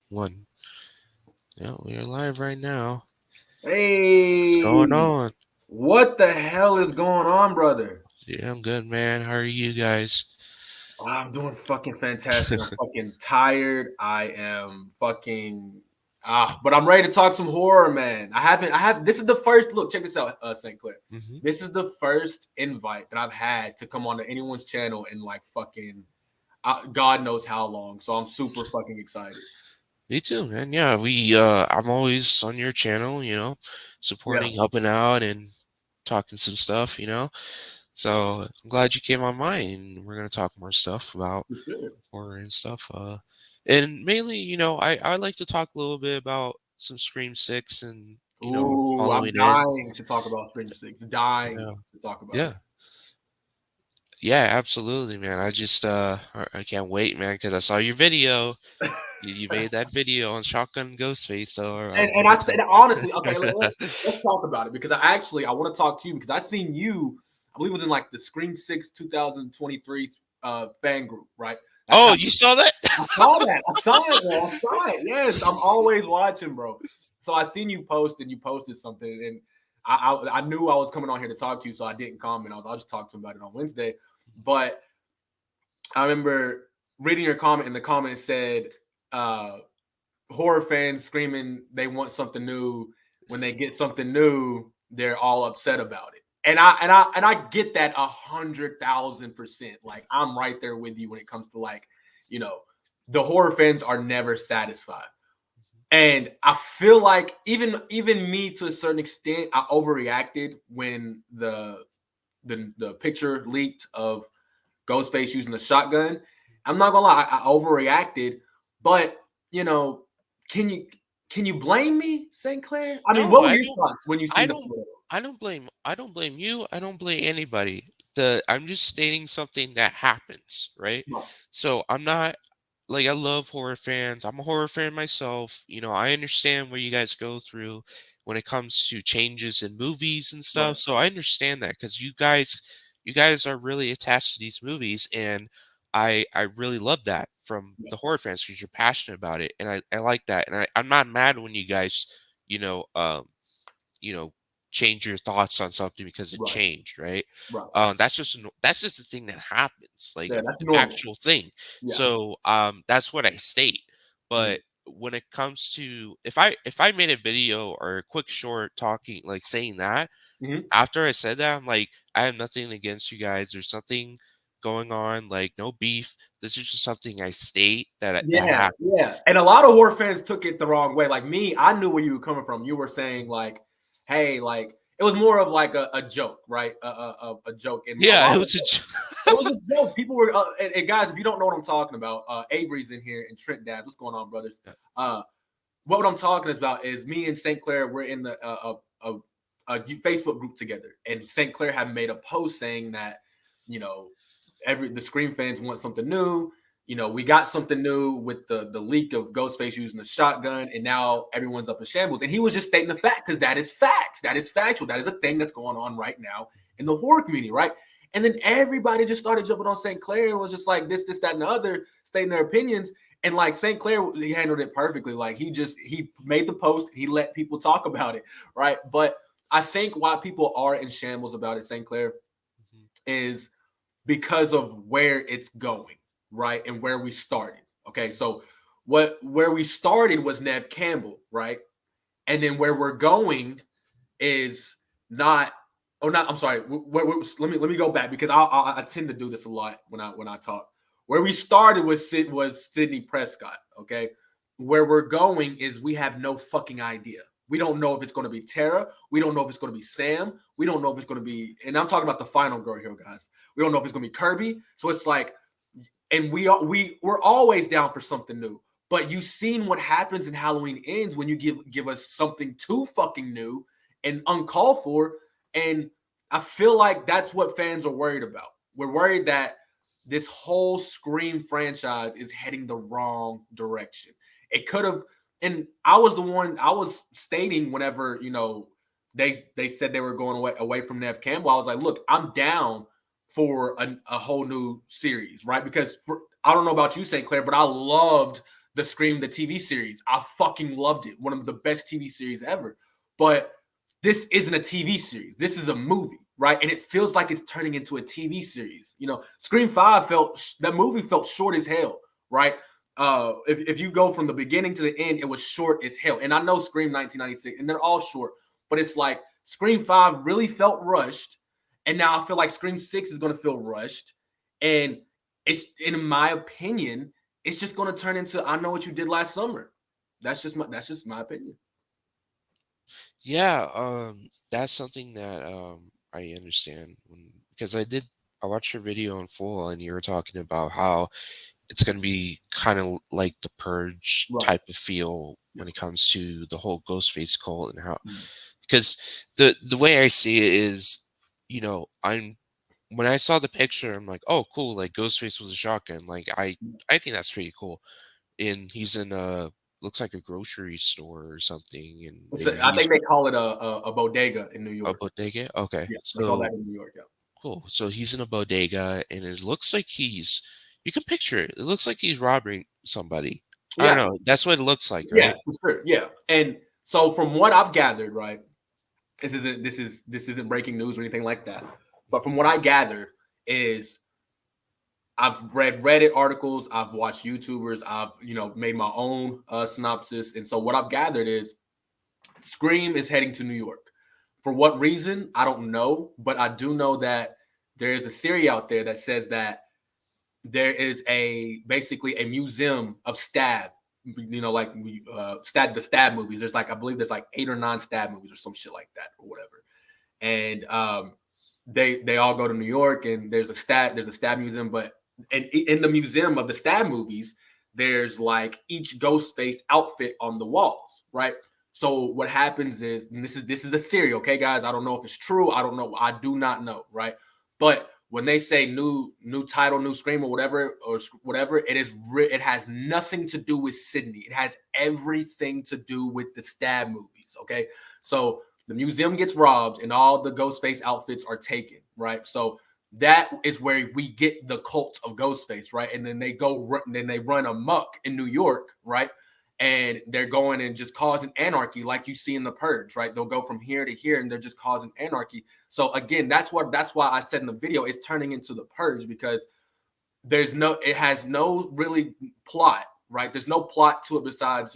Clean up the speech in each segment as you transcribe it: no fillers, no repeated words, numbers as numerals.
One. Yeah, we are live right now. What's going Hey, on? what the hell is going on, brother? Yeah, I'm good, man. How are you guys? I'm doing fucking fantastic. I'm fucking tired. I am fucking but I'm ready to talk some horror, man. This is the first look, check this out, St. Clair. hmm This is the first invite that I've had to come on to anyone's channel in like fucking God knows how long. So I'm super fucking excited. Me too, man. Yeah, I'm always on your channel, Yeah, supporting, helping out, and talking some stuff. So I'm glad you came on mine. We're gonna talk more stuff about for sure. horror and stuff. And mainly, I like to talk a little bit about some Scream Six and Ooh, I'm Halloween Ends. dying to talk about Stranger Things. Dying Yeah, to talk about yeah. it. Yeah, absolutely, man. I can't wait, man, because I saw your video. You made that video on Shotgun Ghostface, so I And wanted I said honestly, okay, to. let's talk about it because I want to talk to you because I seen you. I believe it was in like the Scream Six 2023 fan group, right? That's Oh, how you saw that? I saw that. I saw it, bro. I saw it. Yes, I'm always watching, bro. So I seen you post and you posted something, and I knew I was coming on here to talk to you, so I didn't comment. I'll just talk to him about it on Wednesday. But I remember reading your comment, and the comment said, uh, horror fans screaming they want something new. When they get something new, they're all upset about it. And I get that 100,000%. Like I'm right there with you when it comes to like, you know, the horror fans are never satisfied. And I feel like even me to a certain extent, I overreacted when the picture leaked of Ghostface using the shotgun. I'm not gonna lie, I overreacted, but you know, can you can you blame me, St. Clair? I mean, No, what were I your don't. thoughts when you I seen the don't. photo? I don't blame you. I don't blame anybody. I'm just stating something that happens, right? Right, So I'm not like I love horror fans. I'm a horror fan myself. I understand what you guys go through when it comes to changes in movies and right, stuff. So I understand that because you guys are really attached to these movies, and I really love that from yeah, the horror fans because you're passionate about it, and I like that, and I'm not mad when you guys, you know, um, you know, change your thoughts on something because it right, changed, right? right. That's just a thing that happens, like Yeah, an that's normal. actual thing. Yeah. So that's what I state. Mhm. But when it comes to if I made a video or a quick short talking like saying that Mhm. after I said that, I'm like, I have nothing against you guys. There's nothing going on, like no beef. This is just something I state that Yeah, happens. yeah. And a lot of horror fans took it the wrong way. Like me, I knew where you were coming from. You were saying like, "Hey, like it was more of like a joke, right? A joke." And a Yeah, lot it of was a it was a joke. People were, and guys, if you don't know what I'm talking about, Avery's in here and Trent Dad. What's going on, brothers? Uh, what I'm talking about is me and St. Clair. We're in a Facebook group together, and St. Clair had made a post saying that, you know, the Scream fans want something new. You know, we got something new with the leak of Ghostface using the shotgun, and now everyone's up in shambles. And he was just stating the fact because that is facts. That is factual. That is a thing that's going on right now in the horror community, right? And then everybody just started jumping on St. Clair and was just like this, that, and the other, stating their opinions. And like St. Clair, he handled it perfectly. Like he made the post, he let people talk about it, right? But I think why people are in shambles about it, St. Clair, is because of where it's going, right? And where we started. Okay, so where we started was Nev Campbell, right? And then where we're going is not. Oh, not. I'm sorry. Let me go back because I tend to do this a lot when I talk. Where we started was Sydney Prescott. Okay, where we're going is we have no fucking idea. We don't know if it's going to be Tara. We don't know if it's going to be Sam. We don't know if it's going to be, and I'm talking about the final girl here, guys. We don't know if it's going to be Kirby. So it's like, and we're always down for something new. But you've seen what happens in Halloween Ends when you give us something too fucking new and uncalled for. And I feel like that's what fans are worried about. We're worried that this whole Scream franchise is heading the wrong direction. It could have, and I was the one I was stating whenever they said they were going away from Nev Campbell. I was like, look, I'm down for a whole new series, right? Because I don't know about you, St. Clair, but I loved the Scream, the TV series. I fucking loved it. One of the best TV series ever. But this isn't a TV series. This is a movie, right? And it feels like it's turning into a TV series. You know, Scream 5 that movie felt short as hell, right? If you go from the beginning to the end, it was short as hell. And I know Scream 1996, and they're all short, but it's like Scream 5 really felt rushed. And now I feel like Scream 6 is going to feel rushed. And it's, in my opinion, it's just going to turn into I Know What You Did Last Summer. That's just my opinion. Yeah, that's something that I understand because I watched your video in full and you were talking about how it's going to be kind of like the Purge Right. type of feel Yeah. when it comes to the whole Ghostface cult and how, Mm. because the way I see it is, I'm when I saw the picture, I'm like, oh, cool, like Ghostface was a shotgun, like I think that's pretty cool, and he's in a looks like a grocery store or something, and I think they call it a bodega in New a York. bodega. Okay, Yeah, they call that so in New York. Yeah. cool. So he's in a bodega, and it looks like you can picture it. It looks like he's robbing somebody. I don't Yeah. know. That's what it looks like, Yeah, right? for sure. Yeah. And so from what I've gathered, right, this isn't breaking news or anything like that. But from what I gather is I've read Reddit articles, I've watched YouTubers, I've made my own synopsis, and so what I've gathered is Scream is heading to New York. For what reason? I don't know, but I do know that there is a theory out there that says that there is basically a museum of stab. Like the stab movies. There's like I believe there's like 8 or 9 stab movies or some shit like that or whatever. And they all go to New York and there's a stab museum, but in the museum of the stab movies, there's like each Ghostface outfit on the walls, right? So what happens is, and this is a theory, okay, guys? I don't know if it's true. I don't know. I do not know, right? But when they say new title, new Scream or whatever, it has nothing to do with Sydney. It has everything to do with the stab movies, okay? So the museum gets robbed and all the Ghostface outfits are taken, right? So that is where we get the cult of Ghostface, right? And then they run amok in New York, right? And they're going and just causing anarchy, like you see in the Purge, right? They'll go from here to here, and they're just causing anarchy. So again, that's why I said in the video, it's turning into the Purge because it has no really plot, right? There's no plot to it besides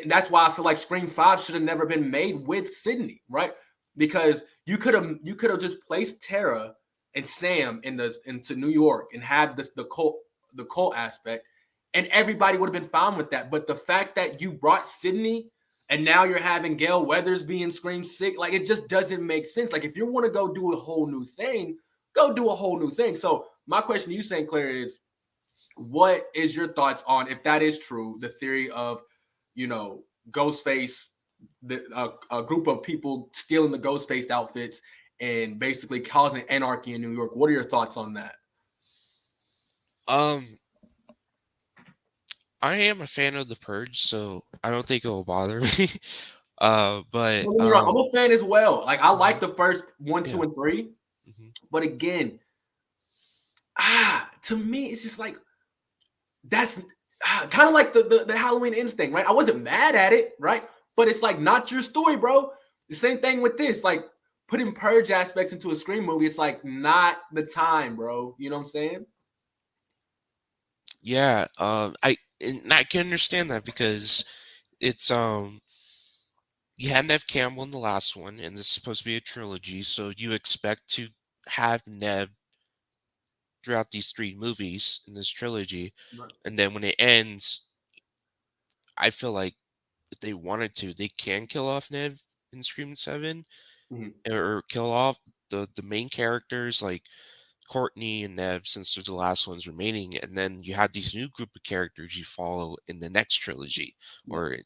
that's why I feel like Scream 5 should have never been made with Sydney, right? Because you could have just placed Tara and Sam into New York and had the cult aspect, and everybody would have been fine with that. But the fact that you brought Sydney and now you're having Gail Weathers being Scream 6, like it just doesn't make sense. Like if you want to go do a whole new thing, go do a whole new thing. So my question to you, St. Clair, is what is your thoughts on if that is true, the theory of Ghostface, a group of people stealing the Ghostface outfits and basically causing anarchy in New York? What are your thoughts on that? Um, I am a fan of the Purge, so I don't think it will bother me. But Don't get me wrong, I'm a fan as well. Like I like mhm, the first one, yeah, two, and three, mhm. but again, to me, it's just like that's kind of like the Halloween Ends thing, right? I wasn't mad at it, right? But it's like not your story, bro. The same thing with this, like putting purge aspects into a Scream movie. It's like not the time, bro. You know what I'm saying? Yeah, I can understand that because it's you had Nev Campbell in the last one, and this is supposed to be a trilogy, so you expect to have Nev throughout these 3 movies in this trilogy, Right. and then when it ends, I feel like if they wanted to, they can kill off Nev in Scream 7, Mhm. or kill off the main characters like Courtney and Nev, since they're the last ones remaining, and then you have these new group of characters you follow in the next trilogy, Yeah. or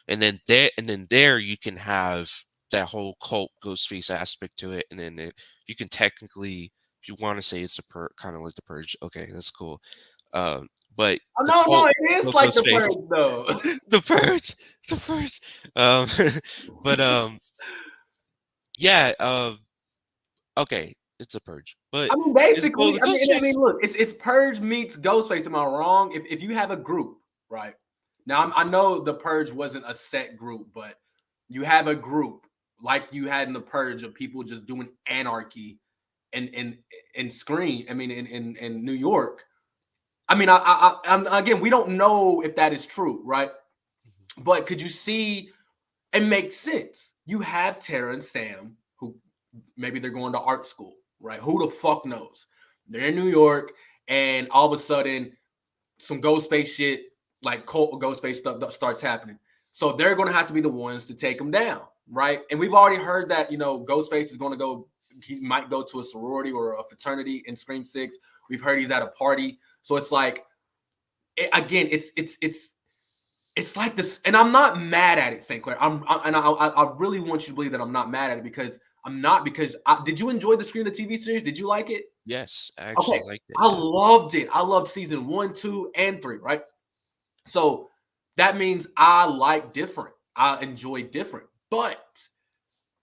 and then there you can have that whole cult Ghostface aspect to it, and then you can technically, if you want to say it's kind of like the Purge, okay, that's cool. Um, but Oh the no, no, cult it is of like the Ghostface, purge though. the Purge, the Purge. Um, but yeah. Okay. it's a purge. But I mean, well, basically, the I mean, Ghostface. look, it's Purge meets Ghostface. Am I wrong? If you have a group, right? Now, I know the Purge wasn't a set group, but you have a group like you had in the Purge of people just doing anarchy and Scream. I mean, in New York. I mean, I'm again, we don't know if that is true, right? But could you see it makes sense? You have Tara and Sam, who maybe they're going to art school, right? Who the fuck knows? They're in New York, and all of a sudden, some ghost space shit, like cult ghost space stuff, starts happening. So they're going to have to be the ones to take them down, right? And we've already heard that Ghostface is going to go. He might go to a sorority or a fraternity in Scream 6. We've heard he's at a party. So it's like, again, it's like this, and I'm not mad at it, St. Clair. I really want you to believe that I'm not mad at it because I'm not. Because did you enjoy the Scream the TV series? Did you like it? Yes, I Okay, actually liked it. I Yeah. loved it. I loved season 1, 2, and 3. Right, so that means I like different. I enjoy different, but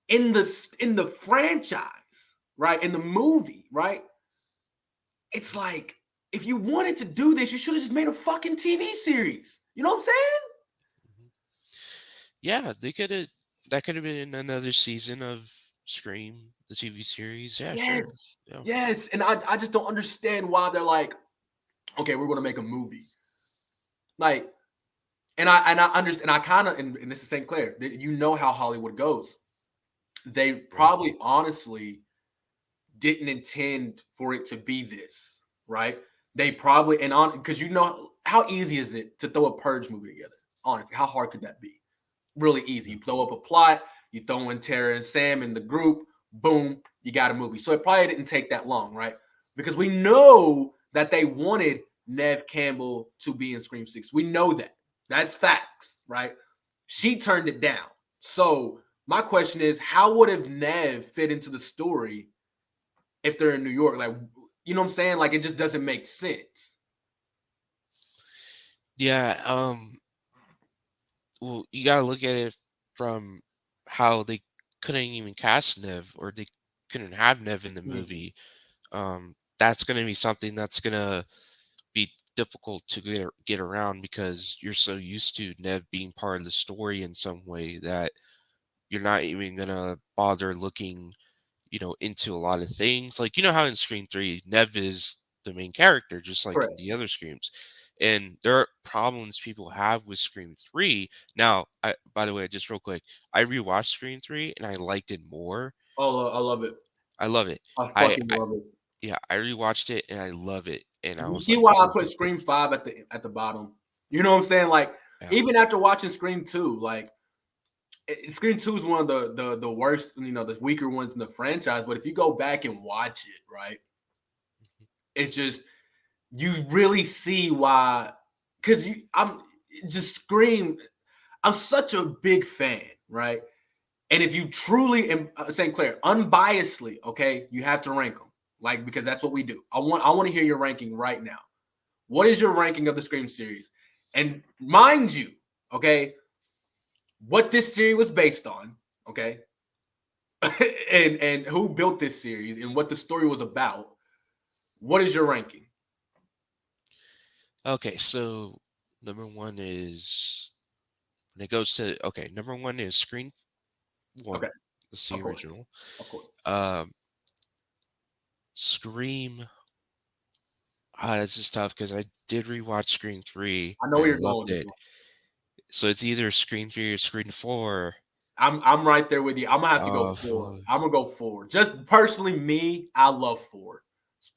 in the franchise, right, in the movie, right, it's like if you wanted to do this, you should have just made a fucking TV series. You know what I'm saying? Mhm. Yeah, they could have. That could have been another season of Scream, the TV series. Yeah, sure. Yes. Yeah. Yes. And I just don't understand why they're like, okay, we're gonna make a movie. Like, and I understand, I kind of, and this is St. Clair, you know how Hollywood goes. They Right. probably honestly didn't intend for it to be this, right? They probably, and on, because how easy is it to throw a Purge movie together? Honestly, how hard could that be? Really easy. Yeah. You throw up a plot, you throw in Tara and Sam in the group, boom, you got a movie. So it probably didn't take that long, right? Because we know that they wanted Nev Campbell to be in Scream 6. We know that. That's facts, right? She turned it down. So my question is, how would have Nev fit into the story if they're in New York? Like, you know what I'm saying? Like, it just doesn't make sense. Yeah. Well, you gotta look at it from how they couldn't even cast Nev, or they couldn't have Nev in the Mhm. movie. That's gonna be something that's gonna be difficult to get around because you're so used to Nev being part of the story in some way that you're not even gonna bother looking, into a lot of things. Like, how in Scream 3, Nev is the main character, just like in Correct. the other Screams. And there are problems people have with Scream 3. Now, by the way, just real quick, I rewatched Scream 3 and I liked it more. Oh, I love it. I love it. I I, fucking I love it. yeah, I rewatched it and I love it. And I You was see like, why I oh, put Scream 5 at the bottom. You know what I'm saying? Like, yeah. even after watching Scream 2, like Scream 2 is one of the worst, the weaker ones in the franchise. But if you go back and watch it, right, it's just you really see why. Because I'm just Scream. I'm such a big fan, right? And if you truly, St. Clair, unbiasedly, okay, you have to rank them, like, because that's what we do. I want to hear your ranking right now. What is your ranking of the Scream series? And mind you, okay, what this series was based on, okay, and who built this series and what the story was about. What is your ranking? Okay, so number one is when it goes to okay, number one is Scream Okay, One, that's the of course, original. of course. Um, Scream. This is tough because I did rewatch Scream 3 I know and I where you're going loved with this it. one. So it's either Scream 3 or Scream 4. I'm right there with you. I'm gonna have to go four. Fuck. I'm gonna go four. Just personally, me, I love four.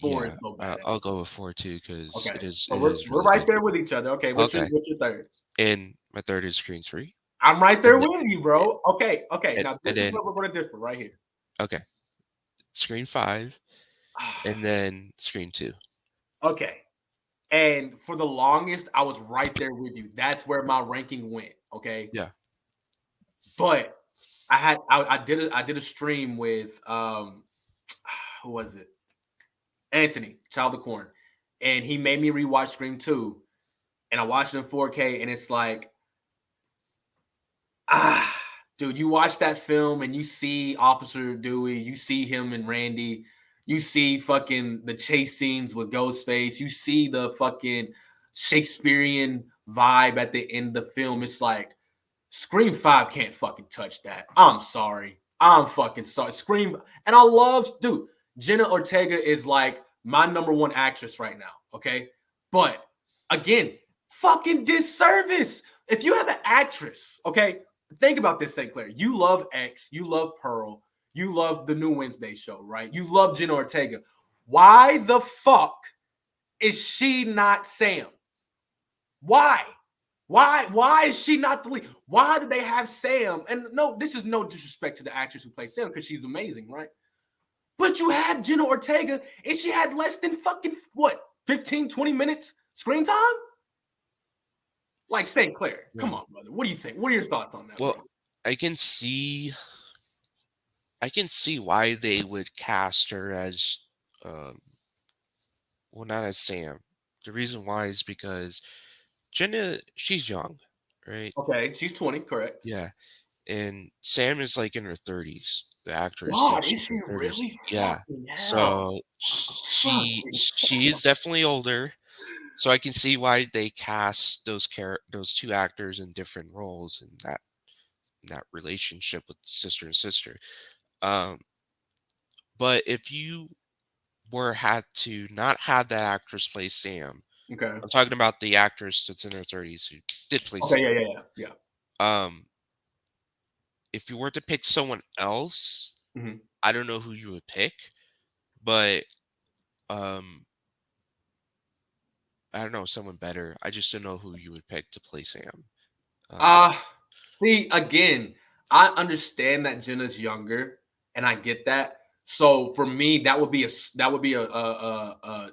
Four is Yeah, so I'll badass. go with 4 too because Okay, it so we're is we're really right good. there with each other. Okay, what's your Okay, what's your third? and my third is Scream 3, I'm right there and then, with you, bro. Okay, okay. and, Now and this is then where we're gonna differ right here. okay, Scream 5, and then Scream 2. Okay, and for the longest, I was right there with you. That's where my ranking went. Okay, Yeah. but I did a stream with who was it? Anthony, Child of Corn, and he made me rewatch Scream 2, and I watched it in 4K, and it's like, ah, dude, you watch that film and you see Officer Dewey, you see him and Randy, You see fucking the chase scenes with Ghostface. You see the fucking Shakespearean vibe at the end of the film. It's like Scream 5 can't fucking touch that. I'm sorry. I'm fucking sorry. Scream, and I love, dude, Jenna Ortega is like my number one actress right now. Okay. But again, fucking disservice. If you have an actress, okay, think about this, St. Clair. You love X, you love Pearl, you love the new Wednesday show, right? You love Jenna Ortega. Why the fuck is she not Sam? Why? Why is she not the lead? Why did they have Sam? And no, this is no disrespect to the actress who plays Sam because she's amazing, right? But you had Jenna Ortega and she had less than fucking what, 15, 20 minutes screen time? Like St. Clair. Come Yeah. on, brother. What do you think? What are your thoughts on that, Well, bro? I can see why they would cast her as um well, not as Sam. The reason why is because Jenna, she's young, right? Okay, she's 20, correct. Yeah. And Sam is like in her 30s. The actress, God, is she's she in her 30s. really? Yeah. Fucking hell. So Fucking she is definitely older. So I can see why they cast those two actors in different roles in that relationship with sister and sister. Um, but if you were had to not have that actress play Sam, okay. I'm talking about the actress that's in her 30s who did play Okay, Sam. yeah. Um, if you were to pick someone else, Mhm. I don't know who you would pick, but um, I don't know someone better. I just don't know who you would pick to play Sam. Um, Uh See, again, I understand that Jenna's younger, and I get that. So for me, that would be a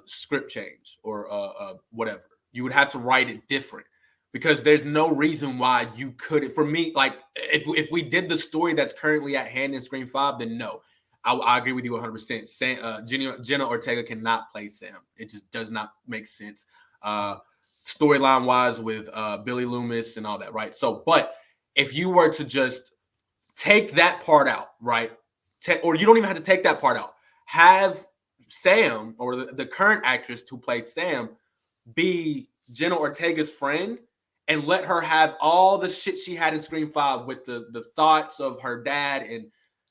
script change or whatever. You would have to write it different because there's no reason why you couldn't. For me, like if we did the story that's currently at hand in Scream 5, then no, I agree with you 100%. Jenna Ortega cannot play Sam. It just does not make sense. Storyline wise with Billy Loomis and all that, right? So, but if you were to just take that part out, right? Or you don't even have to take that part out. Have Sam or the current actress who plays Sam be Jenna Ortega's friend and let her have all the shit she had in Scream 5 with the thoughts of her dad. And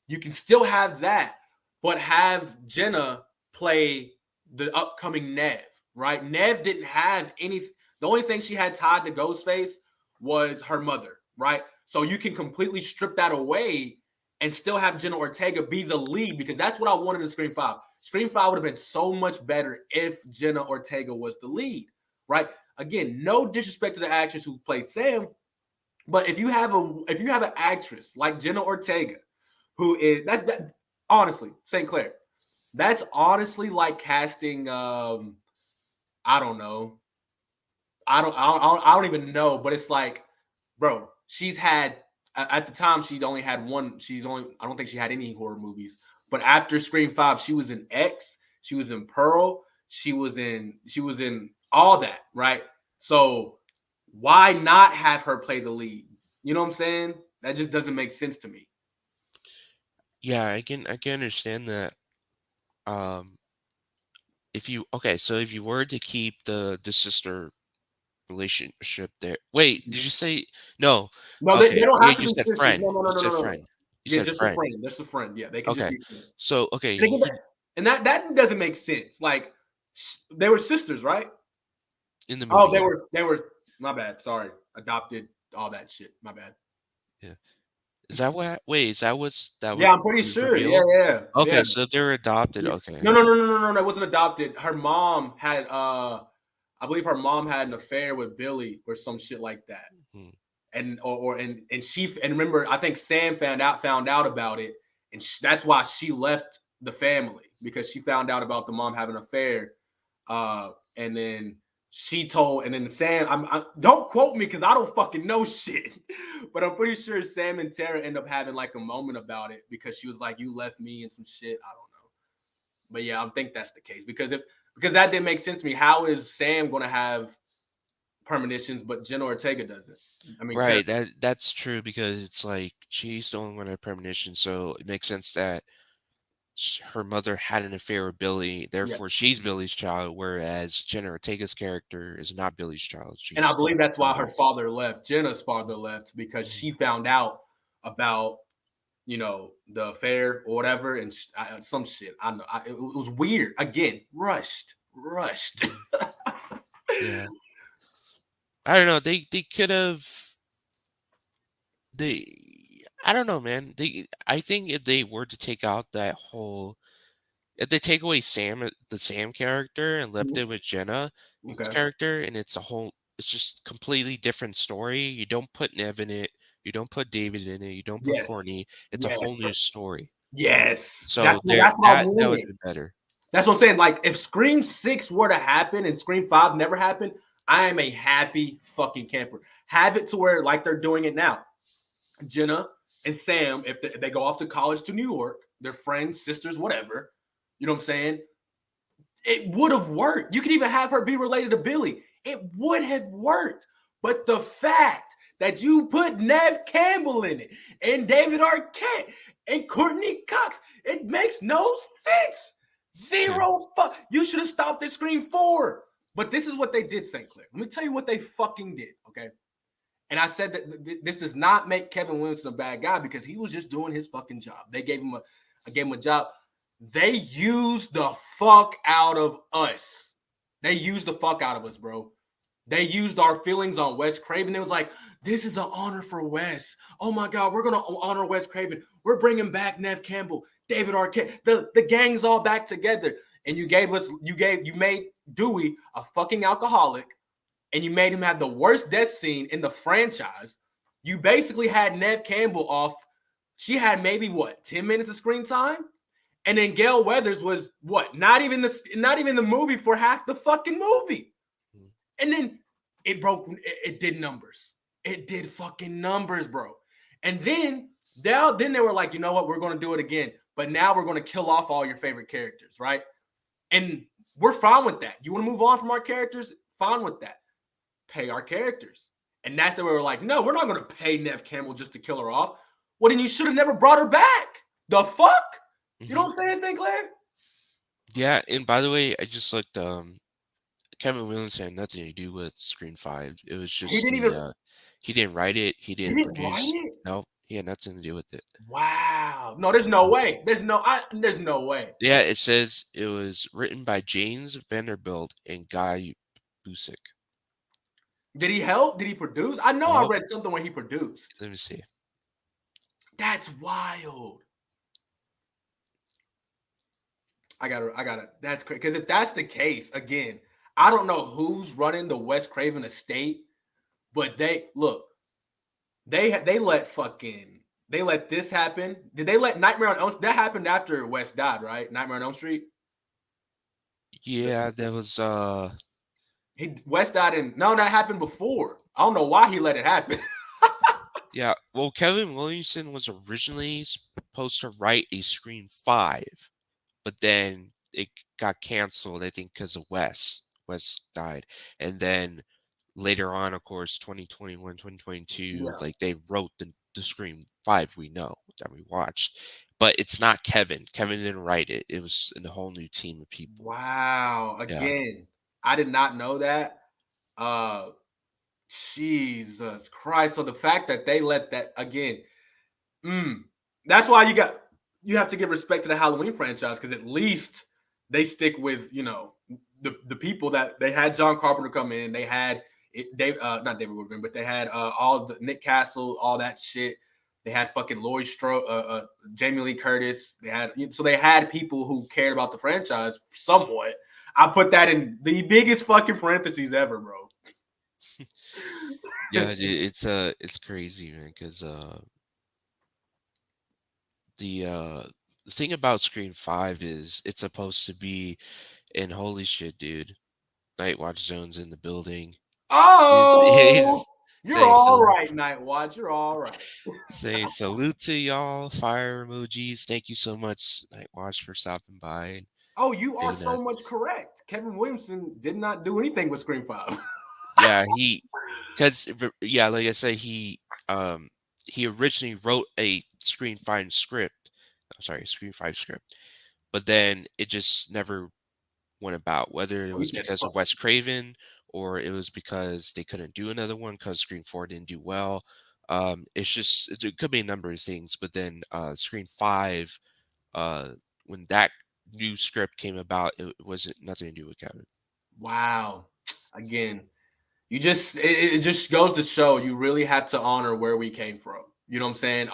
you can still have that, but have Jenna play the upcoming Nev, right? Nev didn't have any, the only thing she had tied to Ghostface was her mother, right? So you can completely strip that away and still have Jenna Ortega be the lead because that's what I wanted in Scream 5. Scream 5 would have been so much better if Jenna Ortega was the lead, right? Again, no disrespect to the actress who plays Sam, but if you have an actress like Jenna Ortega, who is that's that honestly, St. Clair, that's honestly like casting I don't know. I don't even know, but it's like, bro, she's had at the time she only had one. She's only I don't think she had any horror movies. But after Scream 5, she was in X, she was in Pearl, she was in all that, right? So why not have her play the lead? You know what I'm saying? That just doesn't make sense to me. yeah, I can understand that. Um, if you okay, so if you were to keep the sister relationship there, wait, did you say no? No, they Okay, don't yeah, have to you be said sisters. friend. No, no, You no, no, said no, no. friend. You Yeah, said just a friend. friend. Just a friend. Yeah, they can just Okay, be friends. so okay, And again, you could that doesn't make sense. Like they were sisters, right? in the Oh, movie, they yeah, were. They were. My bad. Sorry. Adopted. All that shit. My bad. yeah. Is that what? Wait, is that what Yeah, I'm pretty was sure. Yeah, revealed? yeah, yeah. Okay, so they're adopted. Yeah. Okay. No, no, no, no, no, no. That wasn't adopted. Her mom had. I believe her mom had an affair with Billy or some shit like that. Hmm. And and she and remember, I think Sam found out about it, and that's why she left the family because she found out about the mom having an affair. And then she told, and then Sam, don't quote me because I don't fucking know shit, but I'm pretty sure Sam and Tara end up having like a moment about it because she was like, "You left me and some shit." I don't know, but yeah, I think that's the case because that didn't make sense to me. How is Sam going to have premonitions, but Jenna Ortega doesn't? I mean, Tara. Right, that's true because it's like she's the only one that had premonition, so it makes sense that her mother had an affair with Billy, Yeah. therefore she's Billy's child, whereas Jenna Ortega's character is not Billy's child. And I She's believe that's why someone her else's. father left. Jenna's father left because Mhm. she found out about the affair or whatever, and some shit. I don't know. It was weird. Again, rushed. Yeah. I don't know. They could have they I don't know, man. I think if they were to take out that whole if they take away the Sam character and left it with Jenna's Okay. character, and it's just completely different story. You don't put Nev in it, you don't put David in it, you don't put Yes. Courtney. It's a Yes. whole new story. Yes. So That's what I that would wanted. have been better. That's what I'm saying. Like, if Scream 6 were to happen and Scream 5 never happened, I am a happy fucking camper. Have it to where, like they're doing it now. Jenna and Sam, if they go off to college to New York, they're friends, sisters, whatever. You know what I'm saying? It would have worked. You could even have her be related to Billy. It would have worked. But the fact that you put Nev Campbell in it and David Arquette and Courtney Cox, it makes no sense. Zero fuck. You should have stopped at Scream 4. But this is what they did, St. Clair. Let me tell you what they fucking did, okay? And I said that this does not make Kevin Williamson a bad guy because he was just doing his fucking job. I gave him a job. They used the fuck out of us. They used the fuck out of us, bro. They used our feelings on Wes Craven. It was like, this is an honor for Wes. Oh my God, we're gonna honor Wes Craven. We're bringing back Nev Campbell, David Arquette. The gang's all back together. And you made Dewey a fucking alcoholic, and you made him have the worst death scene in the franchise. You basically had Nev Campbell off. She had maybe what 10 minutes of screen time, and then Gail Weathers was what not even the movie for half the fucking movie. Mhm. And then it did numbers. It did fucking numbers, bro. And then they were like, you know what, we're gonna do it again, but now we're gonna kill off all your favorite characters, right? And we're fine with that. You want to move on from our characters? Fine with that. Pay our characters. And that's the way we're like, no, we're not going to pay Nev Campbell just to kill her off. Well, then you should have never brought her back. The fuck? You know Mhm. what I'm saying, St. Clair? Yeah, and by the way, I just looked. Kevin Williams had nothing to do with Screen 5. It was He just didn't even, he didn't write it, he he didn't didn't write produce. it? No, he had nothing to do with it. Wow. No, there's no way. There's no way. Yeah, it says it was written by James Vanderbilt and Guy Busick. Did he help? Did he produce? I know I Yep. read something where he produced. Let me see. That's wild. I gotta. That's crazy. Because if that's the case, again, I don't know who's running the Wes Craven estate, but they let this happen. Did they let Nightmare on Elm Street? That happened after Wes died, right? Nightmare on Elm Street. Yeah, that was Wes died in no, that happened before. I don't know why he let it happen. yeah. Well, Kevin Williamson was originally supposed to write a Scream 5, but then it got canceled, I think, because of Wes. Wes died. And then later on, of course, 2021, 2022, Yeah. like they wrote the Scream 5 we know that we watched. But it's not Kevin. Kevin didn't write it. It was a whole new team of people. Wow. Yeah. Again, I did not know that. Uh Jesus Christ. So the fact that they let that again, mm, that's why you have to give respect to the Halloween franchise because at least they stick with the people that they had. John Carpenter come in, they had not David Woodman, but they had all the Nick Castle, all that shit. They had fucking Laurie Strode, Jamie Lee Curtis. They had people who cared about the franchise somewhat. I put that in the biggest fucking parentheses ever, bro. Yeah, it's crazy, man, because the thing about Scream 5 is it's supposed to be, and holy shit, dude, Nightwatch Zone's in the building. He's Oh, you're saying all salute, right, Night Watch. You're all right. saying salute to y'all, fire emojis. Thank you so much, Nightwatch, for stopping by and Oh, you are doing so that. much correct. Kevin Williamson did not do anything with Scream 5. Yeah, because yeah, like I said, he originally wrote a Screen 5 script. I'm sorry, Screen 5 script. but then it just never went about, whether it Oh, you was said because of fuck. Wes Craven or it was because they couldn't do another one because Scream 4 didn't do well. It's just it could be a number of things, but then Scream 5, uh, when that new script came about, it wasn't nothing to do with Kevin. Wow. Again, you just it just goes to show you really have to honor where we came from. You know what I'm saying?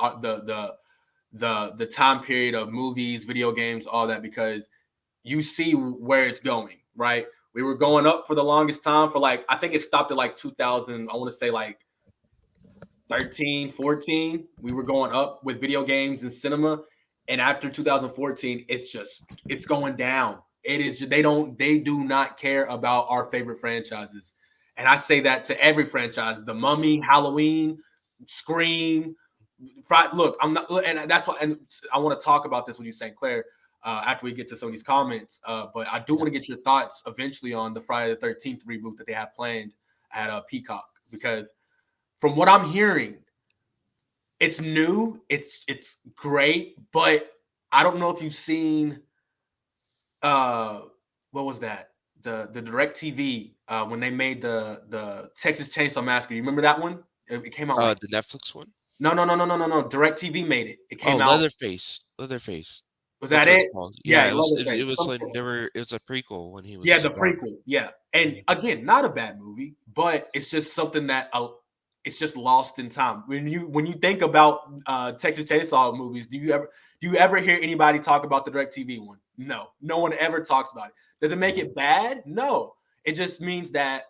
The time period of movies, video games, all that, because you see where it's going, right? We were going up for the longest time for like I think it stopped at like 2000. I want to say like 13, 14. We were going up with video games and cinema, and after 2014, it's going down. It is they do not care about our favorite franchises, and I say that to every franchise: The Mummy, Halloween, Scream. Look, I'm not, and that's why, and I want to talk about this with you, St. Clair, after we get to some of these comments. But I do Yeah. want to get your thoughts eventually on the Friday the 13th reboot that they have planned at Peacock, because from what I'm hearing, it's new, it's great, but I don't know if you've seen uh what was that? The direct TV when they made the Texas Chainsaw Massacre. You remember that one? It came out like The Netflix one? no. Direct TV made it. It Oh, came out. Leatherface. Leatherface. Was That's that what it's it? called. Yeah, Yeah, it Leatherface. was Some like shit. it was a prequel when he Yeah, was the young. prequel. Yeah, and Mhm. again, not a bad movie, but it's just something that it's just lost in time. When you think about Texas Chainsaw movies, do you ever hear anybody talk about the Direct TV one? No, no one ever talks about it. Does it make Yeah. it bad? No, it just means that,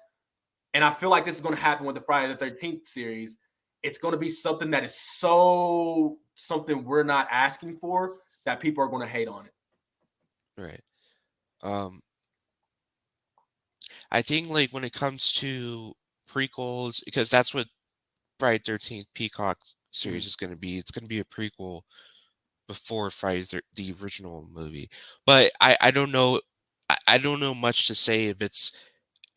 and I feel like this is going to happen with the Friday the 13th series. It's going to be something that is so something we're not asking for that people are going to hate on it. Right. Um, I think like when it comes to prequels, because that's what Friday 13th Peacock series Mhm. is going to be. It's going to be a prequel before the original movie. But I don't know. I don't know much to say if it's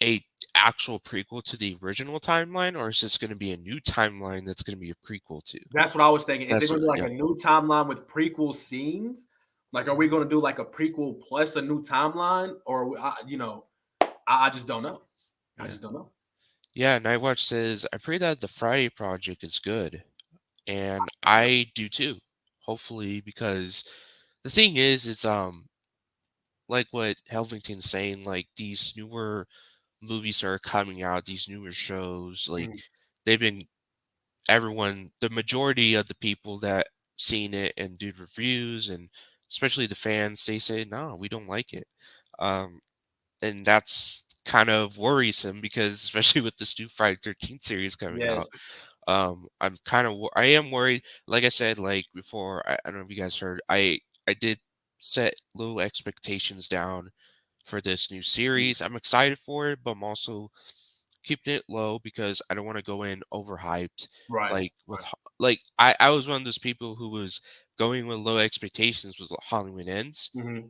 a actual prequel to the original timeline or is this going to be a new timeline that's going to be a prequel to. That's what I was thinking. Is it That's going what, to be like yeah. a new timeline with prequel scenes? Like, are we going to do like a prequel plus a new timeline, or I just don't know. I Yeah. just don't know. Yeah, Nightwatch says, I pray that the Friday project is good. And I do too. Hopefully, because the thing is, it's like what Hellvington's saying, like these newer movies are coming out, these newer shows, like Mhm. they've been the majority of the people that seen it and do reviews and especially the fans, they say, no, we don't like it. Um, and that's kind of worrisome because especially with this new Friday 13th series coming out, Yes. I am worried. Like I said, like before, I don't know if you guys heard, I did set low expectations down for this new Mhm. series. I'm excited for it, but I'm also keeping it low because I don't want to go in overhyped. Right. Like with Right. like I was one of those people who was going with low expectations with Halloween Ends, Hmm.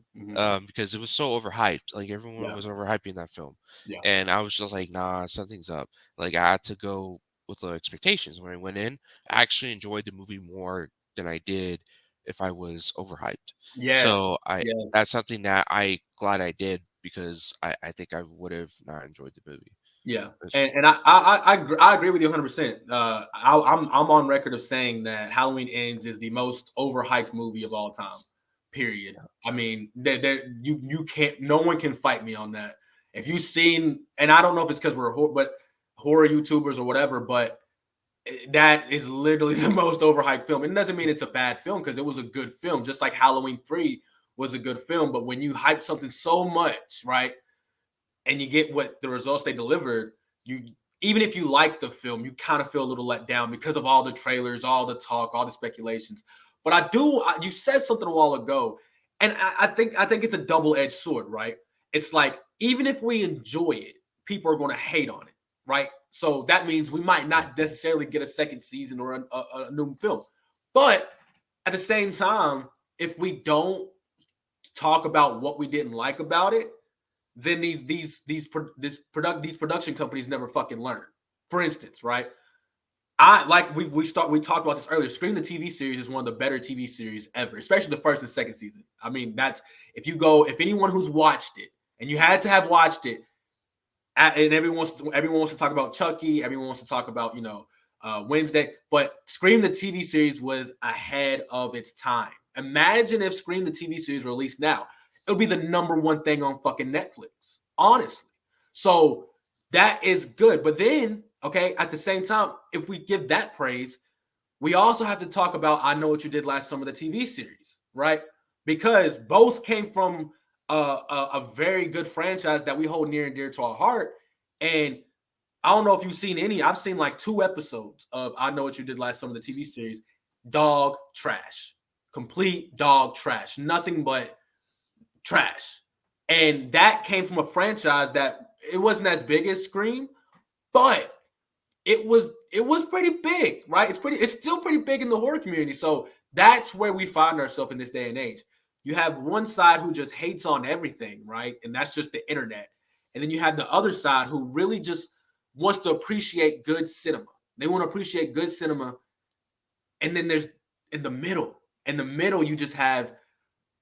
because it was so overhyped. Like everyone Yeah. was overhyping that film, Yeah. and I was just like, nah, something's up. Like I had to go with low expectations. When I went in, I actually enjoyed the movie more than I did if I was overhyped. Yes. So I Yes. that's something that I glad I did because I think I would have not enjoyed the movie. Yeah, It's- and I agree with you 100%. I'm on record of saying that Halloween Ends is the most overhyped movie of all time. Period. I mean, you can't, no one can fight me on that. If you've seen, and I don't know if it's because we're but horror YouTubers or whatever, but that is literally the most overhyped film. It doesn't mean it's a bad film because it was a good film, just like Halloween 3 was a good film. But when you hype something so much, right? And you get what the results they delivered, you even if you like the film, you kind of feel a little let down because of all the trailers, all the talk, all the speculations. But you said something a while ago, and I think it's a double-edged sword, right? It's like even if we enjoy it, people are going to hate on it, right? So that means we might yeah, not necessarily get a second season or a new film. But at the same time, if we don't talk about what we didn't like about it, then these production companies never fucking learn. For instance, right? I like we talked about this earlier. Scream the TV series is one of the better TV series ever, especially the first and second season. I mean, that's if anyone who's watched it and you had to have watched it, and everyone wants to talk about Chucky, everyone wants to talk about Wednesday, but Scream the TV series was ahead of its time. Imagine if Scream the TV series released now, it would be the number one thing on fucking Netflix, honestly. So that is good. But then, okay, at the same time, if we give that praise, we also have to talk about I Know What You Did Last Summer, the TV series, right? Because both came from a very good franchise that we hold near and dear to our heart. And I don't know if you've seen any. I've seen like 2 episodes of I Know What You Did Last Summer, the TV series. Dog trash, complete dog trash, nothing but trash. And that came from a franchise that it wasn't as big as Scream, but it was pretty big, right? It's still pretty big in the horror community. So that's where we find ourselves in this day and age. You have one side who just hates on everything, right? And that's just the internet. And then you have the other side who really just wants to appreciate good cinema. They want to appreciate good cinema. And then there's in the middle. In the middle, you just have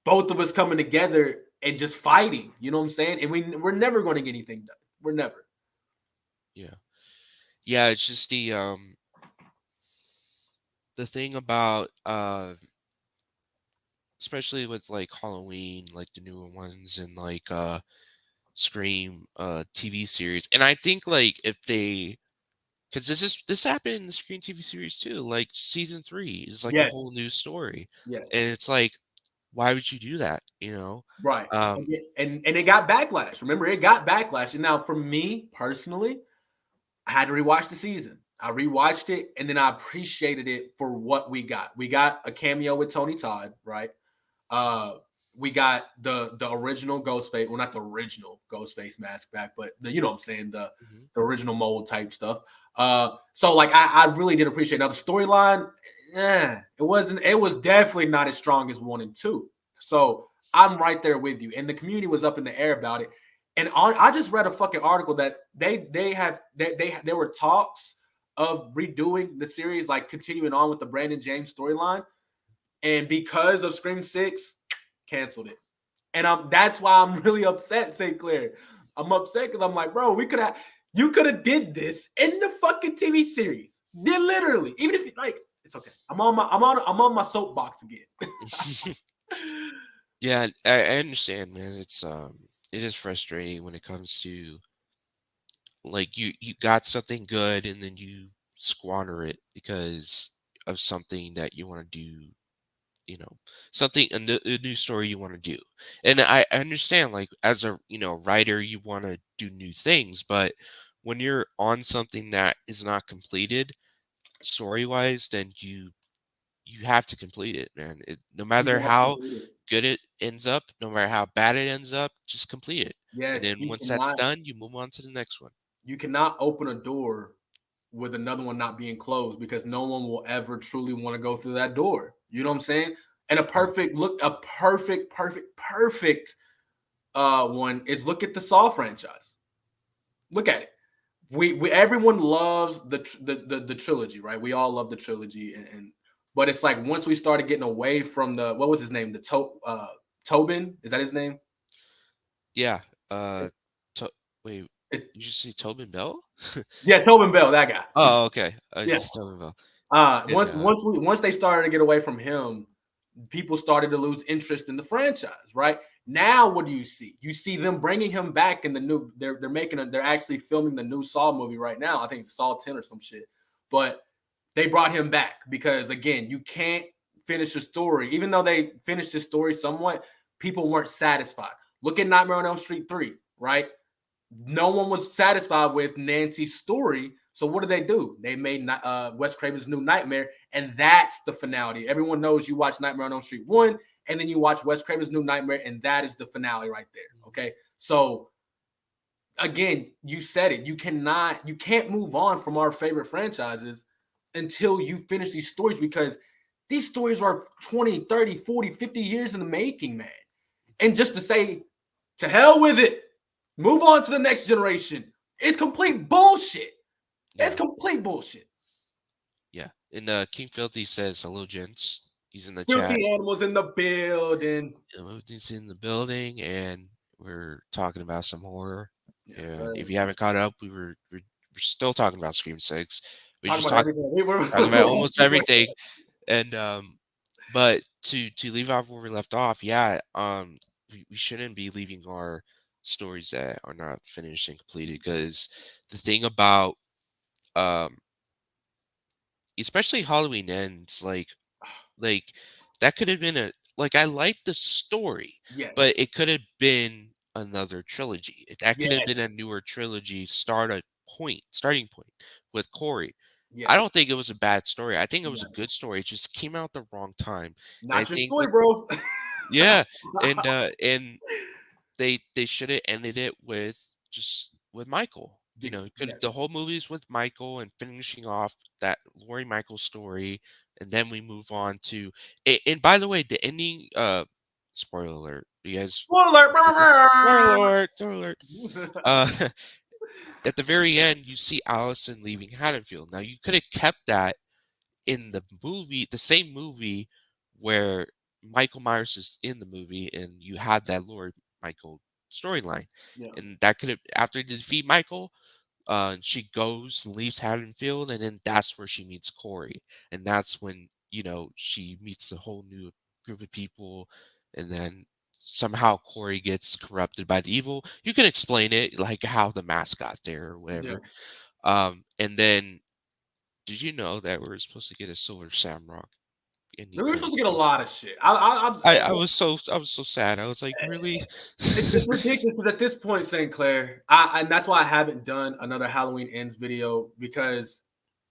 both of us coming together and just fighting. You know what I'm saying? And we're never going to get anything done. We're never. Yeah. Yeah, it's just the thing about especially with like Halloween, like the newer ones and like Scream TV series. And I think like if they because this happened in the Scream TV series too. Like season 3 is like a whole Yes. new story. Yes. And it's like, why would you do that? You know? Right. Um And it got backlash. Remember, it got backlash. And now for me personally, I had to rewatch the season. I rewatched it and then I appreciated it for what we got. We got a cameo with Tony Todd, right? Uh we got the original Ghostface, well, not the original Ghostface mask back, but you know what I'm saying, mhm, the original mold type stuff. So like I really did appreciate it. Now the storyline, it was definitely not as strong as 1 and 2. So I'm right there with you. And the community was up in the air about it. And I just read a fucking article that there were talks of redoing the series, like continuing on with the Brandon James storyline. And because of Scream 6, canceled it. And that's why I'm really upset, St. Clair. I'm upset because I'm like, bro, you could have did this in the fucking TV series. Literally. Even if like it's okay. I'm on my soapbox again. yeah, I understand, man. It is frustrating when it comes to like you got something good and then you squander it because of something that you want to do, you know, something a new story you want to do. And I understand like as a, writer you want to do new things, but when you're on something that is not completed story wise, then you have to complete it, man. No You matter must how complete it. good it ends up, no matter how bad it ends up, just complete it. And Yes, then once that's done, you move on to the next one. you cannot open a door with another one not being closed because no one will ever truly want to go through that door. You know what I'm saying? And Yeah. a perfect one is look at the Saw franchise. Look at it. We everyone loves the trilogy, right? We all love the trilogy, and but it's like once we started getting away from the what was his name, Tobin, is that his name? Yeah. Uh to- Wait, It, you just say Tobin Bell? yeah, Tobin Bell, that guy. Oh, okay. Yeah. Just Tobin Bell. And Once they started to get away from him, people started to lose interest in the franchise, right? Now, what do you see? You see them bringing him back in the new. They're actually filming the new Saw movie right now. I think it's Saw 10 or some shit. But they brought him back because again, you can't finish a story. Even though they finished the story somewhat, people weren't satisfied. Look at Nightmare on Elm Street 3, right? No one was satisfied with Nancy's story. So what did they do? They made Wes Craven's New Nightmare, and that's the finality. Everyone knows you watch Nightmare on Elm Street 1, and then you watch Wes Craven's New Nightmare, and that is the finale right there. Okay. So again, you said it. You can't move on from our favorite franchises until you finish these stories because these stories are 20, 30, 40, 50 years in the making, man. And just to say, to hell with it, move on to the next generation. It's complete bullshit. It's yeah. complete bullshit. Yeah. And King Filthy says, "Hello, gents." He's in the chat. Filthy animals in the building. He's in the building, and we're talking about some horror. Yes, And sir. if you haven't caught up, we're still talking about Scream Six. We Talking just about talked everything. We were talking about almost everything. And but to leave off where we left off, yeah, we shouldn't be leaving our stories that are not finished and completed, because the thing about um especially Halloween Ends, like that could have been a like I like the story, but yes. it could have been another trilogy. That could have been Yes. a newer trilogy starting point with Corey. I Yes. don't think it was a bad story. I think it was a No. good story. It just came out the wrong time. And I Not your think story, with bro. yeah, and they should have ended it with just with Michael. Could Yes. the whole movie's with Michael and finishing off that Laurie Michael story, and then we move on to. And by the way, the ending. Spoiler alert! You guys. Spoiler Spoiler alert. alert! Spoiler alert! Uh, at the very end, you see Allison leaving Haddonfield. Now you could have kept that in the movie, the same movie where Michael Myers is in the movie, and you had that Lord Michael storyline, Yeah. and that could have after they defeat Michael, she goes and leaves Haddonfield, and then that's where she meets Corey, and that's when she meets the whole new group of people, and then somehow Corey gets corrupted by the evil. You can explain it like how the mask got there or Yeah. whatever. And then did you know that we were supposed to get a silver Samrock and you We were couldn't supposed to get a get it? lot of shit. I was so sad. I was like, really? It's ridiculous because at this point, St. Clair, and that's why I haven't done another Halloween Ends video, because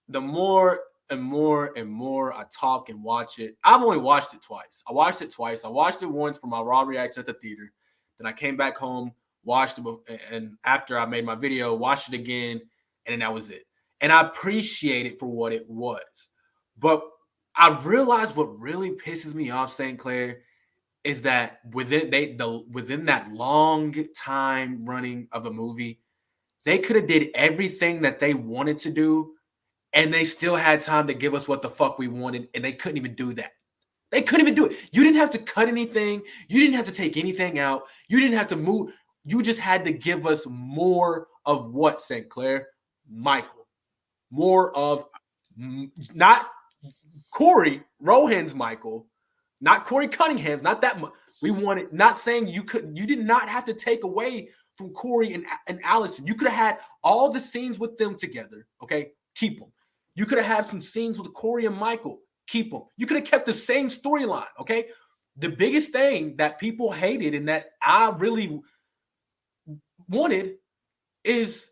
the more and more and more I talk and watch it, I've only watched it twice. I watched it twice. I watched it once for my raw reaction at the theater. Then I came back home, watched it, and after I made my video, watched it again, and then that was it. And I appreciate it for what it was. But I realized what really pisses me off, St. Clair, is that within that long time running of a movie, they could have did everything that they wanted to do, and they still had time to give us what the fuck we wanted, and they couldn't even do that. They couldn't even do it. You didn't have to cut anything. You didn't have to take anything out. You didn't have to move. You just had to give us more of what, St. Clair? Michael. More of not Corey Rohan's Michael, not Corey Cunningham, not that much. We wanted, not saying you did not have to take away from Corey and Allison. You could have had all the scenes with them together. Okay, keep them. You could have had some scenes with Corey and Michael. Keep them. You could have kept the same storyline. Okay, the biggest thing that people hated and that I really wanted is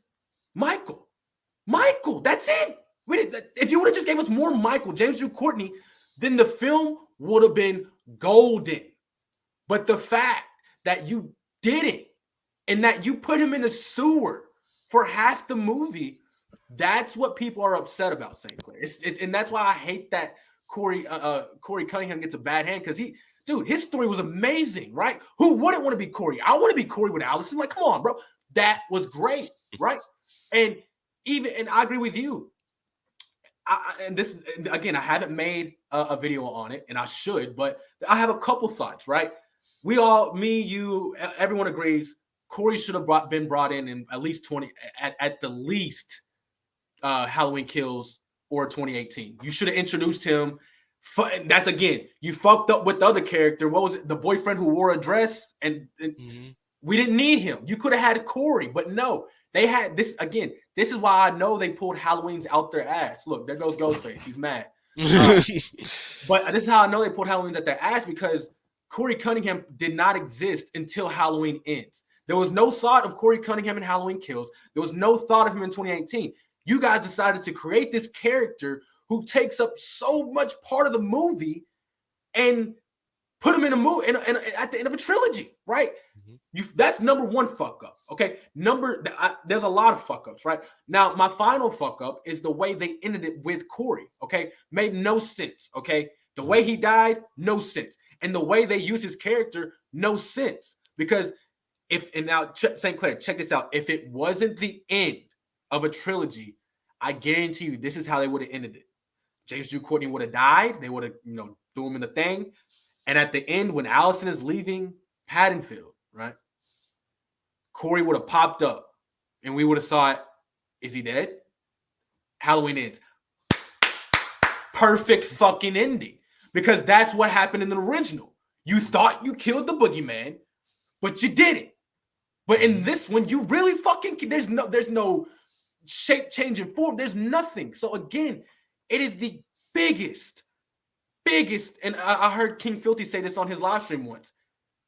Michael. Michael, that's it. If you would have just gave us more Michael, James Drew Courtney, then the film would have been golden. But the fact that you didn't, and that you put him in a sewer for half the movie, that's what people are upset about, St. Clair. And that's why I hate that Corey Cunningham gets a bad hand, because his story was amazing, right? Who wouldn't want to be Corey? I want to be Corey with Allison. Like, come on, bro. That was great, right? And I agree with you. And this again, I haven't made a video on it, and I should, but I have a couple thoughts. Right? Me, you, everyone agrees. Corey should have been brought in at least 20, at the least, Halloween Kills or 2018. You should have introduced him. That's again, you fucked up with the other character. What was it? The boyfriend who wore a dress, and Mm-hmm. we didn't need him. You could have had Corey, but no, they had this again. This is why I know they pulled Halloween's out their ass. Look, there goes Ghostface. He's mad. But this is how I know they pulled Halloween's at their ass, because Corey Cunningham did not exist until Halloween Ends. There was no thought of Corey Cunningham in Halloween Kills. There was no thought of him in 2018. You guys decided to create this character who takes up so much part of the movie and put him in a movie at the end of a trilogy, right? Mm-hmm. That's number one fuck up. Okay, there's a lot of fuck ups, right? Now, my final fuck up is the way they ended it with Corey. Okay, made no sense. Okay, the way he died, no sense, and the way they use his character, no sense. Because St. Clair, check this out. If it wasn't the end of a trilogy, I guarantee you this is how they would have ended it. James Drew Courtney would have died. They would have, threw him in the thing. And at the end, when Allison is leaving Haddonfield, right, Corey would have popped up, and we would have thought, is he dead? Halloween ends. Perfect fucking ending. Because that's what happened in the original. You thought you killed the boogeyman, but you didn't. But in this one, you really fucking there's no shape, change, and form. There's nothing. So again, it is the biggest, and I heard King Filthy say this on his live stream once,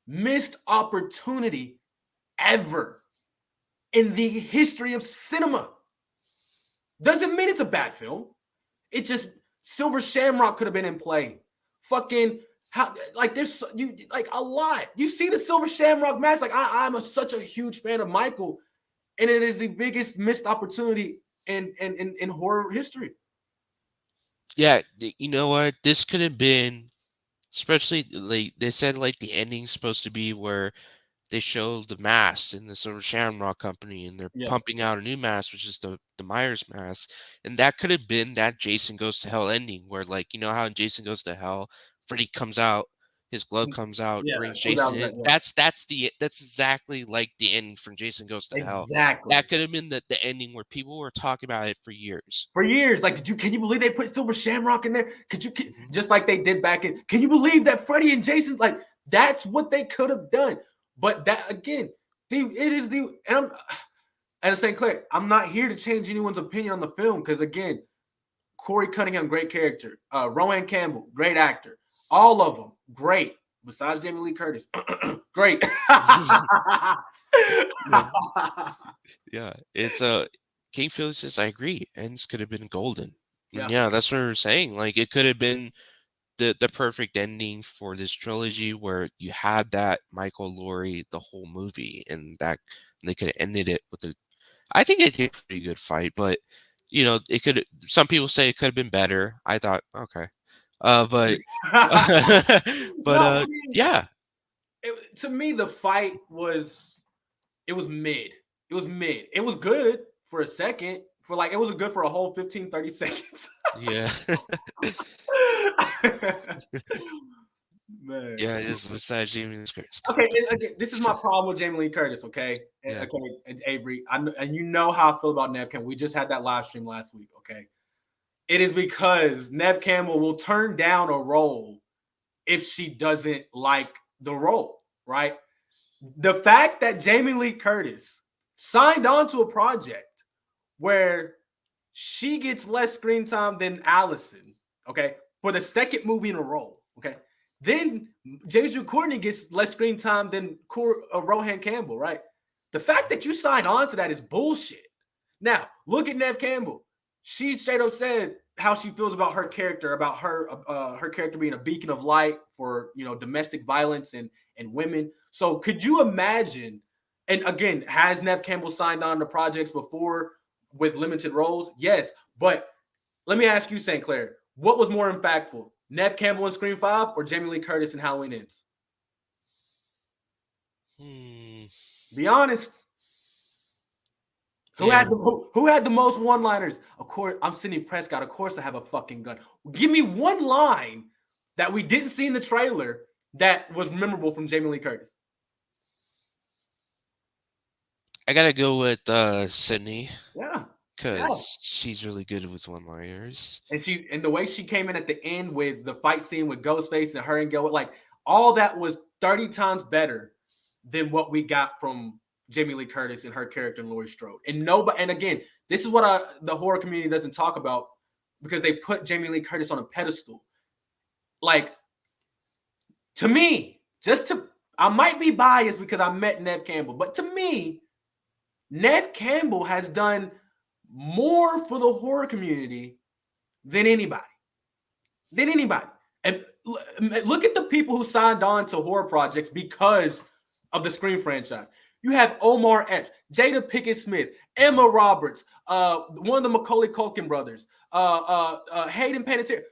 missed opportunity ever in the history of cinema. Doesn't mean it's a bad film. It just Silver Shamrock could have been in play. Fucking there's a lot. You see the Silver Shamrock match. I'm such a huge fan of Michael, and it is the biggest missed opportunity in horror history. Yeah, you know what? This could have been, especially they said the ending's supposed to be where they show the mask in the Silver Shamrock Company, and they're pumping out a new mask, which is the Myers mask, and that could have been that Jason Goes to Hell ending, where how in Jason Goes to Hell, Freddy comes out, his glove comes out, brings Jason in. That's exactly like the ending from Jason Goes to Hell. Exactly. That could have been the ending where people were talking about it for years. For years, can you believe they put Silver Shamrock in there? Just like they did back in? Can you believe that Freddy and Jason? That's what they could have done. But that again, and St. Clair, I'm not here to change anyone's opinion on the film because again, Corey Cunningham, great character. Rowan Campbell, great actor. All of them, great. Besides Jamie Lee Curtis, great. Yeah, it's King Philly says I agree. Ends could have been golden. Yeah, that's what we're saying. It could have been the perfect ending for this trilogy where you had that Michael Laurie the whole movie, and that they could have ended it with a. I think it did a pretty good fight, but it could. Some people say it could have been better. I thought okay, but yeah. To me, the fight was mid. It was mid. It was good for a second. It was good for a whole 15, 30 seconds. Yeah. Man. Yeah, it's besides Jamie Lee Curtis. Okay, this is my problem with Jamie Lee Curtis, okay? Yeah. Okay, and Avery, and you know how I feel about Nev Campbell. We just had that live stream last week, okay? It is because Nev Campbell will turn down a role if she doesn't like the role, right? The fact that Jamie Lee Curtis signed on to a project where she gets less screen time than Allison, okay, for the second movie in a row, okay? Then James Drew Courtney gets less screen time than Rohan Campbell, right? The fact that you signed on to that is bullshit. Now, look at Nev Campbell. She straight up said how she feels about her character, about her character being a beacon of light for domestic violence and women. So could you imagine? And again, has Nev Campbell signed on to projects before with limited roles? Yes, but let me ask you, St. Clair, what was more impactful, Nev Campbell in Scream 5 or Jamie Lee Curtis in Halloween Ends? Be honest. Who had the most one-liners? Of course, I'm Sidney Prescott. Of course, I have a fucking gun. Give me one line that we didn't see in the trailer that was memorable from Jamie Lee Curtis. I gotta go with Sydney. Yeah. Because she's really good with one-liners. And the way she came in at the end with the fight scene with Ghostface and her and Gil, all that was 30 times better than what we got from Jamie Lee Curtis and her character in Laurie Strode. And again, this is what the horror community doesn't talk about because they put Jamie Lee Curtis on a pedestal. To me, I might be biased because I met Nev Campbell, but to me, Nev Campbell has done more for the horror community than anybody. And look at the people who signed on to horror projects because of the Scream franchise. You have Omar Epps, Jada Pinkett Smith, Emma Roberts, one of the Macaulay Culkin brothers, Hayden Panettiere.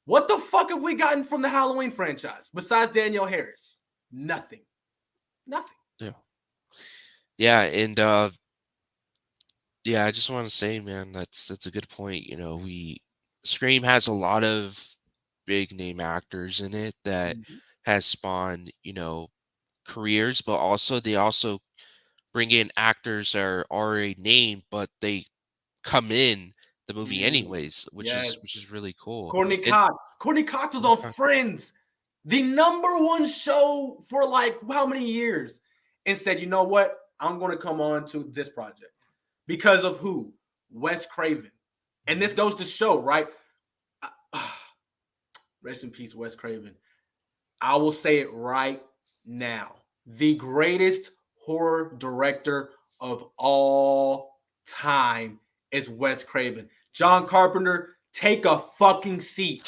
What the fuck have we gotten from the Halloween franchise besides Danielle Harris? Nothing. Yeah. Yeah, and I just want to say, man, that's a good point. Scream has a lot of big name actors in it that Mhm. has spawned, careers, but also they also bring in actors that are already named, but they come in the movie Mm, anyways, which yes. is really cool. Courtney And Cox. Courtney Cox was on Friends, the number one show for like how many years, and said, you know what? I'm going to come on to this project because of who? Wes Craven. And this Mhm. goes to show, right? Rest in peace, Wes Craven. I will say it right now. The greatest horror director of all time is Wes Craven. John Carpenter, take a fucking seat.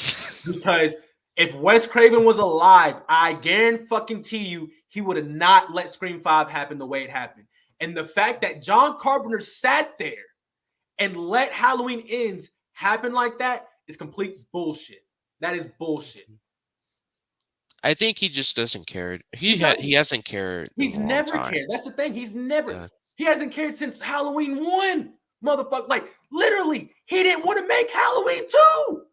Because if Wes Craven was alive, I guarantee you he would have not let Scream 5 happen the way it happened. And the fact that John Carpenter sat there and let Halloween Ends happen like that is complete bullshit. That is bullshit. I think he just doesn't care. He He doesn't. hasn't cared in He's a long never time. cared. That's the thing. He's never. Yeah. He hasn't cared since Halloween 1. Motherfucker. Like, literally, he didn't want to make Halloween 2.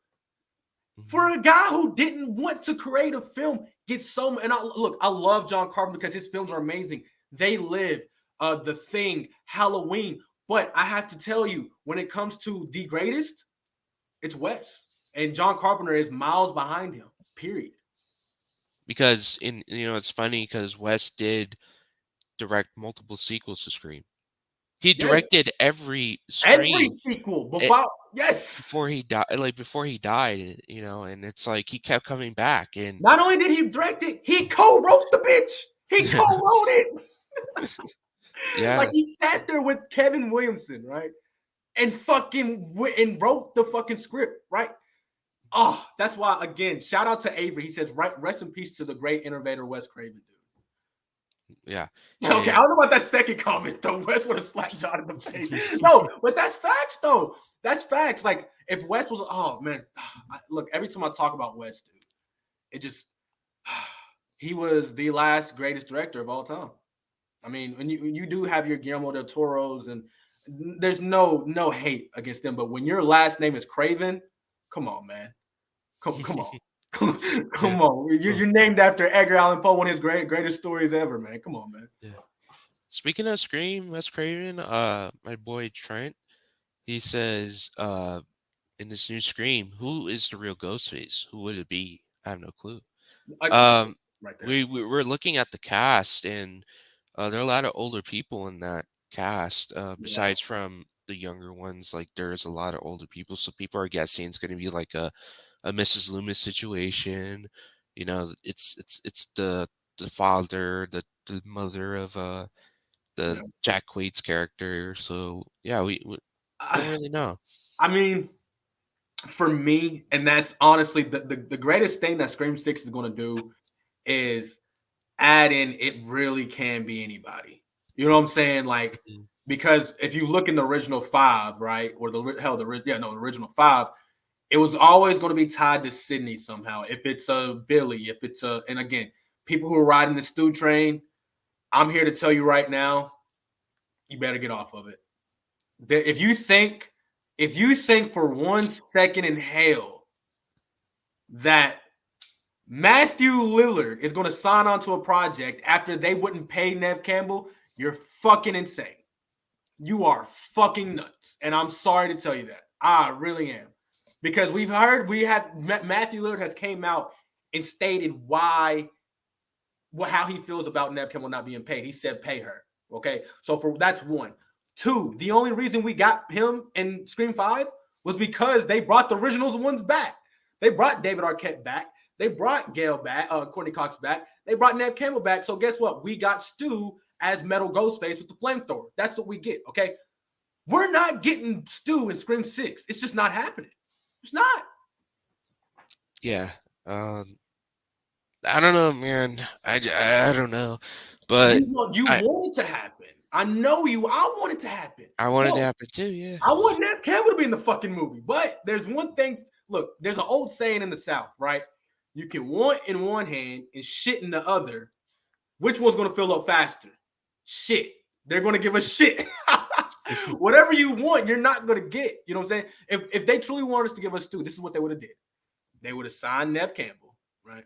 For Mhm. a guy who didn't want to create a film, gets so. And I love John Carpenter because his films are amazing. They Live, The Thing, Halloween. But I have to tell you, when it comes to the greatest, it's Wes. And John Carpenter is miles behind him, period. Because it's funny because Wes did direct multiple sequels to Scream. He Yes. directed every Every Scream sequel, eh, yes. before he died, and it's like he kept coming back and Not only did he direct it, he co-wrote the bitch. He co-wrote it. Like yeah, he sat there with Kevin Williamson, right? And and wrote the fucking script, right? Oh, that's why again, shout out to Avery. He says, right, rest in peace to the great innovator Wes Craven, yeah, dude. Okay, I and don't know about that second comment though. Wes would have slapped John in the face. No, but that's facts though. That's facts. Like if Wes was, oh man, look, every time I talk about Wes, dude, it just he was the last greatest director of all time. I mean, when you do have your Guillermo del Toros, and there's no hate against them, but when your last name is Craven, come on, man, come on, yeah, come on. You're, oh, you're named after Edgar Allan Poe, one of his greatest stories ever, man. Come on, man. yeah. Speaking of Scream, Wes Craven, my boy Trent, he says, in this new Scream, who is the real Ghostface? Who would it be? I have no clue. Um, Right there. we're looking at the cast, and there are a lot of older people in that cast. Yeah, Besides from the younger ones, like there's a lot of older people, so people are guessing it's going to be like a Mrs. Loomis situation. It's the father, the mother of the yeah. Jack Quaid's character. So yeah, we don't I, really know. I mean, for me, and that's honestly the greatest thing that Scream Six is going to do is add in it really can be anybody. You know what I'm saying? Like Mhm. because if you look in the original five, right, or the original five, it was always going to be tied to Sydney somehow. If it's a Billy, if it's a, and again, people who are riding the stew train, I'm here to tell you right now, you better get off of it. If you think for 1 second in hell that Matthew Lillard is going to sign on to a project after they wouldn't pay Nev Campbell, you're fucking insane. You are fucking nuts. And I'm sorry to tell you that. I really am. Because Matthew Lillard has came out and stated how he feels about Nev Campbell not being paid. He said pay her. Okay. So that's one. Two, the only reason we got him in Scream 5 was because they brought the originals ones back. They brought David Arquette back. They brought Gail back, Courtney Cox back. They brought Nev Campbell back. So guess what? We got Stu as Metal Ghostface with the flamethrower. That's what we get. Okay. We're not getting Stu in Scream 6. It's just not happening. It's not. Yeah. Um, I don't know, man. I don't know, but You I want it to happen. I know you. I want it to happen. I wanted to No, happen too. Yeah. I want Nev Campbell to be in the fucking movie. But there's one thing. Look, there's an old saying in the South, right? You can want in one hand and shit in the other. Which one's going to fill up faster? Shit. They're going to give us shit. Whatever you want, you're not gonna get. You know what I'm saying? If they truly wanted us to give us Stu, this is what they would have did. They would have signed Nev Campbell, right?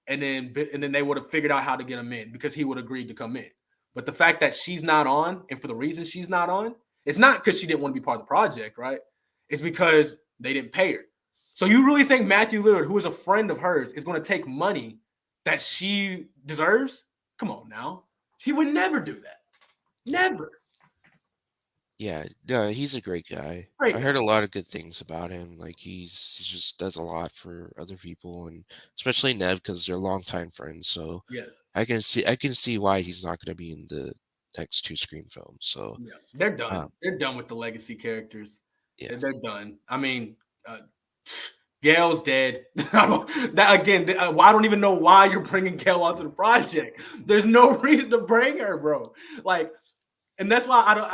And then they would have figured out how to get him in because he would have agreed to come in. But the fact that she's not on, and for the reason she's not on, it's not because she didn't want to be part of the project, right? It's because they didn't pay her. So you really think Matthew Lillard, who is a friend of hers, is going to take money that she deserves? Come on now. He would never do that. Never. Yeah, no, he's a great guy. Great I guy. heard a lot of good things about him. Like he just does a lot for other people, and especially Nev because they're longtime friends. So Yes. I can see why he's not going to be in the next two Scream films. So Yeah. They're done. um, They're done with the legacy characters. yeah, They're done. I mean, Gail's dead. That again, I don't even know why you're bringing Gail onto the project. There's no reason to bring her, bro. Like, and that's why I don't.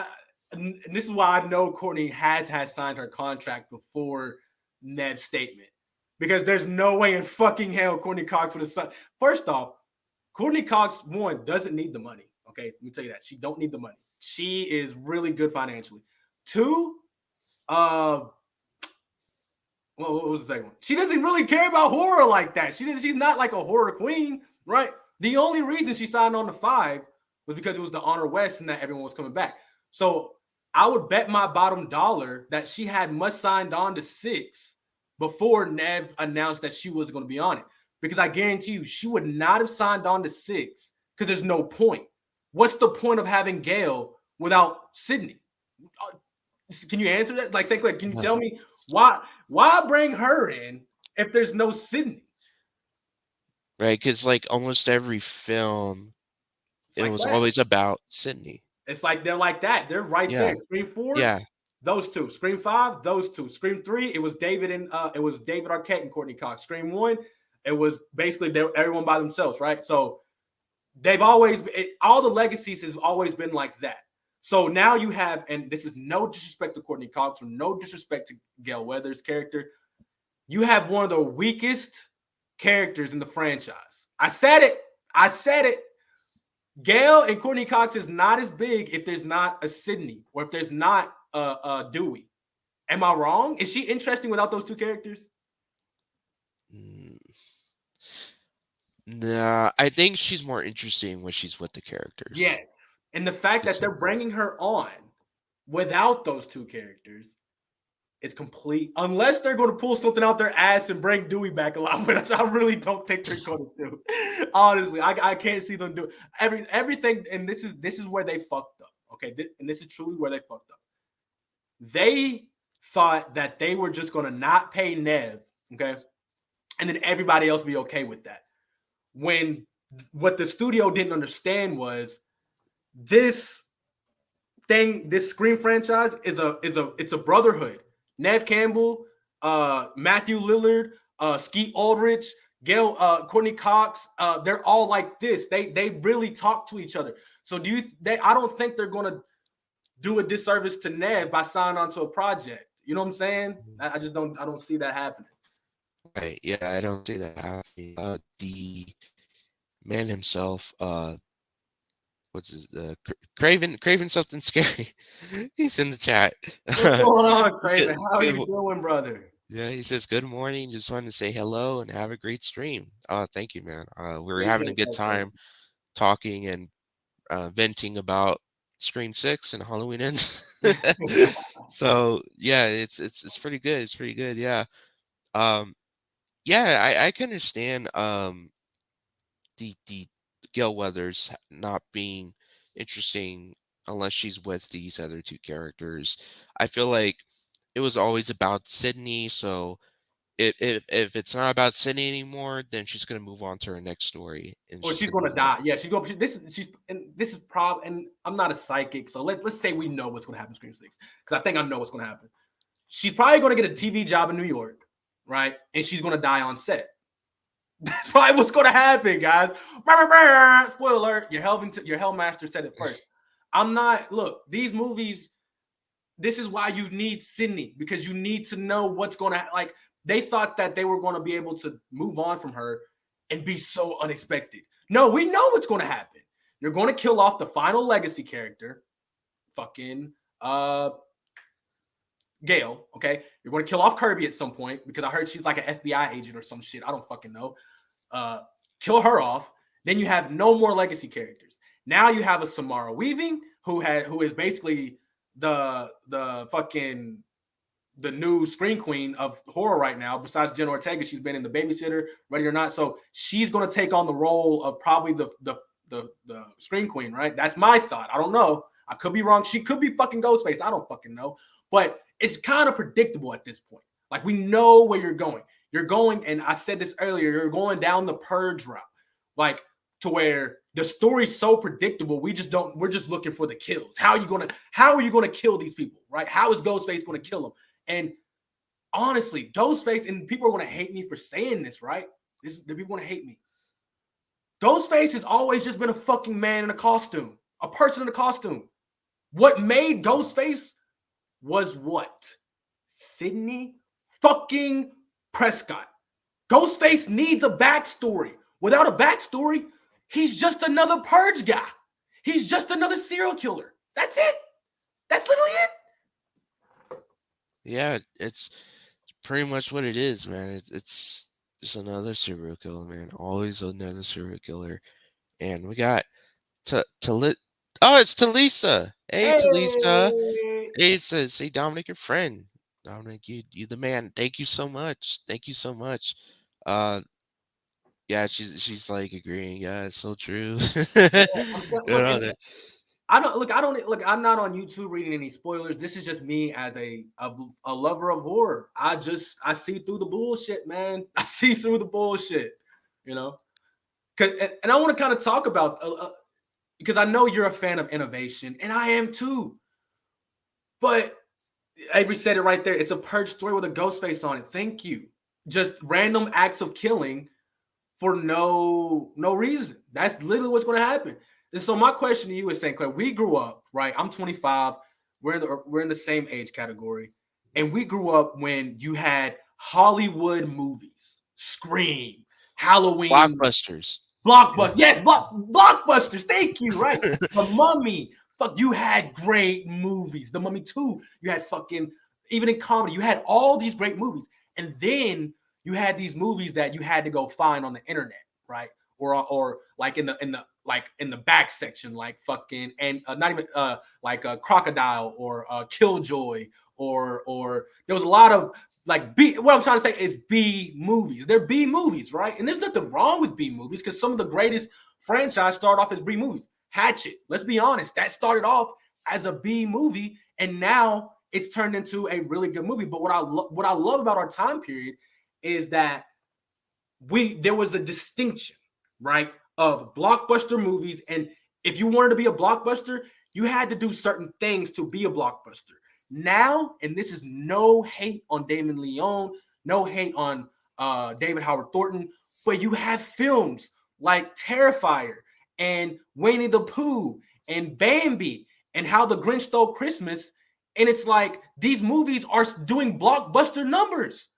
And this is why I know Courtney has signed her contract before Ned's statement, because there's no way in fucking hell Courtney Cox would have signed. First off, Courtney Cox doesn't need the money. Okay, let me tell you that she don't need the money. She is really good financially. Two, uh, well, what was the second one? She doesn't really care about horror like that. She's not like a horror queen, right? The only reason she signed on to 5 was because it was the Honor West and that everyone was coming back. So I would bet my bottom dollar that she had much signed on to 6 before Nev announced that she was going to be on it. Because I guarantee you, she would not have signed on to 6 because there's no point. What's the point of having Gail without Sydney? Can you answer that? Like, St. Clair, can you tell me why bring her in if there's no Sydney? right. Because like almost every film, It's it like was that. always about Sydney. It's like they're like that. They're right Yeah, there. Scream 4, yeah, those two. Scream 5, those two. Scream 3, it was David Arquette and Courtney Cox. Scream 1, it was basically everyone by themselves, right? So they've always all the legacies has always been like that. So now you have, and this is no disrespect to Courtney Cox or no disrespect to Gail Weathers' character, you have one of the weakest characters in the franchise. I said it. I said it. Gail and Courtney Cox is not as big if there's not a Sydney or if there's not a Dewey. Am I wrong? Is she interesting without those two characters? mm, nah. I think she's more interesting when she's with the characters. Yes. And the fact that It's they're bringing her on without those two characters, it's complete. Unless they're going to pull something out their ass and bring Dewey back alive, which I really don't think they're going to do. Honestly, I can't see them do everything. And this is where they fucked up. Okay, and this is truly where they fucked up. They thought that they were just going to not pay Nev, okay, and then everybody else be okay with that. When what the studio didn't understand was this this Scream franchise is a brotherhood. Nev Campbell, Matthew Lillard, Skeet Ulrich, Gail, Courtney Cox, they're all like this. They really talk to each other. So I don't think they're gonna do a disservice to Nev by signing onto a project. You know what I'm saying? I just don't see that happening. right. Yeah, I don't see that happening. The man himself, what's his Craven something scary. He's in the chat. What's going on, Good- Craven? How are good you mo- doing, brother? yeah, he says good morning. Just wanted to say hello and have a great stream. Thank you, man. We were having Appreciate a good that, Craven. time talking and venting about Scream 6 and Halloween Ends. So yeah, it's pretty good. It's pretty good. Yeah. Um, yeah, I can understand the Gail Weathers not being interesting unless she's with these other two characters. I feel like it was always about Sydney, so if it's not about Sydney anymore, then she's gonna move on to her next story, and Or she's she's gonna gonna move on. die. Yeah, this is probably, and I'm not a psychic, so let's say we know what's gonna happen in Scream 6. Because I think I know what's gonna happen. She's probably gonna get a TV job in New York, right? And she's gonna die on set. That's probably what's gonna happen, guys. Spoiler alert, your Hellmaster said it first. Look, these movies, this is why you need Sydney, because you need to know what's gonna like. They thought that they were gonna be able to move on from her and be so unexpected. No, we know what's gonna happen. You're gonna kill off the final legacy character, fucking Gail. Okay, you're going to kill off Kirby at some point because I heard she's like an FBI agent or some shit. I don't fucking know. Kill her off. Then you have no more legacy characters. Now you have a Samara Weaving who is basically the fucking the new screen queen of horror right now. Besides Jenna Ortega, she's been in The Babysitter, Ready or Not. So she's going to take on the role of probably the screen queen, right? That's my thought. I don't know. I could be wrong. She could be fucking Ghostface. I don't fucking know. But it's kind of predictable at this point. Like, we know where you're going. You're going, and I said this earlier, you're going down the purge route. Like, to where the story's so predictable, we're just looking for the kills. How are you gonna kill these people, right? How is Ghostface gonna kill them? And honestly, Ghostface, and people are gonna hate me for saying this, right? The people gonna hate me. Ghostface has always just been a fucking man in a costume, a person in a costume. What made Ghostface was what? Sidney fucking Prescott. Ghostface needs a backstory. Without a backstory, he's just another purge guy. He's just another serial killer. That's it. That's literally it. Yeah, it's pretty much what it is, man. It's just another serial killer, man. Always another serial killer. And we got Oh, it's Talisa. Hey, Talisa. Hey. Hey, it says, hey, Dominic, your friend. Dominic, you the man. Thank you so much. Thank you so much. Yeah, she's like agreeing. Yeah, it's so true. You know that. I don't look. I'm not on YouTube reading any spoilers. This is just me as a lover of horror. I see through the bullshit, man. I see through the bullshit. You know, and I want to kind of talk about because I know you're a fan of innovation, and I am too. But Avery said it right there. It's a purge story with a ghost face on it. Thank you. Just random acts of killing for no reason. That's literally what's going to happen. And so my question to you is, St. Clair, we grew up, right? I'm 25. We're in the same age category. And we grew up when you had Hollywood movies, Scream, Halloween. Blockbusters. Blockbusters. Yes, blockbusters. Thank you, right? The Mummy. Fuck, you had great movies. The Mummy 2, you had fucking, even in comedy, you had all these great movies. And then you had these movies that you had to go find on the internet, right? Or like in the back section, like fucking, and not even like a Crocodile or Killjoy or there was a lot of like B. What I'm trying to say is B movies. They're B movies, right? And there's nothing wrong with B movies because some of the greatest franchise started off as B movies. Hatchet, let's be honest, that started off as a B movie, and now it's turned into a really good movie. But what I love about our time period is that there was a distinction, right, of blockbuster movies, and if you wanted to be a blockbuster, you had to do certain things to be a blockbuster. Now, and this is no hate on Damon Leone, no hate on David Howard Thornton, but you have films like Terrifier and Winnie the Pooh and Bambi and How the Grinch Stole Christmas, and it's like these movies are doing blockbuster numbers.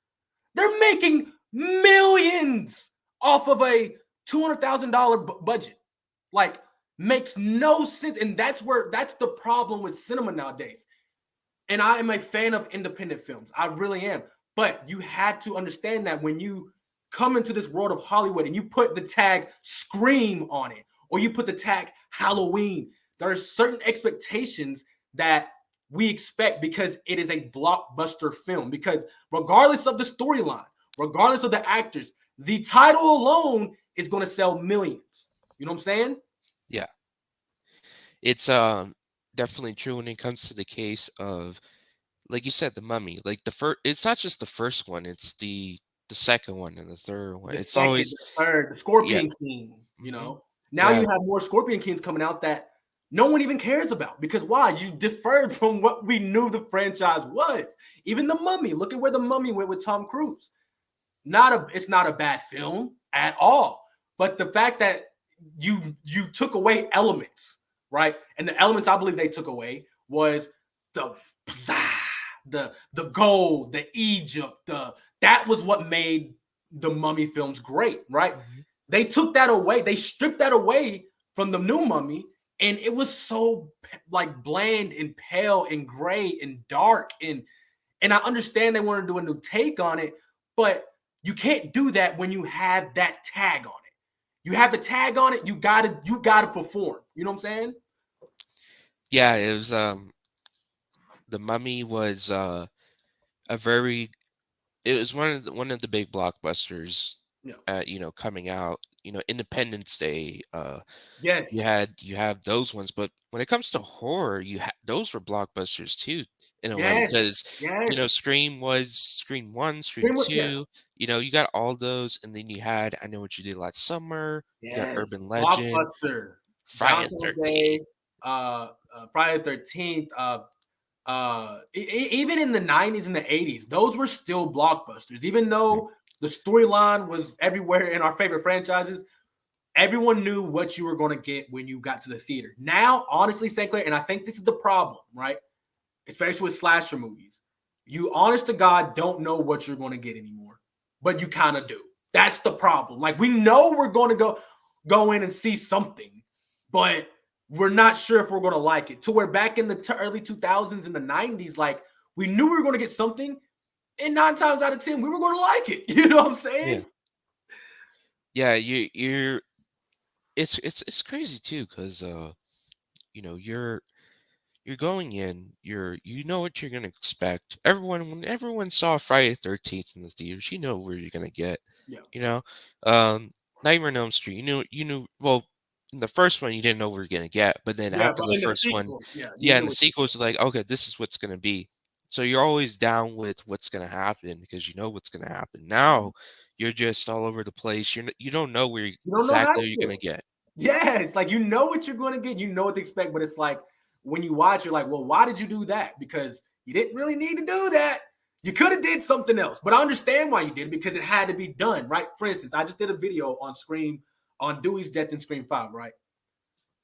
They're making millions off of a $200,000 budget. Like, makes no sense. And that's the problem with cinema nowadays. And I am a fan of independent films. I really am. But you have to understand that when you come into this world of Hollywood and you put the tag Scream on it, or you put the tag Halloween, there are certain expectations that we expect because it is a blockbuster film. Because regardless of the storyline, regardless of the actors, the title alone is going to sell millions. You know what I'm saying? Yeah. It's definitely true when it comes to the case of, like you said, the Mummy. Like it's not just the first one, it's the second one and the third one. It's always the third, the Scorpion King, you know. Now you have more Scorpion Kings coming out that no one even cares about because why? You deferred from what we knew the franchise was. Even the Mummy, look at where the Mummy went with Tom Cruise. It's not a bad film at all. But the fact that you took away elements, right? And the elements I believe they took away was the gold, the Egypt, that was what made the Mummy films great, right? Mm-hmm. They took that away. They stripped that away from the new Mummy and it was so like bland and pale and gray and dark, and I understand they want to do a new take on it, but you can't do that when you have that tag on it. You have the tag on it, you gotta perform. You know what I'm saying? Yeah, it was The Mummy was a very it was one of the big blockbusters Yeah. coming out, Independence Day, Yes. you have those ones, but when it comes to horror, those were blockbusters too, in a way, Yes. because Yes. Scream 1, Scream Yeah. 2, you got all those, and then you had I Know What You Did Last Summer, you got Yes. Urban Legend, Blockbuster. Friday the Valentine's 13th. Day. Friday the 13th. Even in the 90s and the 80s, those were still blockbusters. Even Yeah, though the storyline was everywhere in our favorite franchises, everyone knew what you were going to get when you got to the theater. Now, honestly, St. Clair, and I think this is the problem, right? Especially with slasher movies. You, honest to God, don't know what you're going to get anymore, but you kind of do. That's the problem. Like, we know we're going to go in and see something, but we're not sure if we're going to like it. To where back in the early 2000s and the 90s, like, we knew we were going to get something, and 9 times out of 10, we were going to like it. You know what I'm yeah, saying? yeah. You're it's crazy too, because you're going in, you know what you're gonna expect. When everyone saw Friday the 13th in the theaters, you know where you're gonna get. Yeah. You know, Nightmare on Elm Street. Well, in the first one you didn't know what you're gonna get, but then Yeah, after but the in the first one, sequel, yeah, you yeah, in knew the it. sequels, you're like, okay, this is what's gonna be. So you're always down with what's gonna happen because you know what's gonna happen. Now you're just all over the place. You don't know where You don't know exactly you're how. gonna get. Yes, like you know what you're going to get, you know what to expect, but it's like when you watch, you're like, well, why did you do that? Because you didn't really need to do that. You could have did something else, but I understand why you did it because it had to be done, right? For instance, I just did a video on Dewey's death in Scream 5, right?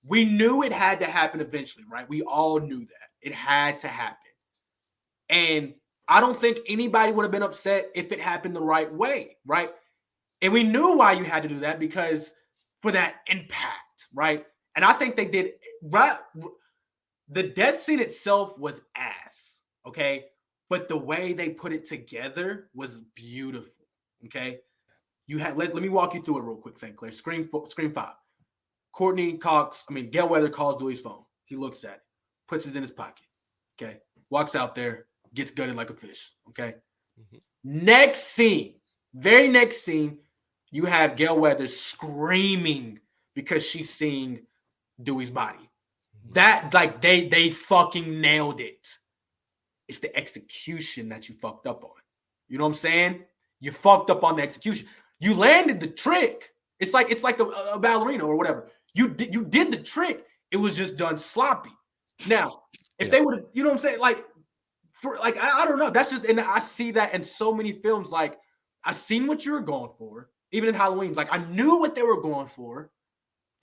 We knew it had to happen eventually, right? We all knew that it had to happen, and I don't think anybody would have been upset if it happened the right way, right? And we knew why you had to do that because for that impact, right? And I think they did right. The death scene itself was ass, okay? But the way they put it together was beautiful, okay? Let me walk you through it real quick, St. Clair. Scream 5. Gail Weather calls Dewey's phone. He looks at it, puts it in his pocket, okay? Walks out there, gets gutted like a fish, okay? Mhm, Next scene, very next scene, you have Gail Weathers screaming because she's seeing Dewey's body. mhm. That like they fucking nailed it. It's the execution that you fucked up on. You know what I'm saying? You fucked up on the execution. You landed the trick. It's like a ballerina or whatever. You did the trick. It was just done sloppy. Now, if Yeah, they would have, you know what I'm saying? I don't know. That's just, and I see that in so many films. Like, I seen what you were going for, even in Halloween. Like, I knew what they were going for.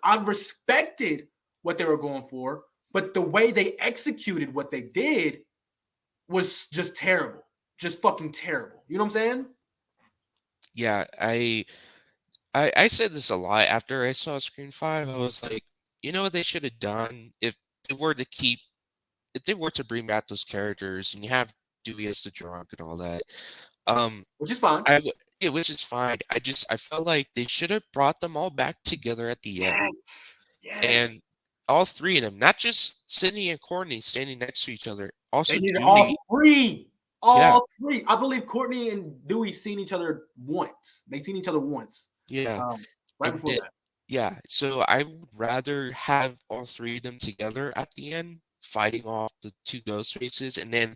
I respected what they were going for, but the way they executed what they did was just terrible. Just fucking terrible. You know what I'm saying? yeah. I said this a lot after I saw Scream 5. I was like, you know what they should have done they were to keep if they were to bring back those characters and you have Dewey as the drunk and all that. Um, Which is fine. yeah, which is fine. I felt like they should have brought them all back together at the end, Yes. Yes. and all three of them, not just Sydney and Courtney standing next to each other, They also needed all Dewey. three. Yeah, All three. I believe Courtney and Dewey seen each other once. They seen each other once. yeah, Um, right and before that. yeah. So I would rather have all three of them together at the end, fighting off the two ghost faces, and then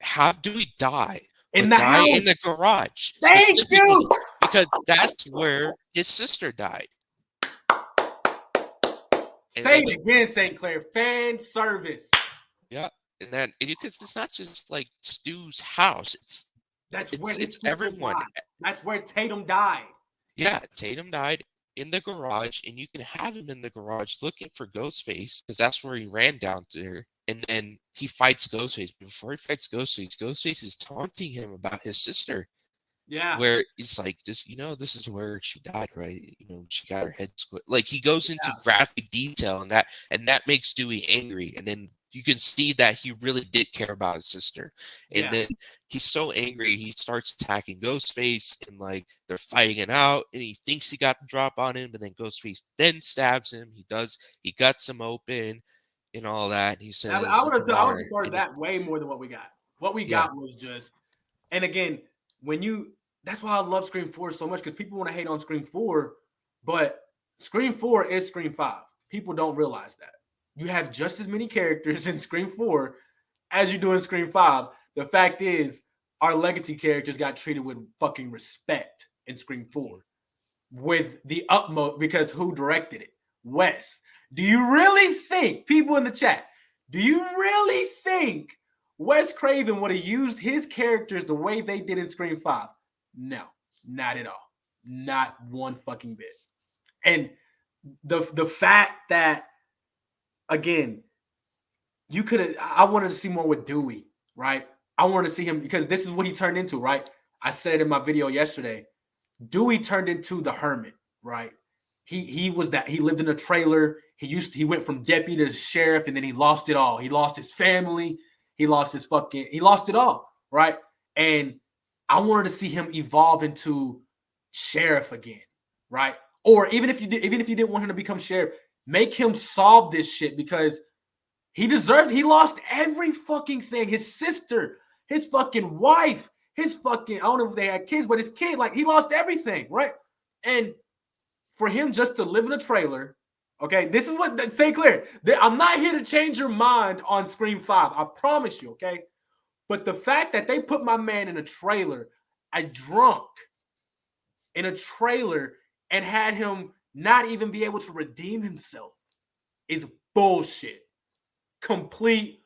have Dewey die, In but the die house. in the garage Thank you. specifically because that's where his sister died. And Say then it again, St. Clair. Fan service. yeah, and then because it's not just like Stu's house, That's where his it's sister everyone. died. That's where Tatum died. Yeah, Tatum died in the garage, and you can have him in the garage looking for Ghostface because that's where he ran down there. And then he fights Ghostface. Before he fights Ghostface, Ghostface is taunting him about his sister. Yeah. where it's like this, this is where she died, right? She got her head squished. Like he goes into graphic detail, and that makes Dewey angry, and then you can see that he really did care about his sister. And Yeah. then he's so angry, he starts attacking Ghostface, and like they're fighting it out, and he thinks he got the drop on him, but then Ghostface then stabs him. He guts him open and all that, and he I says would it's have I would water, have started and it, that way more than what we got. What we yeah. got was just, and again, when you that's why I love Scream 4 so much, because people want to hate on Scream 4, but Scream 4 is Scream 5. People don't realize that. You have just as many characters in Scream 4 as you do in Scream 5. The fact is, our legacy characters got treated with fucking respect in Scream 4 with the utmost, because who directed it? Wes. Do you really think, people in the chat, do you really think Wes Craven would have used his characters the way they did in Scream 5? No, not at all. Not one fucking bit. And the fact that, again, you could have, I wanted to see more with Dewey, right? I wanted to see him, because this is what he turned into, right? I said it in my video yesterday. Dewey turned into the hermit, right? He was that, he lived in a trailer. He went from deputy to sheriff, and then he lost it all. He lost his family. He lost it all, right? And I wanted to see him evolve into sheriff again, right? Or even if you didn't want him to become sheriff, make him solve this shit, because he lost every fucking thing. His sister, his fucking wife, his fucking, I don't know if they had kids, but his kid, like, he lost everything, right? And for him just to live in a trailer, okay, this is what, say clear, I'm not here to change your mind on Scream 5. I promise you, okay? But the fact that they put my man in a trailer, a drunk, in a trailer, and had him not even be able to redeem himself is bullshit. Complete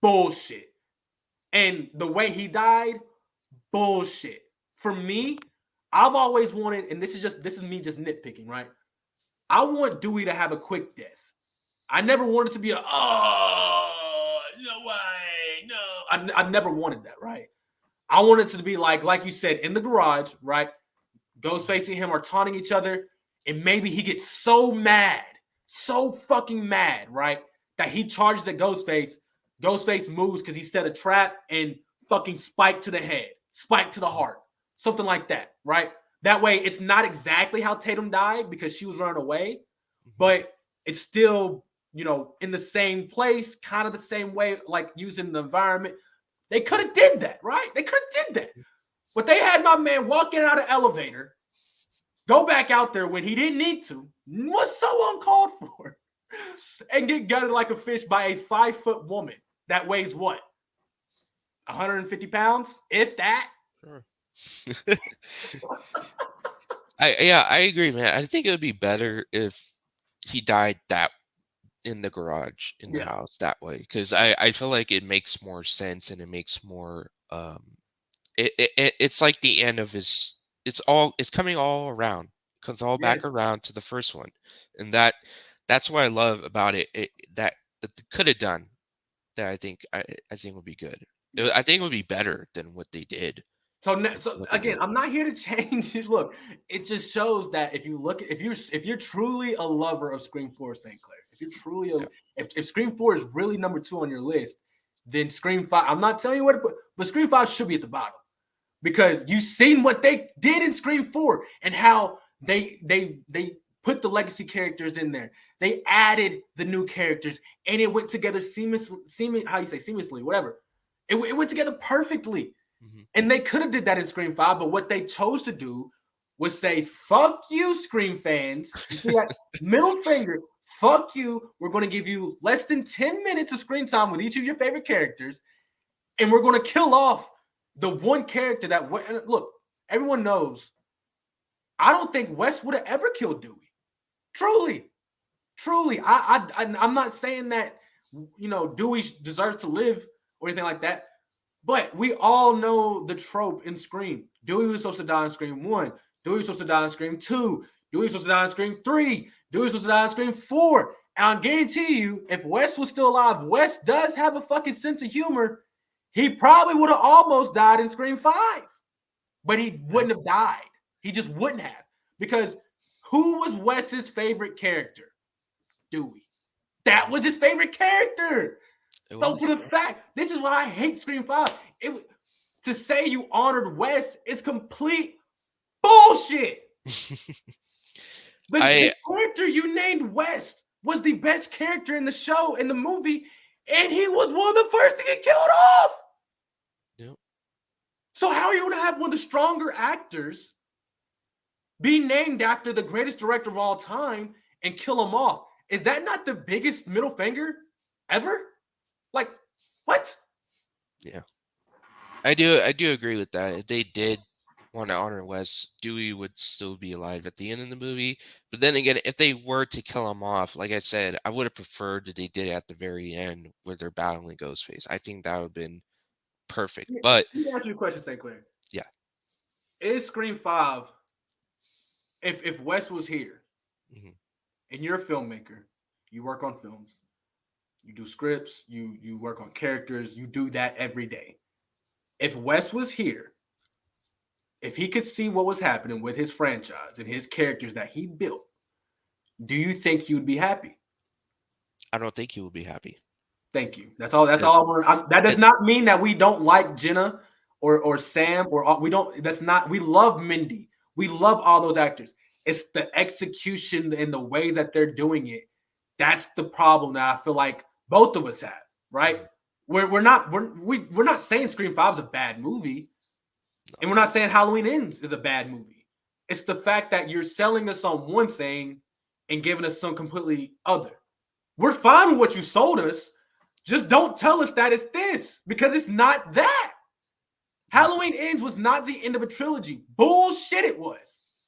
bullshit. And the way he died, bullshit. For me, I've always wanted, and this is me just nitpicking, right? I want Dewey to have a quick death. I never wanted to be no way, no. I never wanted that, right? I wanted it to be like you said, in the garage, right? Ghostface and him are taunting each other, and maybe he gets so mad, so fucking mad, right, that he charges at Ghostface. Ghostface moves because he set a trap, and fucking spike to the head, spike to the heart, something like that, right? That way, it's not exactly how Tatum died because she was running away, but it's still, in the same place, kind of the same way, like using the environment. They could have did that, right? They could have did that. But they had my man walking out of the elevator, go back out there when he didn't need to, was so uncalled for, and get gutted like a fish by a 5-foot woman that weighs what? 150 pounds, if that. Sure. I agree, man. I think it would be better if he died that in the garage in the house that way, because I feel like it makes more sense, and it makes more it's like the end of his, it's coming all around, comes all back around to the first one, and that's what I love about it, that they could have done, that I think would be good. I think it would be better than what they did. So What they again, did. I'm not here to change it. Look, it just shows that if you look, if you're truly a lover of Scream 4, St. Clair, if you're truly if Scream 4 is really number 2 on your list, then Scream 5. I'm not telling you where to put, but Scream 5 should be at the bottom, because you've seen what they did in Scream 4 and how they put the legacy characters in there. They added the new characters, and it went together seamlessly, whatever. It went together perfectly. And they could have did that in Scream 5, but what they chose to do was say, fuck you, Scream fans. You see that middle finger? Fuck you. We're going to give you less than 10 minutes of screen time with each of your favorite characters, and we're going to kill off the one character that, look, everyone knows, I don't think Wes would have ever killed Dewey. Truly. I'm not saying that, Dewey deserves to live or anything like that. But we all know the trope in Scream. Dewey was supposed to die in Scream 1. Dewey was supposed to die in Scream 2. Dewey was supposed to die in Scream 3. Dewey was supposed to die in Scream 4. And I guarantee you, if Wes was still alive, Wes does have a fucking sense of humor. He probably would have almost died in Scream 5. but he Okay. wouldn't have died. He just wouldn't have. Because who was Wes's favorite character? Dewey. That was his favorite character. It So for was. the fact, this is why I hate Scream 5. To say you honored Wes is complete bullshit. The I character you named Wes was the best character in the show, in the movie, and he was one of the first to get killed off. Yep. So how are you going to have one of the stronger actors be named after the greatest director of all time and kill him off? Is that not the biggest middle finger ever? Like, what? Yeah. I do agree with that. If they did want to honor Wes, Dewey would still be alive at the end of the movie. But then again, if they were to kill him off, like I said, I would have preferred that they did it at the very end where they're battling Ghostface. I think that would have been perfect. Let But me ask you a question, St. Clair. yeah. Is Scream 5, if Wes was here Mhm. and you're a filmmaker, you work on films, you do scripts, you work on characters, you do that every day. If Wes was here, if he could see what was happening with his franchise and his characters that he built, do you think he would be happy? I don't think he would be happy. Thank you. That's all. That's It, all. That does it, not mean that we don't like Jenna or Sam or we don't. That's not. We love Mindy. We love all those actors. It's the execution and the way that they're doing it. That's the problem that I feel like both of us have. Right? Mhm. We're not saying Scream 5 is a bad movie, and we're not saying Halloween Ends is a bad movie. It's the fact that you're selling us on one thing and giving us some completely other. We're fine with what you sold us. Just don't tell us that it's this, because it's not that. Halloween Ends was not the end of a trilogy. Bullshit it was.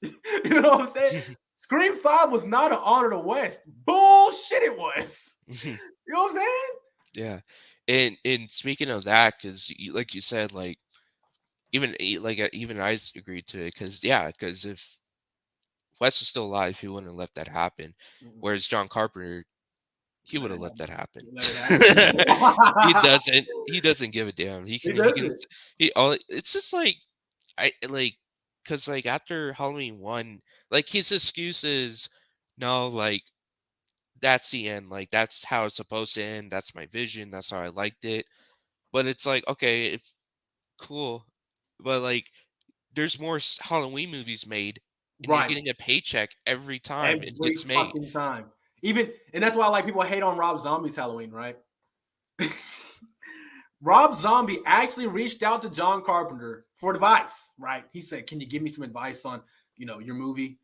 You know what I'm saying? Scream 5 was not an honor to West. Bullshit it was. You know what I'm saying? Yeah. And speaking of that, because like you said, like even I agreed to it, because if Wes was still alive, he wouldn't have let that happen. Whereas John Carpenter, he would Let have it let happen. that happen. Let it happen. He doesn't give a damn. He He can he can doesn't. he all it's just like I like because like after Halloween 1, like his excuse is no, like that's the end. Like that's how it's supposed to end. That's my vision. That's how I liked it. But it's like, okay, if cool. But like there's more Halloween movies made and you're Right. getting a paycheck every time it Every gets made. fucking time. Even, and that's why like people hate on Rob Zombie's Halloween, right? Rob Zombie actually reached out to John Carpenter for advice, right? He said, "Can you give me some advice on, your movie?"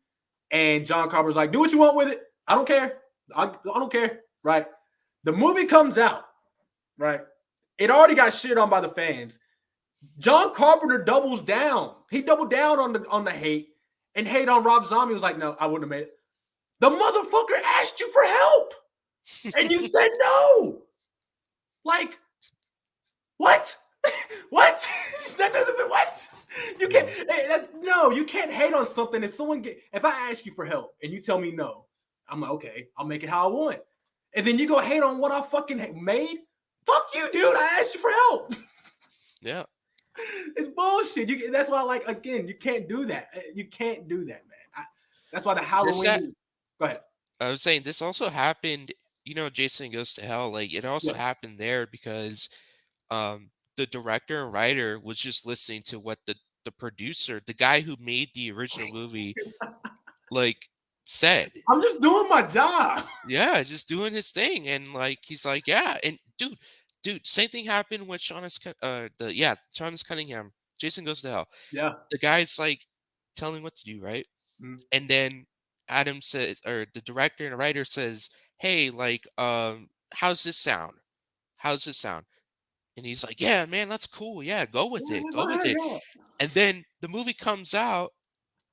And John Carpenter's like, "Do what you want with it. I don't care. I don't care." Right? The movie comes out, right? It already got shit on by the fans. John Carpenter doubles down. He doubled down on the hate and hate on Rob Zombie. He was like, "No, I wouldn't have made it." The motherfucker asked you for help, and you said no. Like, what? What? That doesn't mean what? You can't. No, you can't hate on something. If I ask you for help and you tell me no, I'm like, okay, I'll make it how I want. And then you go hate on what I fucking made. Fuck you, dude. I asked you for help. Yeah. It's bullshit. That's why, like, again, you can't do that. You can't do that, man. That's why the This that Halloween. Go ahead. I was saying this also happened, Jason Goes to Hell, like it also Yeah. happened there because the director and writer was just listening to what the producer, the guy who made the original movie, like said. I'm just doing my job. Yeah, just doing his thing, and like he's like, yeah, and dude, same thing happened with Sean Cunningham. Jason Goes to Hell. Yeah. The guy's like telling what to do, right? Mm. And then Adam says, or the director and the writer says, "Hey, like, how's this sound? How's this sound?" And he's like, "Yeah, man, that's cool. Yeah, go with it. Yeah, Go go with ahead, it." yeah. And then the movie comes out,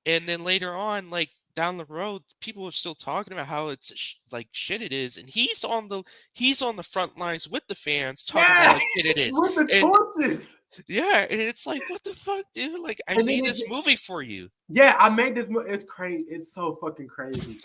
and then later on, like down the road, people are still talking about how it's like shit it is, and he's on the front lines with the fans talking about Yeah, how shit it is. with the And torches. yeah, and it's like, what the fuck, dude? Like, I And then made this movie for you. yeah, I made this. It's crazy. It's so fucking crazy.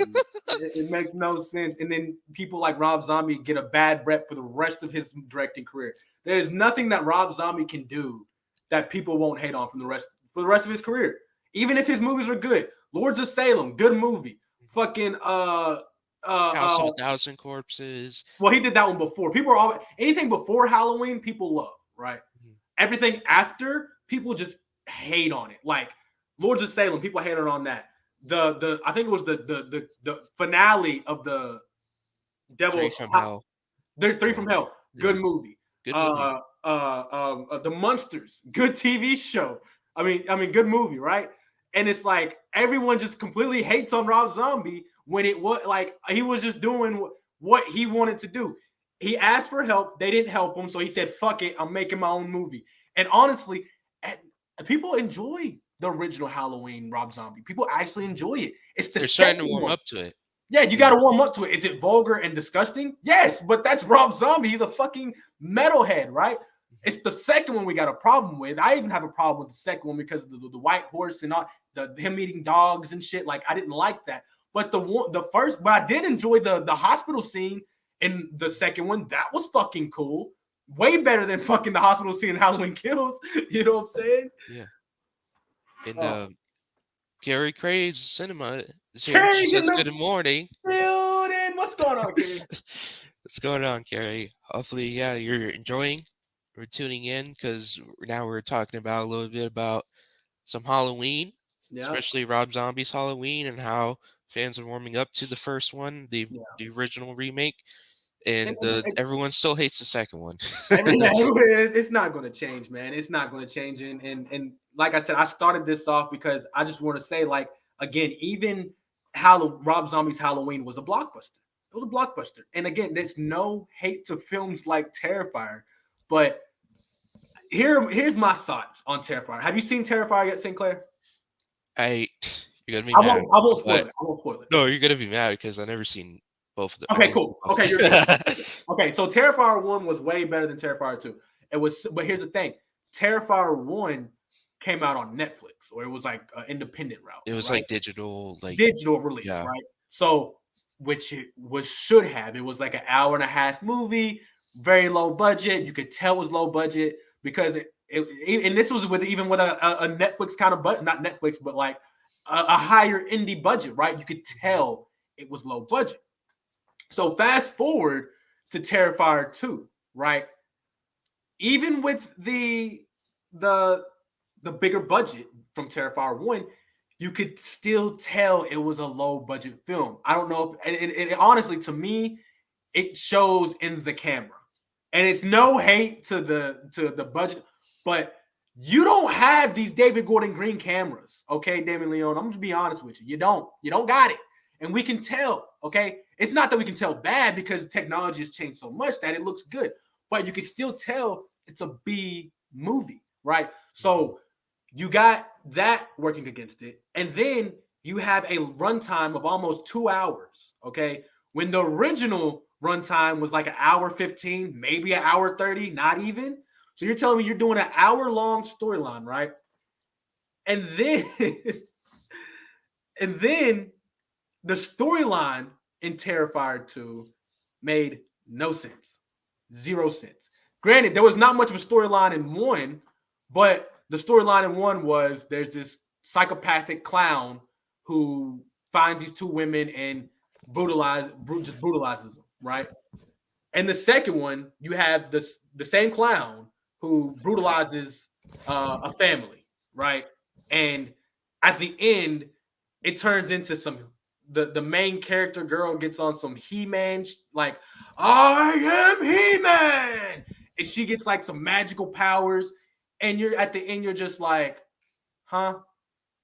It makes no sense. And then people like Rob Zombie get a bad rep for the rest of his directing career. There's nothing that Rob Zombie can do that people won't hate on from the rest for the rest of his career. Even if his movies are good. Lords of Salem, good movie. Fucking House of a Thousand Corpses. well, he did that one before. People are all anything before Halloween, people love, right? Mhm. Everything after, people just hate on it. Like Lords of Salem, people hated on that. The I think it was the finale of the Three Devil's from House. Hell. They're Three Yeah. from Hell, good Yeah. movie. Good movie. The Munsters, good TV show. I mean, good movie, right? And it's like everyone just completely hates on Rob Zombie when it was like he was just doing what he wanted to do. He asked for help, they didn't help him, so he said, "Fuck it, I'm making my own movie." And honestly, people enjoy the original Halloween Rob Zombie. People actually enjoy it. It's the They're starting to second warm one. up to it. Yeah, you got to warm up to it. Is it vulgar and disgusting? Yes, but that's Rob Zombie. He's a fucking metalhead, right? It's the second one we got a problem with. I even have a problem with the second one because of the white horse and all the him eating dogs and shit. Like I didn't like that. But the first, but I did enjoy the hospital scene in the second one. That was fucking cool. Way better than fucking the hospital scene in Halloween Kills. You know what I'm saying? Yeah. And Oh, Gary Crave's cinema is here. She Craig in says the good morning. building. What's going on, Craig? What's going on, Carrie? Hopefully, yeah, you're enjoying. We're tuning in because now we're talking about a little bit about some Halloween, Yeah, especially Rob Zombie's Halloween, and how fans are warming up to the first one, yeah. the original remake, And, and the everyone still hates the second one. it's not going to change, man. It's not going to change. And like I said, I started this off because I just want to say, like, again, even Rob Zombie's Halloween was a blockbuster. It was a blockbuster. And again, there's no hate to films like Terrifier, but here's my thoughts on Terrifier. Have you seen Terrifier yet, Sinclair? I you're gonna be I mad, won't. I won't spoil but it. I won't spoil it. no, you're gonna be mad because I never seen both of them. I Okay, didn't see cool. both. Okay, you're good. Okay, so Terrifier 1 was way better than Terrifier 2. It was, but here's the thing. Terrifier 1 came out on Netflix, or it was like an independent route, It was right? like digital, like Digital release, yeah. right? So, which it was should have. It was like an hour and a half movie, very low budget. You could tell it was low budget because and this was even with a Netflix kind of budget, not Netflix, but like a higher indie budget, right? You could tell it was low budget. So fast forward to Terrifier 2, right? Even with the bigger budget from Terrifier 1, you could still tell it was a low budget film. I don't know if, honestly, to me, it shows in the camera. And it's no hate to the budget, but you don't have these David Gordon Green cameras, okay, Damon Leone. I'm just be honest with you. You don't got it. And we can tell, okay? It's not that we can tell bad because technology has changed so much that it looks good, but you can still tell it's a B movie, right? So you got that working against it. And then you have a runtime of almost 2 hours, okay? When the original runtime was like an hour 15, maybe an hour 30, not even. So you're telling me you're doing an hour-long storyline, right? And then and then the storyline in Terrifier 2 made no sense. 0 sense. Granted, there was not much of a storyline in 1, but the storyline in 1 was there's this psychopathic clown who finds these two women and just brutalizes them, right? And the second one, you have the same clown who brutalizes a family, right? And at the end, it turns into the main character girl gets on some He-Man, like, I am He-Man, and she gets like some magical powers, and you're at the end, you're just like, huh?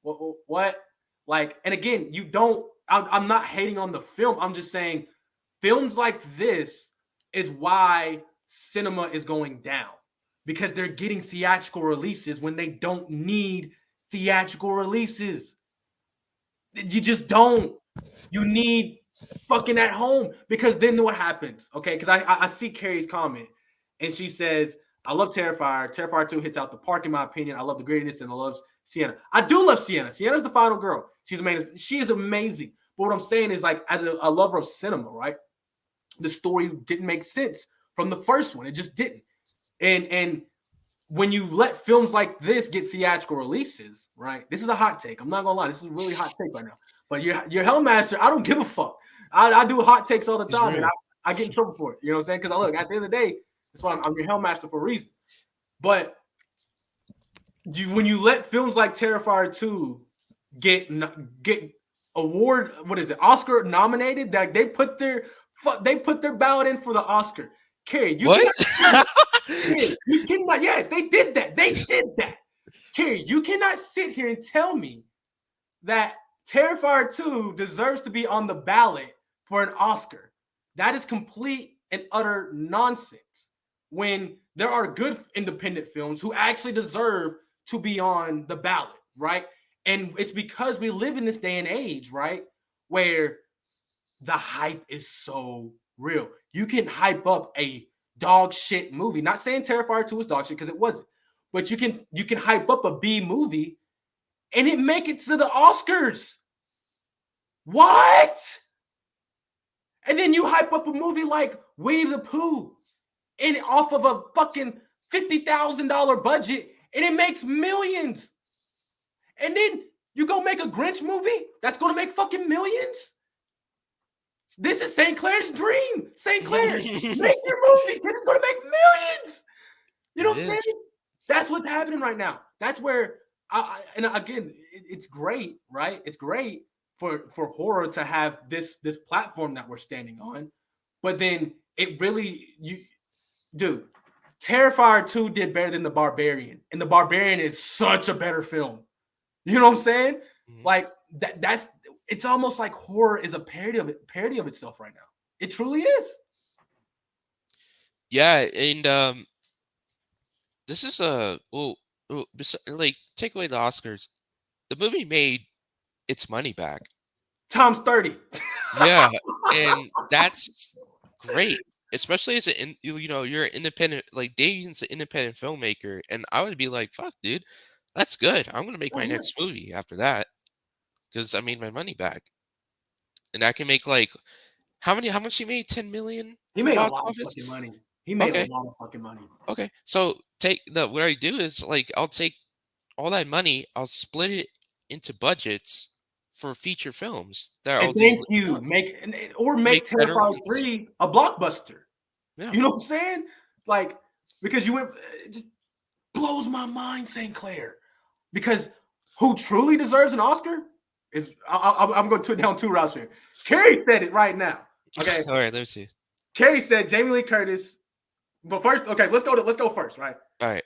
What? Like, and again, you don't. I'm not hating on the film. I'm just saying, films like this is why cinema is going down because they're getting theatrical releases when they don't need theatrical releases. You just don't. You need fucking at home because then what happens? Okay, because I see Carrie's comment and she says, "I love Terrifier. Terrifier 2 hits out the park in my opinion. I love the grittiness and I love Sienna. I do love Sienna. Sienna's the final girl. She's amazing. She is amazing. But what I'm saying is, like, as a lover of cinema, right? The story didn't make sense from the first one. It just didn't. And when you let films like this get theatrical releases, right? This is a hot take. I'm not gonna lie, this is a really hot take right now. But your Hellmaster, I don't give a fuck. I do hot takes all the It's time, and real. I get in trouble for it. You know what I'm saying? Because I look, at the end of the day, that's why I'm your Hellmaster for a reason. But when you let films like Terrifier 2 get award, what is it, Oscar nominated, that they put their ballot in for the Oscar. Carrie, you What? cannot you cannot, yes, they did that. They did that. Carrie, you cannot sit here and tell me that Terrifier 2 deserves to be on the ballot for an Oscar. That is complete and utter nonsense. When there are good independent films who actually deserve to be on the ballot, right? And it's because we live in this day and age, right, where the hype is so real. You can hype up a dog shit movie. Not saying Terrifier 2 is dog shit because it wasn't, but you can hype up a B movie and it make it to the Oscars. What? And then you hype up a movie like Winnie the Pooh and off of a fucking $50,000 budget and it makes millions. And then you go make a Grinch movie that's going to make fucking millions. This is St. Clair's dream. St. Clair, make your movie because it's going to make millions. You know what I'm saying? That's what's happening right now. That's where, and again, it's great, right? It's great for horror to have this platform that we're standing on. But then it really, dude, Terrifier 2 did better than The Barbarian. And The Barbarian is such a better film. You know what I'm saying? Mhm. Like that's it's almost like horror is a parody of itself right now. It truly is. Yeah, and this is like take away the Oscars. The movie made its money back. Times 30. Yeah, and that's great, especially as you're an independent. Like Davian's an independent filmmaker, and I would be like, "Fuck, dude, that's good. I'm gonna make Oh, my yeah. next movie after that because I made my money back, and I can make like how much he made? 10 million He in the made a box lot of office. fucking money. He made a Okay, lot of fucking money. okay. So what I do is like I'll take all that money, I'll split it into budgets for feature films that And I'll do thank later you. on. Make Make better Terrifier ones. 3 a blockbuster. Yeah. You know what I'm saying? Like, because you went, it just blows my mind, St. Clair. Because who truly deserves an Oscar is, I'm going to put down two routes here. Carrie said it right now. Okay. All right, let's see. Carrie said Jamie Lee Curtis. But first, okay, let's go first, right? All right.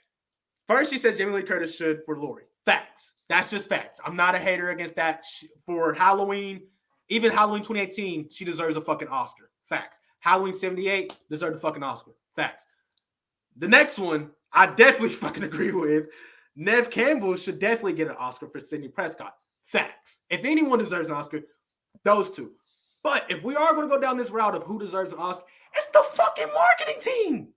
First, she said Jamie Lee Curtis should for Lori. Facts. That's just facts. I'm not a hater against that. For Halloween, even Halloween 2018, she deserves a fucking Oscar. Facts. Halloween 78 deserved a fucking Oscar. Facts. The next one, I definitely fucking agree with. Nev Campbell should definitely get an Oscar for Sidney Prescott. Facts. If anyone deserves an Oscar, those two. But if we are going to go down this route of who deserves an Oscar, it's the fucking marketing team.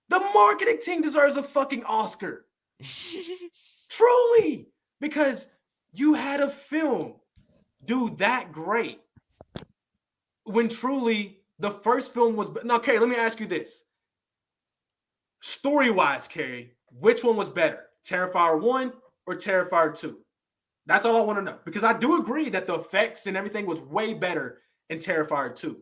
The marketing team deserves a fucking Oscar. Truly. Because you had a film do that great when truly the first film was. Now, Carrie, let me ask you this. Story-wise, Carrie, which one was better? Terrifier 1 or Terrifier 2? That's all I want to know. Because I do agree that the effects and everything was way better in Terrifier 2.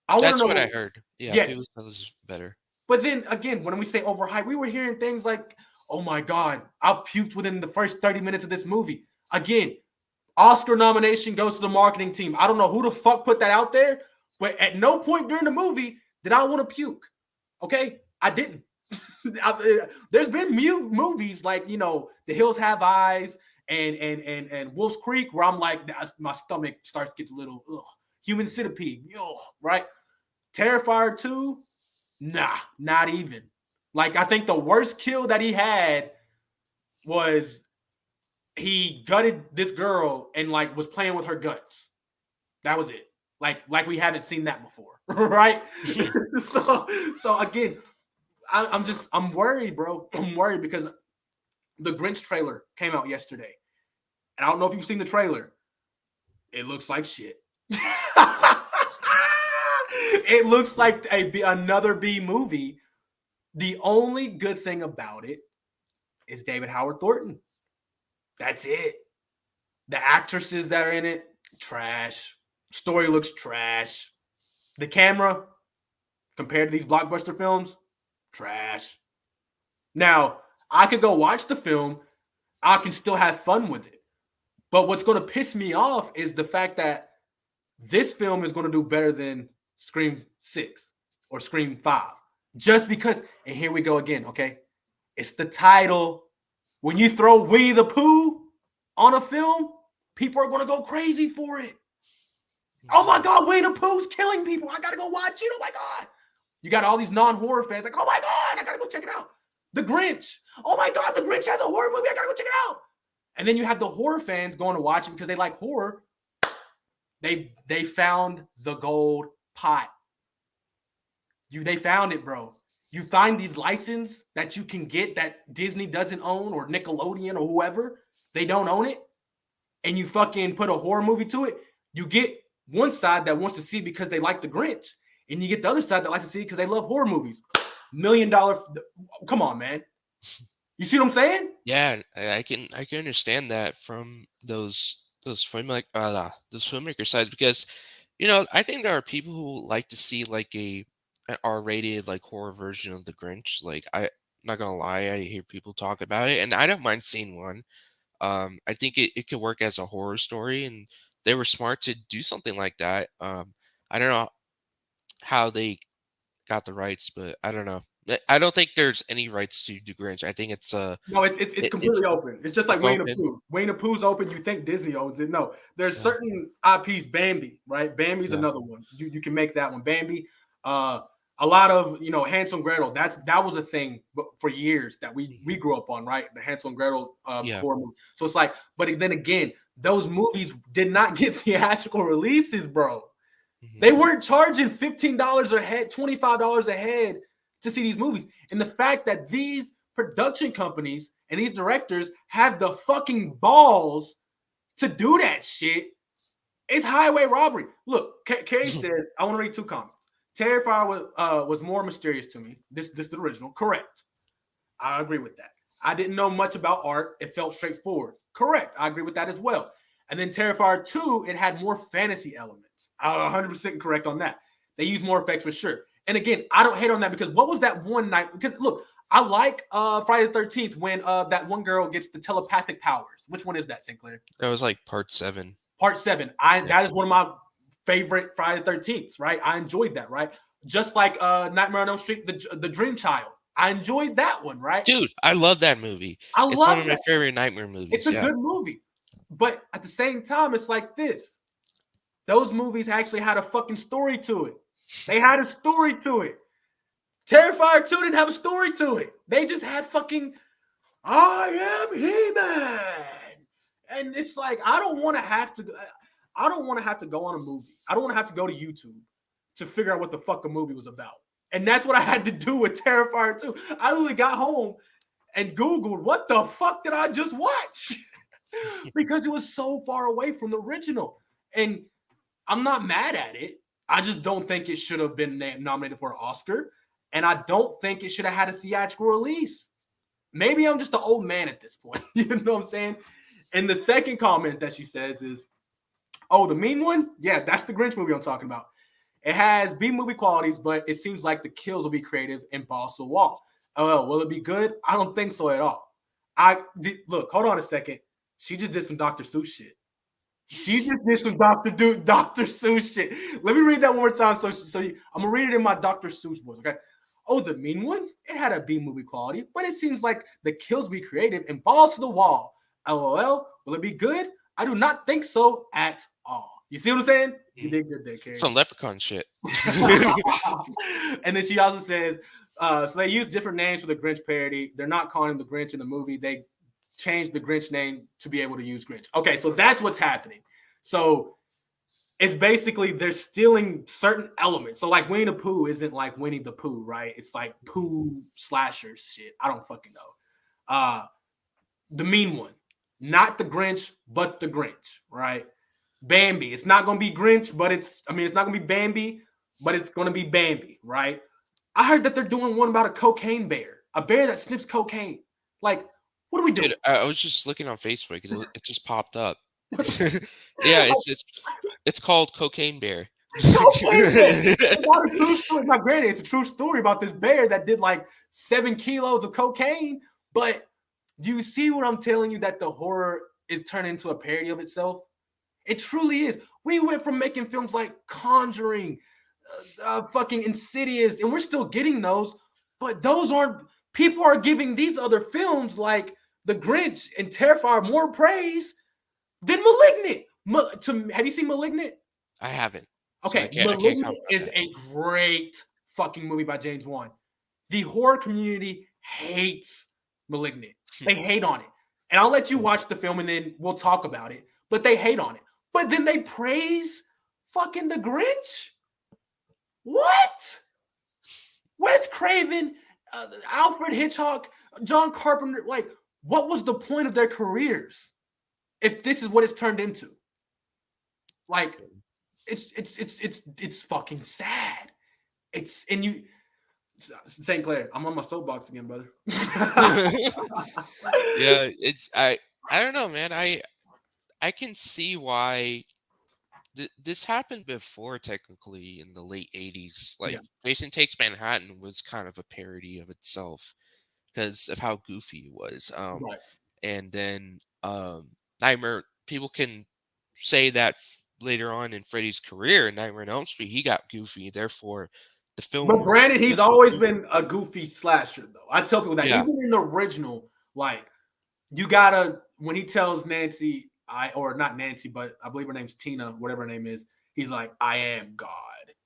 I want to That's know. what I heard. Yeah, Yes. people said this is better. But then again, when we say overhyped, we were hearing things like, oh my God, I puked within the first 30 minutes of this movie. Again, Oscar nomination goes to the marketing team. I don't know who the fuck put that out there, but at no point during the movie did I want to puke. Okay? I didn't. There's been movies like, The Hills Have Eyes and Wolf's Creek where I'm like, my stomach starts to get a little, Human Centipede, right? Terrifier 2, nah, not even. Like, I think the worst kill that he had was he gutted this girl and like was playing with her guts. That was it. Like we haven't seen that before, right? so again, I'm worried, bro. I'm worried because the Grinch trailer came out yesterday, and I don't know if you've seen the trailer. It looks like shit. It looks like another B movie The only good thing about it is David Howard Thornton. That's it. The actresses that are in it, trash. Story looks trash. The camera, compared to these blockbuster films, trash. Now, I could go watch the film. I can still have fun with it. But what's going to piss me off is the fact that this film is going to do better than Scream 6 or Scream 5. Just because, and here we go again, okay? It's the title. When you throw Winnie the Pooh on a film, people are going to go crazy for it. Oh my God, Winnie the Pooh's killing people. I got to go watch it. Oh my God. You got all these non-horror fans like, oh my God, I got to go check it out. The Grinch. Oh my God, The Grinch has a horror movie. I got to go check it out. And then you have the horror fans going to watch it because they like horror. They found the gold pot. They found it, bro. You find these licenses that you can get that Disney doesn't own or Nickelodeon or whoever, they don't own it, and you fucking put a horror movie to it. You get one side that wants to see because they like the Grinch, and you get the other side that likes to see because they love horror movies. $1 million. Come on, man. You see what I'm saying? Yeah, I can understand that from those filmmaker sides because I think there are people who like to see like an R-rated like horror version of The Grinch. Like not gonna lie, I hear people talk about it, and I don't mind seeing one. I think it could work as a horror story, and they were smart to do something like that. I don't know how they got the rights, but I don't know. I don't think there's any rights to The Grinch. I think it's No, it's it's completely open. It's just like Winnie the open. Pooh. Winnie the Pooh's open. You think Disney owns it? No, there's Yeah, certain IPs. Bambi, right? Bambi's yeah, another one. You can make that one. Bambi. A lot of Hansel and Gretel. That was a thing for years that we mhm, grew up on, right? The Hansel and Gretel yeah, horror movie. So it's like, but then again, those movies did not get theatrical releases, bro. mhm, They weren't charging $15 a head, $25 a head to see these movies. And the fact that these production companies and these directors have the fucking balls to do that shit is highway robbery. Look, Carrie says, I want to read two comments. Terrifier was more mysterious to me. This the original. Correct. I agree with that. I didn't know much about art. It felt straightforward. Correct. I agree with that as well. And then Terrifier 2, it had more fantasy elements. I'm 100% correct on that. They use more effects for sure. And again, I don't hate on that because what was that one night? Because look, I like Friday the 13th when that one girl gets the telepathic powers. Which one is that, Sinclair? that was like part 7. Part 7. Yeah, That is one of my favorite Friday the 13th, right? I enjoyed that, right? Just like Nightmare on Elm Street, the Dream Child. I enjoyed that one, right? dude, I love that movie. I It's one love of my that. favorite nightmare It's movies. a Yeah, good movie. But at the same time, it's like this. Those movies actually had a fucking story to it. They had a story to it. Terrifier 2 didn't have a story to it. They just had fucking I am He-Man. And it's like I don't want to have to go on a movie. I don't want to have to go to YouTube to figure out what the fuck a movie was about. And that's what I had to do with Terrifier 2. I literally got home and Googled what the fuck did I just watch? Because it was so far away from the original. And I'm not mad at it. I just don't think it should have been nominated for an Oscar. And I don't think it should have had a theatrical release. Maybe I'm just an old man at this point. You know what I'm saying? And the second comment that she says is, oh, the mean one? Yeah, that's the Grinch movie I'm talking about. It has B movie qualities, but it seems like the kills will be creative and balls to the wall. Oh, will it be good? I don't think so at all. Look, hold on a second. She just did some Dr. Seuss shit. She just did some Dr. Seuss shit. Let me read that one more time. I'm gonna read it in my Dr. Seuss voice. Okay. Oh, the mean one? It had a B movie quality, but it seems like the kills be creative and balls to the wall. LOL. Will it be good? I do not think so at all. You see what I'm saying? You mhm. did good there, Carrie. Some leprechaun shit. And then she also says, so they use different names for the Grinch parody. They're not calling him the Grinch in the movie. They changed the Grinch name to be able to use Grinch. Okay, so that's what's happening. So it's basically they're stealing certain elements. So like Winnie the Pooh isn't like Winnie the Pooh, right? It's like Pooh slasher shit. I don't fucking know. The mean one, not the Grinch, but the Grinch, right? Bambi. It's not gonna be Grinch, but it's not gonna be Bambi, but it's gonna be Bambi, right? I heard that they're doing one about a cocaine bear, a bear that sniffs cocaine. Like, what are we Dude, doing? I was just looking on Facebook, it just popped up. Yeah, it's called Cocaine Bear. Cocaine bear. It's not a true story. Now, granted, it's a true story about this bear that did like 7 kilos of cocaine. But do you see what I'm telling you? That the horror is turning into a parody of itself. It truly is. We went from making films like Conjuring, fucking Insidious, and we're still getting those. But those aren't. People are giving these other films like The Grinch and Terrifier more praise than Malignant. Have you seen Malignant? I haven't, so Okay, I can't Malignant comment on is that. a great fucking movie by James Wan. The horror community hates Malignant. They hate on it. And I'll let you watch the film and then we'll talk about it. But they hate on it. But then they praise fucking The Grinch? What? Wes Craven, Alfred Hitchcock, John Carpenter, like, what was the point of their careers if this is what it's turned into? Like, it's fucking sad. It's and you St. Clair, I'm on my soapbox again, brother. Yeah, I don't know, man. I can see why this happened before, technically, in the late 80s. Yeah, Like, Jason Takes Manhattan was kind of a parody of itself because of how goofy it was. right. And then Nightmare, people can say that later on in Freddy's career in Nightmare on Elm Street, he got goofy. Therefore, the But film granted, he's took the always goofy. been a goofy slasher, though. I tell people that Yeah, even in the original, like you gotta when he tells Nancy, or not Nancy, but I believe her name's Tina, whatever her name is. He's like, "I am God,"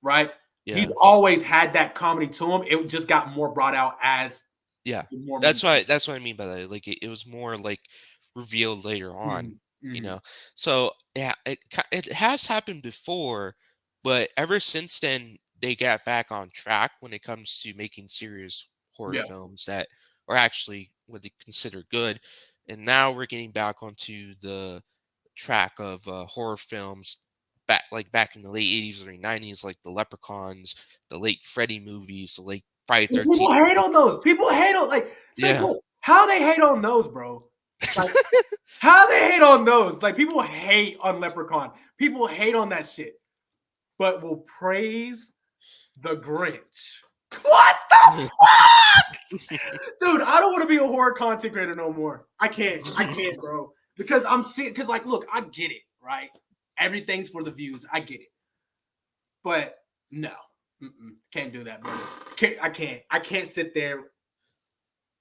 right? He's yeah. always had that comedy to him. It just got more brought out as Yeah, more movies. that's what I mean by that. Like it was more like revealed later on, Mhm, you mhm. know. So yeah, it has happened before, but ever since then they got back on track when it comes to making serious horror Yeah. films that are actually what they consider good. And now we're getting back onto the track of horror films back in the late 80s, early 90s, like the Leprechauns, the late Freddy movies, the late Friday People 13th hate movies. on those. People hate on like say Yeah. cool. How they hate on those, bro? Like how they hate on those? Like people hate on Leprechaun. People hate on that shit, but will praise the Grinch. What the fuck, dude? I don't want to be a horror content creator no more. I can't. I can't, bro. Because I'm seeing. Because like, look, I get it, right? Everything's for the views. I get it, but no, can't do that, brother. I can't. I can't sit there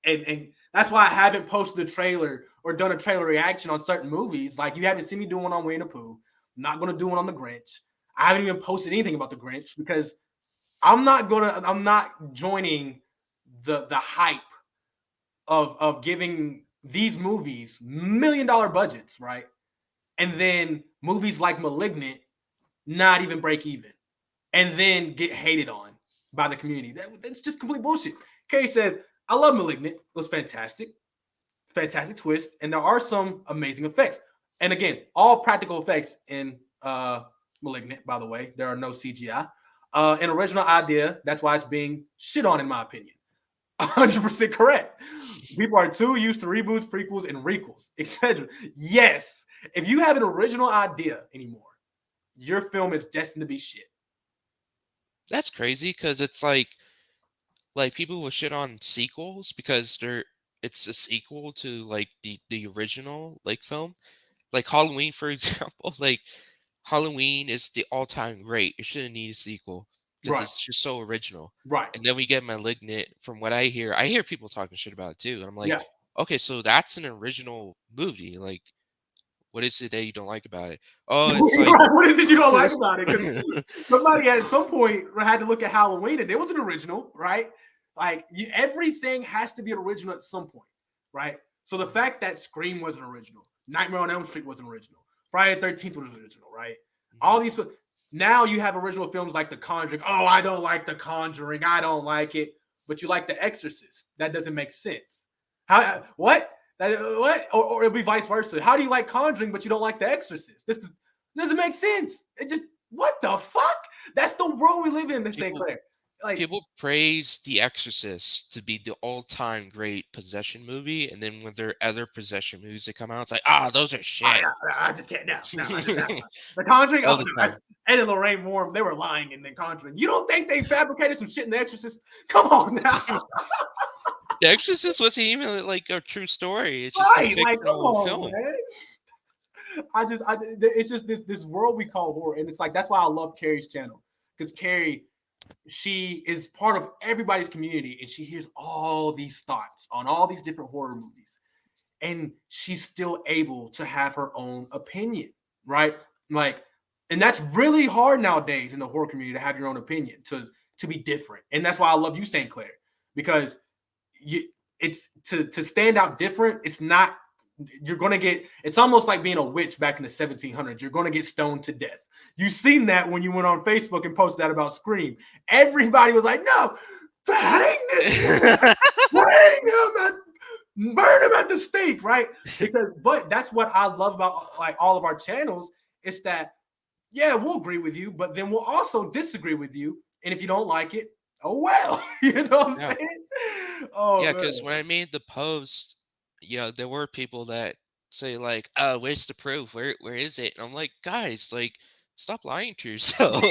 and that's why I haven't posted a trailer or done a trailer reaction on certain movies. Like you haven't seen me do one on Winnie the Pooh. I'm not gonna do one on the Grinch. I haven't even posted anything about the Grinch because I'm not joining the hype of giving these movies $1 million budgets, right? And then movies like Malignant not even break even, and then get hated on by the community. That's just complete bullshit. Kay says, I love Malignant. It was fantastic. Fantastic twist. And there are some amazing effects. And again, all practical effects in Malignant, by the way. There are no CGI. An original idea. That's why it's being shit on, in my opinion. 100% correct. People are too used to reboots, prequels, and requels, etc. Yes. If you have an original idea anymore, your film is destined to be shit. That's crazy because it's like people will shit on sequels because it's a sequel to like the original like film. Like Halloween, for example. Like Halloween is the all-time great. It shouldn't need a sequel because Right. it's just so original. Right. And then we get Malignant. From what I hear people talking shit about it too. And I'm like, Yeah. okay, so that's an original movie. Like, what is it that you don't like about it? Oh, it's like Right. What is it you don't like about it? Because somebody at some point had to look at Halloween and it was an original, right? Like everything has to be an original at some point, right? So the fact that Scream was an original, Nightmare on Elm Street was an original, Friday the 13th was original, right? All these now you have original films like The Conjuring. Oh, I don't like The Conjuring. I don't like it, but you like The Exorcist. That doesn't make sense. How what? What? Or it'll be vice versa. How do you like Conjuring but you don't like The Exorcist? This doesn't make sense. It just what the fuck? That's the world we live in. They say people Claire. like, people praise The Exorcist to be the all-time great possession movie, and then when there are other possession movies that come out, it's like, ah, those are oh shit. yeah, I just can't. No, no, I just no. The Conjuring. All Oh the no, that's time. Ed and Lorraine Warren. They were lying in the Conjuring. You don't think they fabricated some shit in The Exorcist? Come on now, The Exorcist wasn't even like a true story. It's just a right? Like, come fictional on, film. man. It's just this world we call horror, and it's like that's why I love Carrie's channel because Carrie, she is part of everybody's community, and she hears all these thoughts on all these different horror movies, and she's still able to have her own opinion, right? Like, and that's really hard nowadays in the horror community to have your own opinion, to be different, and that's why I love you, St. Clair, because you it's to stand out different. It's not you're gonna get. It's almost like being a witch back in the 1700s. You're gonna get stoned to death. You seen that when you went on Facebook and posted that about Scream. Everybody was like, "No, hang this man, hang him, at, burn him at the stake," right? Because, but that's what I love about like all of our channels. Is that yeah, we'll agree with you, but then we'll also disagree with you. And if you don't like it, oh well, you know what I'm Yeah. saying? Oh Yeah, man, because when I made the post, there were people that say like, where's the proof? Where is it?" And I'm like, "Guys, like, stop lying to yourselves."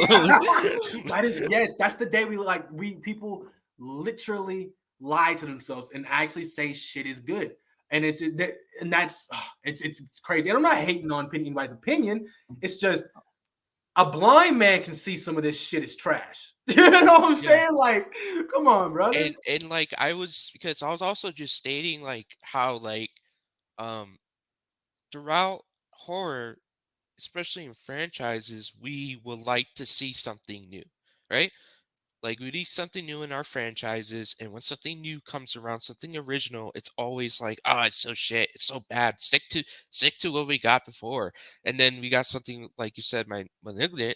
that is yes, that's the day we people literally lie to themselves and actually say shit is good. And that's it's crazy. And I'm not hating on anybody's opinion. It's just a blind man can see some of this shit is trash. You know what I'm Yeah. saying? Like, come on, brothers. And like because I was also just stating like how like um throughout horror, especially in franchises, we would like to see something new, right? Like we need something new in our franchises, and when something new comes around, something original, it's always like, oh, it's so shit, it's so bad. Stick to what we got before, and then we got something like you said, my malignant,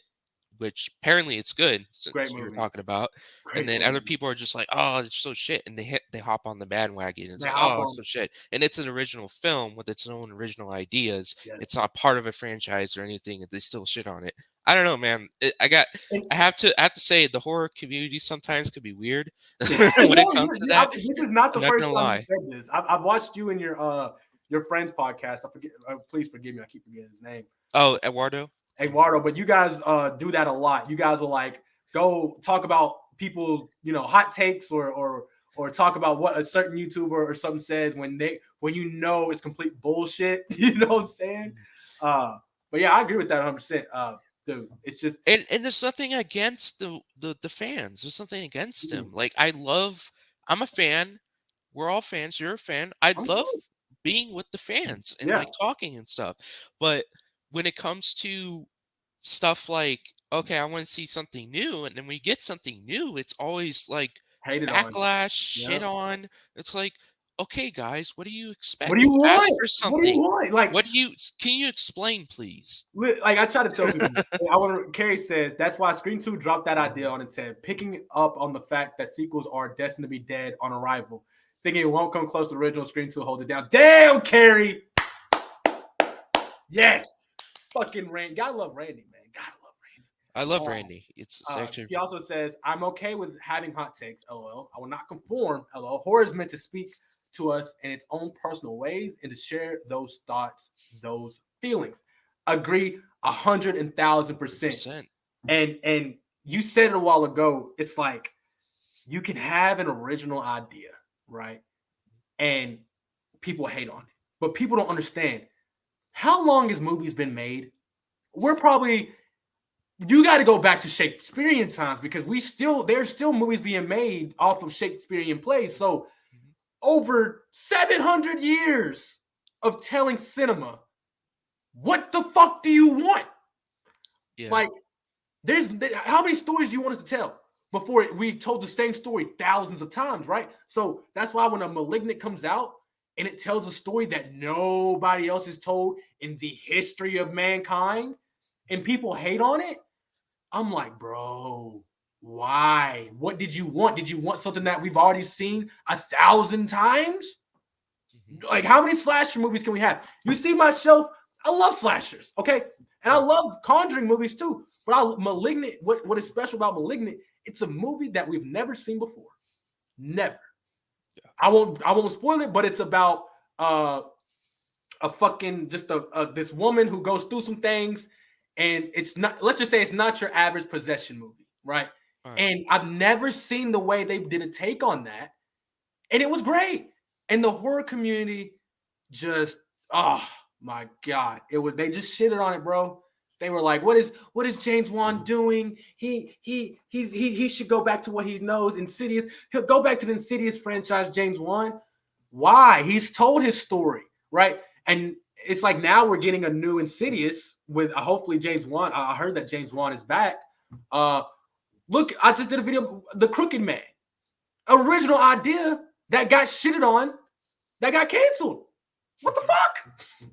which apparently it's good Great since you were movie. talking about, and Great then other movie. people are just like, oh, it's so shit, and they hop on the bandwagon. And it's They like, hop oh, it's on. so shit, and it's an original film with its own original ideas. Yes. It's not part of a franchise or anything, and they still shit on it. I don't know, man. And I have to say the horror community sometimes could be weird when it no, comes to that. this is not I'm the not first gonna time you lie. said this. I've watched you and your friend's podcast. I forget. Please forgive me. I keep forgetting his name. Oh, Eduardo. Eduardo, but you guys do that a lot. You guys will like go talk about people's hot takes or talk about what a certain YouTuber or something says when you know it's complete bullshit. You know what I'm saying? But yeah, I agree with that 100%. Dude, it's just And there's nothing against the fans. There's something against them. Like I'm a fan. We're all fans. You're a fan. I I'm love cool. being with the fans and Yeah, like talking and stuff. But when it comes to stuff like, okay, I want to see something new, and then we get something new, it's always like hated on. backlash, Yeah. shit on. It's like, okay, guys, what do you What do expect? you You asked want? for What do you something. want? Like, Can you explain, please? like I try to tell people. I want to. Carrie says that's why Scream 2 dropped that idea on its head, picking up on the fact that sequels are destined to be dead on arrival. Thinking it won't come close to the original Scream 2 holds it down. Damn, Carrie. Yes. Fucking Randy. Gotta love Randy, man. Gotta love I love Randy. Randy. It's actually She also says, I'm okay with having hot takes, lol. I will not conform, lol. Horror is meant to speak to us in its own personal ways and to share those thoughts, those feelings. Agree 100,000%. percent. And you said it a while ago, it's like you can have an original idea, right? And people hate on it. But people don't understand how long has movies been made? We're probably you got to go back to Shakespearean times because there's still movies being made off of Shakespearean plays. So Mhm. over 700 years of telling cinema, what the fuck do you want? Yeah. Like, how many stories do you want us to tell before we told the same story thousands of times, right? So that's why when a Malignant comes out and it tells a story that nobody else has told in the history of mankind, and people hate on it, I'm like, bro, why? What did you want? Did you want something that we've already seen 1,000 times? Mhm. Like, how many slasher movies can we have? You see my shelf? I love slashers, okay? And I Yeah. love Conjuring movies too. But Malignant, what is special about Malignant It's a movie that we've never seen before. Never. Yeah. I won't spoil it, but it's about uh a fucking just a this woman who goes through some things, and it's not, let's just say it's not your average possession movie, right? All right. And I've never seen the way they did a take on that, and it was great. And the horror community just, oh my god, it was, they just shitted on it, bro. They were like, what is James Wan doing? He should go back to what he knows. Insidious. He'll go back to the Insidious franchise, James Wan. Why? He's told his story, right? And it's like now we're getting a new Insidious with hopefully James Wan. I heard that James Wan is back. Uh Look, I just did a video, The Crooked Man. Original idea that got shitted on, that got canceled. What the fuck?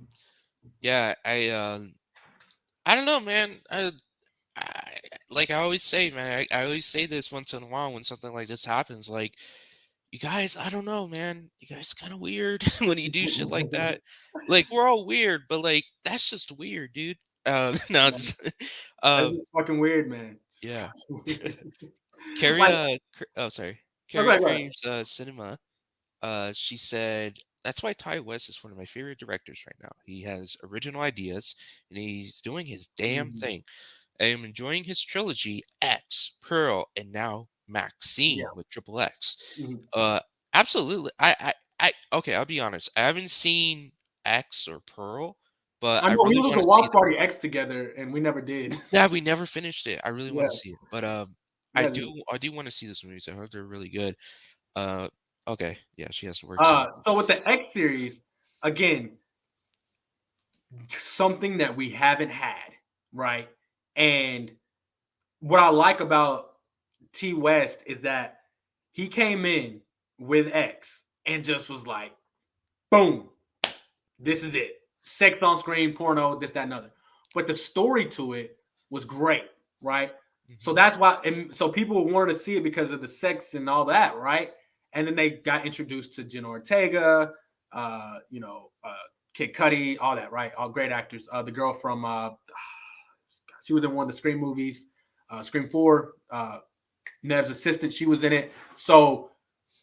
Yeah, I don't know, man. I like I always say, man. I always say this once in a while when something like this happens. Like, you guys, I don't know, man. You guys kind of weird when you do shit like that. Like, we're all weird, but like that's just weird, dude. No, just That's um, just fucking weird, man. yeah. Weird. Carrie, Like, oh, sorry. Carrie okay, go ahead. Craves, Cinema. She said, "That's why Ty West is one of my favorite directors right now. He has original ideas, and he's doing his damn Mhm. thing. I am enjoying his trilogy X, Pearl, and now Maxine Yeah. with Triple X. Mhm. Uh, absolutely. Okay. I'll be honest. I haven't seen X or Pearl, but I I know we really was want a to see watch them. party X together, and we never did. Yeah, we never finished it. I really want Yeah, to see it, but yeah. I do want to see this movies. I heard they're really good. Uh, okay, yeah, she has to work soon. So with the X series, again, something that we haven't had, right? And what I like about T West is that he came in with X and just was like, boom, this is it. Sex on screen, porno, this, that, and other. But the story to it was great, right? So Hmm. that's why, and so people wanted to see it because of the sex and all that, right? And then they got introduced to Jenna Ortega, uh, you know, uh, Kid Cudi, all that, right? All great actors. The girl from, she was in one of the Scream movies, Scream 4. Nev's assistant, she was in it. So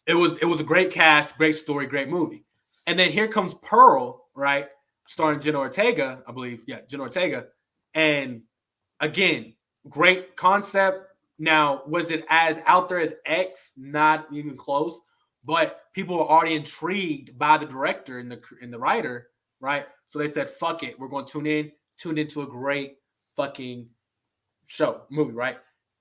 it was a great cast, great story, great movie. And then here comes Pearl, right? Starring Jenna Ortega, I believe. Yeah, Jenna Ortega. And again, great concept. Now, was it as out there as X? Not even close. But people were already intrigued by the director and the writer, right? So they said, "Fuck it, we're going to tuned into a great fucking show movie, right?"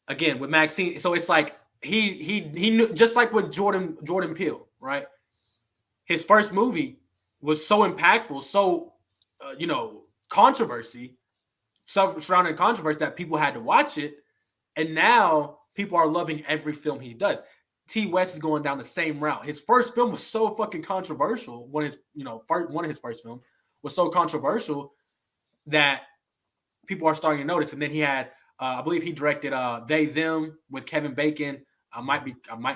Again with Maxine, so it's like he knew, just like with Jordan Peele, right? His first movie was so impactful, so controversy, surrounding controversy that people had to watch it, and now people are loving every film he does. T West is going down the same route. His first film was so fucking controversial. One of his first films was so controversial that people are starting to notice. And then he had, I believe he directed They Them with Kevin Bacon. I might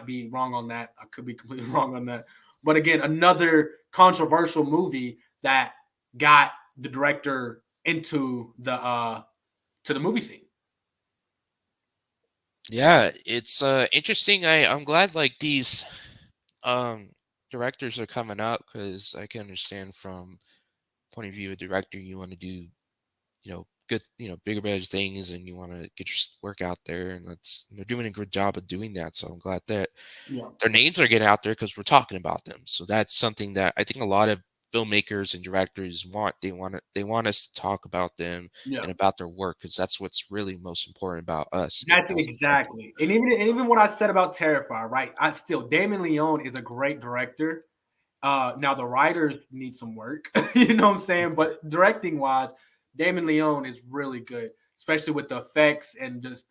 be wrong on that. I could be completely wrong on that. But again, another controversial movie that got the director into the to the movie scene. Yeah, it's interesting. I'm glad like these um directors are coming up because I can understand from point of view of director you want to do good bigger better things and you want to get your work out there and that's they're doing a good job of doing that. So I'm glad that Yeah, their names are getting out there because we're talking about them. So that's something that I think a lot of filmmakers and directors want. They want us to talk about them yeah. and about their work because that's what's really most important about us That's as directors. exactly. And even what I said about Terrifier, right? I still Damon Leone is a great director. Now the writers need some work, you know what I'm saying? But directing wise, Damon Leone is really good, especially with the effects and just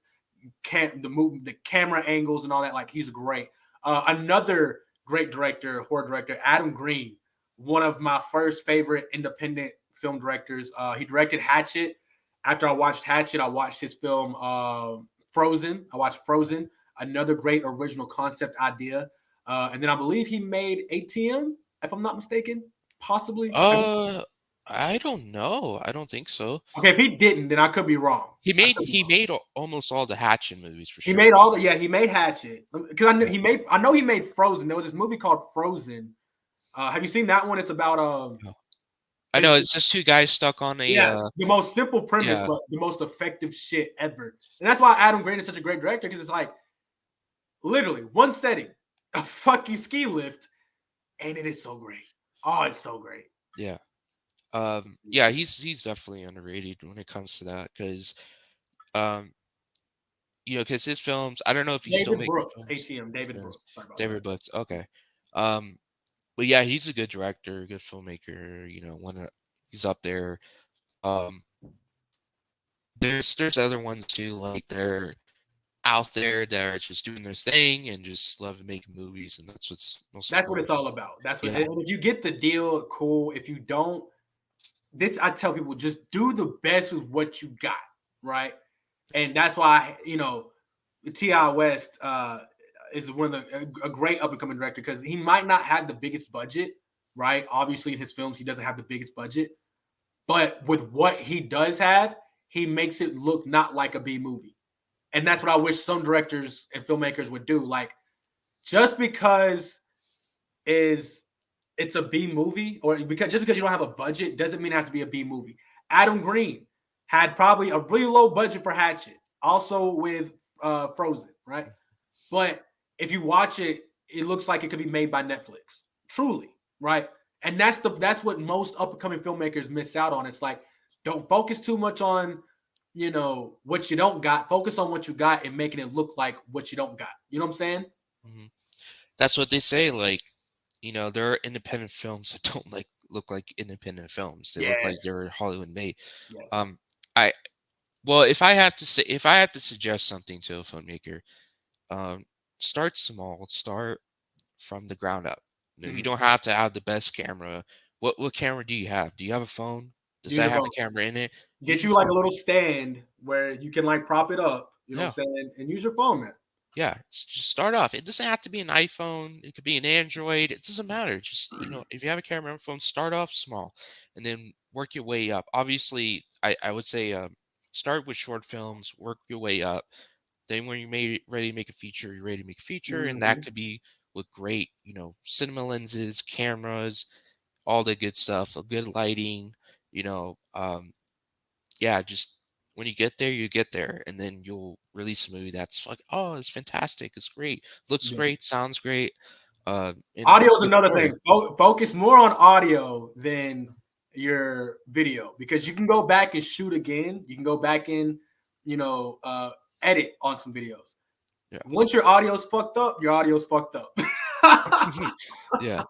the camera angles and all that. Like he's great. Another great director, horror director, Adam Green, one of my first favorite independent film directors. He directed Hatchet. After I watched Hatchet, I watched his film Frozen. I watched Frozen, another great original concept idea. And then I believe he made ATM, if I'm not mistaken, possibly. Uh, I don't know. I don't think so. Okay, if he didn't, then I could be wrong. He I made could be he wrong. made almost all the Hatchet movies for He made sure. all the he made Hatchet because I knew Yeah. he made I know he made Frozen. There was this movie called Frozen. Have you seen that one? It's about No. I know basically it's just two guys stuck on a yeah, the most simple premise, yeah. but the most effective shit ever. And that's why Adam Grant is such a great director because it's like literally one setting, a fucking ski lift, and it is so great. Oh, it's so great. Yeah. Yeah, he's definitely underrated when it comes to that because um because his films, I don't know if he's still David making Brooks, films. ATM, David Yes. Brooks. Sorry about that. David Books. Okay. Um but yeah, he's a good director, good filmmaker, one of he's up there. Um there's other ones too, like they're out there that are just doing their thing and just love making movies, and that's what's most That's what important. it's all about. That's what. Yeah. And if you get the deal, cool. If you don't, this I tell people just do the best with what you got, right? And that's why Ti West is one of a great up and coming director because he might not have the biggest budget, right? Obviously, in his films, he doesn't have the biggest budget, but with what he does have, he makes it look not like a B movie. And that's what I wish some directors and filmmakers would do. Like, just because is it's a B movie, or because just because you don't have a budget doesn't mean it has to be a B movie. Adam Green had probably a really low budget for Hatchet, also with Frozen, right? But if you watch it, it looks like it could be made by Netflix, truly, right? And that's what most up and coming filmmakers miss out on. It's like don't focus too much on what you don't got. Focus on what you got and making it look like what you don't got. You know what I'm saying? Mhm. That's what they say. Like, there are independent films that don't look like independent films. They look like Yes. they're Hollywood made. Yes. Um, I well, if I have to suggest something to a filmmaker, um, start small. Start from the ground up. You Mm-hmm. don't have to have the best camera. What camera do you have? Do you have a phone? Does Use that your have a phone. camera in it? Use Get your you like a phone. little stand where you can like prop it up. You know Yeah. what I'm saying? And use your phone, man. Yeah, just start off. It doesn't have to be an iPhone. It could be an Android. It doesn't matter. Just, if you have a camera on phone, start off small and then work your way up. Obviously, I would say start with short films, work your way up. Then when ready to make a feature, you're ready to make a feature. And that Mm-hmm. could be with great, cinema lenses, cameras, all the good stuff, a good lighting, you know, um, yeah, just when you get there, and then you'll release a movie that's like, oh, it's fantastic, it's great, looks Yeah. great, sounds great, and Audio it's a is good another story. thing. Focus more on audio than your video because you can go back and shoot again. You can go back and you know uh, edit on some videos. Yeah, Once your audio's fucked up, your audio's fucked up. yeah,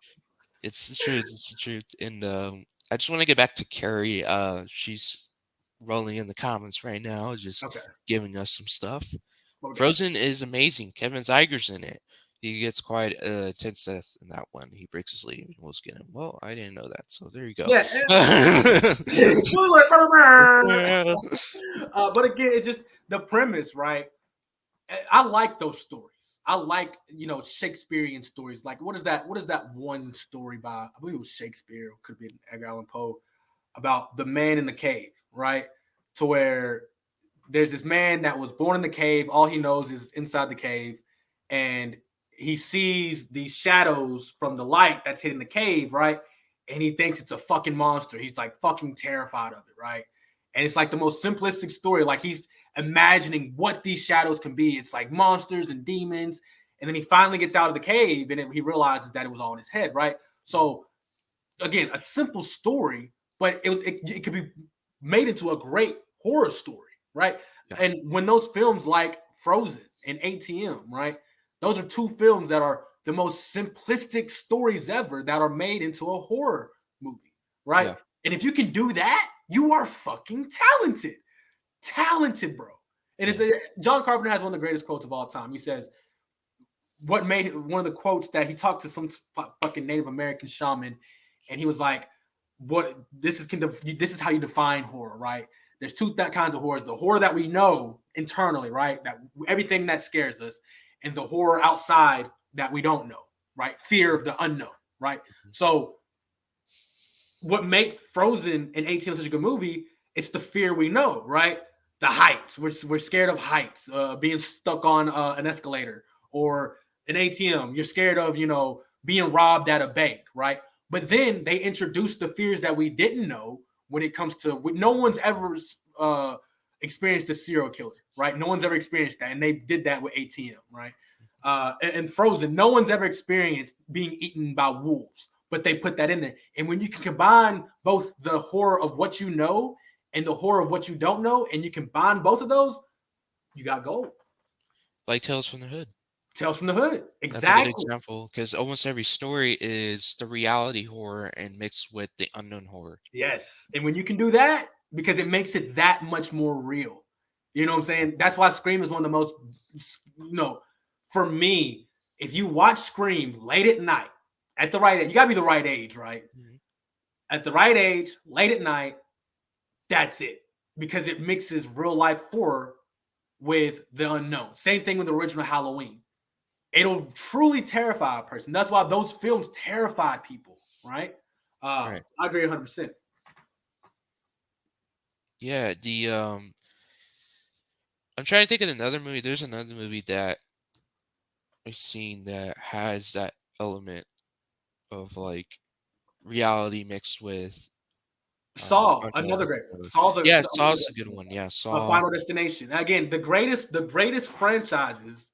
it's the truth. It's the truth. And I just want to get back to Carrie. She's rolling in the comments right now, just Okay. giving us some stuff. What we got? Frozen is amazing. Kevin Zeiger's in it. He gets quite tense death in that one. He breaks his leg and will skin him. Well, I didn't know that, so there you go. Yeah. Spoiler. But again, it's just the premise, right? I like those stories. I like Shakespearean stories. Like what is that? What is that one story by? I believe it was Shakespeare. It could be Edgar Allan Poe about the man in the cave, right? To where there's this man that was born in the cave. All he knows is inside the cave, and he sees these shadows from the light that's hitting the cave, right? And he thinks it's a fucking monster. He's like fucking terrified of it, right? And it's like the most simplistic story. Like he's imagining what these shadows can be. It's like monsters and demons. And then he finally gets out of the cave and he realizes that it was all in his head, right? So again, a simple story, but it could be made into a great horror story, right? Yeah, And when those films like Frozen and ATM, right? Those are two films that are the most simplistic stories ever that are made into a horror movie, right? yeah, And if you can do that, you are fucking talented. Talented, bro. And yeah, John Carpenter has one of the greatest quotes of all time. He says, what made one of the quotes that he talked to some fucking Native American shaman, and he was like, "What this is how you define horror, right? There's two kinds of horrors: the horror that we know internally, right? That everything that scares us, and the horror outside that we don't know, right? Fear of the unknown, right? mhm, So what makes Frozen and ATM such a good movie, it's the fear we know, right? The heights. We're scared of heights, being stuck on an escalator or an ATM. You're scared of, being robbed at a bank, right? But then they introduced the fears that we didn't know when it comes to no one's ever experienced a serial killer, right? No one's ever experienced that, and they did that with ATM, right? And Frozen, no one's ever experienced being eaten by wolves, but they put that in there. And when you can combine both the horror of what you know and the horror of what you don't know, and you combine both of those, you got gold. Like Tales from the Hood. Tales from the Hood, That's a good exactly. example because almost every story is the reality horror and mixed with the unknown horror. Yes, and when you can do that, because it makes it that much more real. You know what I'm saying? That's why Scream is one of the most, for me, if you watch Scream late at night, at the right age, you gotta be the right age, right? Mhm. At the right age, late at night, that's it. Because it mixes real life horror with the unknown. Same thing with the original Halloween. It'll truly terrify a person. That's why those films terrify people, right? Right. I agree 100%. Yeah, I'm trying to think of another movie. There's another movie that I've seen that has that element of like reality mixed with Saw, another unknown great one. horror. Saw's Yeah, another Saw's a good great one. Yeah, one. Saw. Final Destination. Again, the greatest franchises.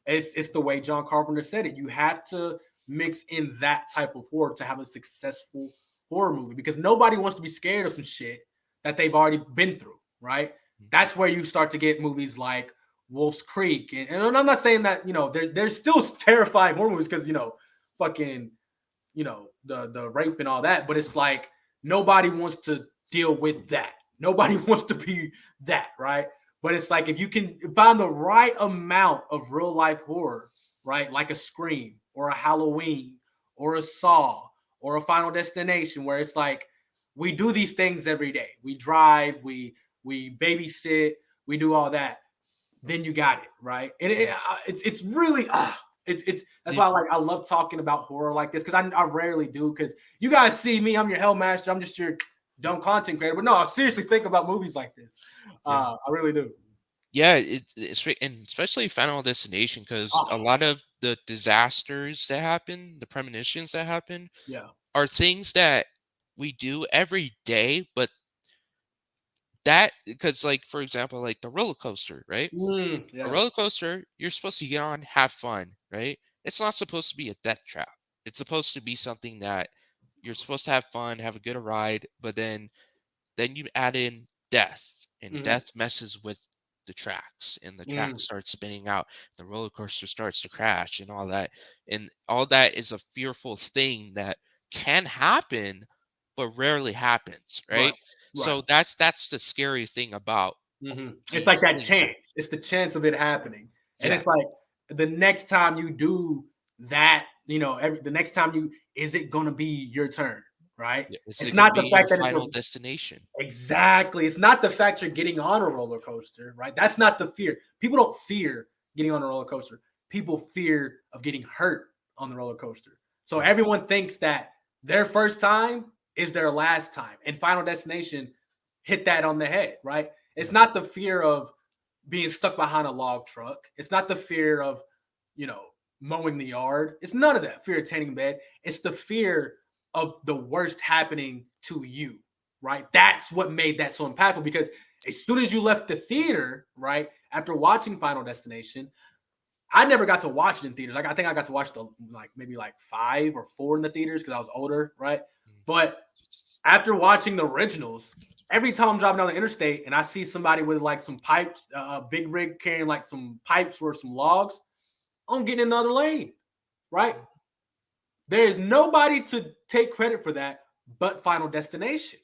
It's the way John Carpenter said it. You have to mix in that type of horror to have a successful horror movie because nobody wants to be scared of some shit that they've already been through, right? Mhm. That's where you start to get movies like Wolf's Creek, and I'm not saying that there's still terrifying horror movies because fucking the rape and all that, but it's like nobody wants to deal with that. Nobody wants to be that, right? But it's like if you can find the right amount of real life horror, right? Like a Scream or a Halloween or a Saw or a Final Destination, where it's like we do these things every day. We drive, we babysit, we do all that. Then you got it, right? And it's really it's that's The- why I love talking about horror like this because I rarely do because you guys see me, I'm your hell master, I'm just your dumb content creator. But no, I seriously think about movies like this. yeah. I really do. Yeah, and especially Final Destination because a Oh, lot of the disasters that happen, the premonitions that happen, yeah. are things that we do every day, but that because like for example, like the roller coaster, right? A Yeah. roller coaster, you're supposed to get on, have fun, right? It's not supposed to be a death trap. It's supposed to be something that you're supposed to have fun, have a good ride, but then you add in death, and Mm-hmm. death messes with the tracks, and the Mm-hmm. tracks start spinning out. The roller coaster starts to crash, and all that. And all that is a fearful thing that can happen, but rarely happens, Right. right? Right. So that's the scary thing about It's like these that things that, chance. It's the chance of it happening, and yeah, it's like the next time you do that, the next time is it gonna be your turn, right? yeah. Is It's it going to not be the your fact that it's a final destination? exactly. It's not the fact you're getting on a roller coaster, right? That's not the fear. People don't fear getting on a roller coaster. People fear of getting hurt on the roller coaster. So Right. everyone thinks that their first time is their last time. And Final Destination hit that on the head, right? It's Yeah. not the fear of being stuck behind a log truck. It's not the fear of, you know, mowing the yard. It's none of that fear of tanning bed. It's the fear of the worst happening to you, right? That's what made that so impactful because as soon as you left the theater, right, after watching Final Destination, I never got to watch it in theaters. Like I think I got to watch the maybe like 5 or 4 in the theaters because I was older, right? Mm. But after watching the originals, every time I'm driving down the interstate and I see somebody with like some pipes, a big rig carrying like some pipes or some logs, I'm getting in another lane, right? There is nobody to take credit for that but Final Destination.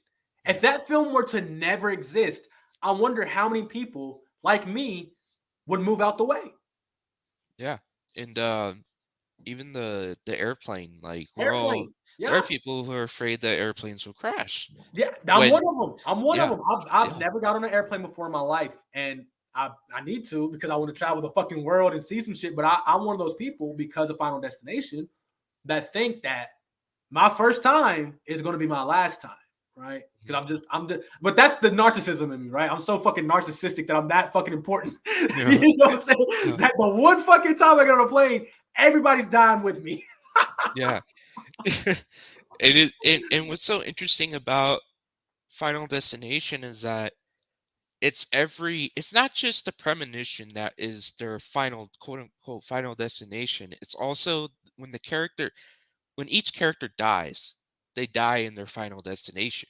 If Right. that film were to never exist, I wonder how many people like me would move out the way. Yeah. And even the airplane, like Airplane, there are yeah. people who are afraid that airplanes will crash. Yeah, I'm When one of them. I'm one of yeah, them. I've yeah, never got on an airplane before in my life, and I need to because I want to travel the fucking world and see some shit. But I'm one of those people because of Final Destination that think that my first time is going to be my last time, right? Mhm. Because but that's the narcissism in me, right? I'm so fucking narcissistic that I'm that fucking important. Yeah. You know what I'm saying? Yeah. That the one fucking time I get on a plane, everybody's dying with me. Yeah. And what's so interesting about Final Destination is that it's not just the premonition that is their final quote unquote final destination. It's also when the character when each character dies, they die in their final destination.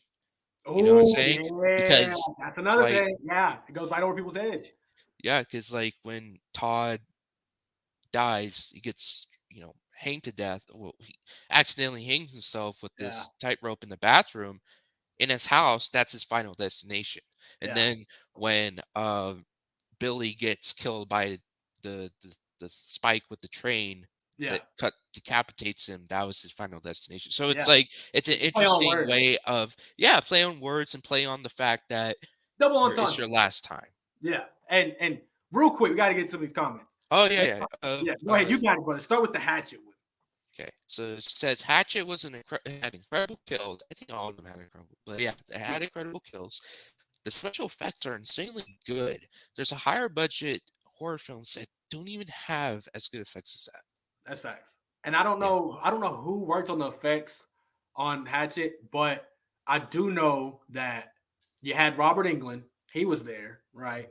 You know what I'm Oh saying? yeah, Because that's another like thing. Yeah, it goes right over people's heads. yeah, because like when Todd dies, he gets, hanged to death. Well, he accidentally hangs himself with Yeah, this tightrope in the bathroom in his house. That's his final destination. And yeah, then when Billy gets killed by the spike with the train yeah, that decapitates him, that was his final destination. So it's yeah. like it's an Play on interesting words, way of, yeah, play on words and play on the fact that double it's entendre. your last time. Yeah, and real quick, we got to get some of these comments. Oh yeah, Let's yeah. yeah, go ahead. You got it, brother. Start with the hatchet one. Okay, so it says Hatchet had incredible kills. I think all of them had incredible, but yeah, they Yeah, had incredible kills. The special effects are insanely good. There's a higher budget horror films that don't even have as good effects as that. that's facts. And I don't Yeah. know, I don't know who worked on the effects on Hatchet, but I do know that you had Robert England. He was there, right?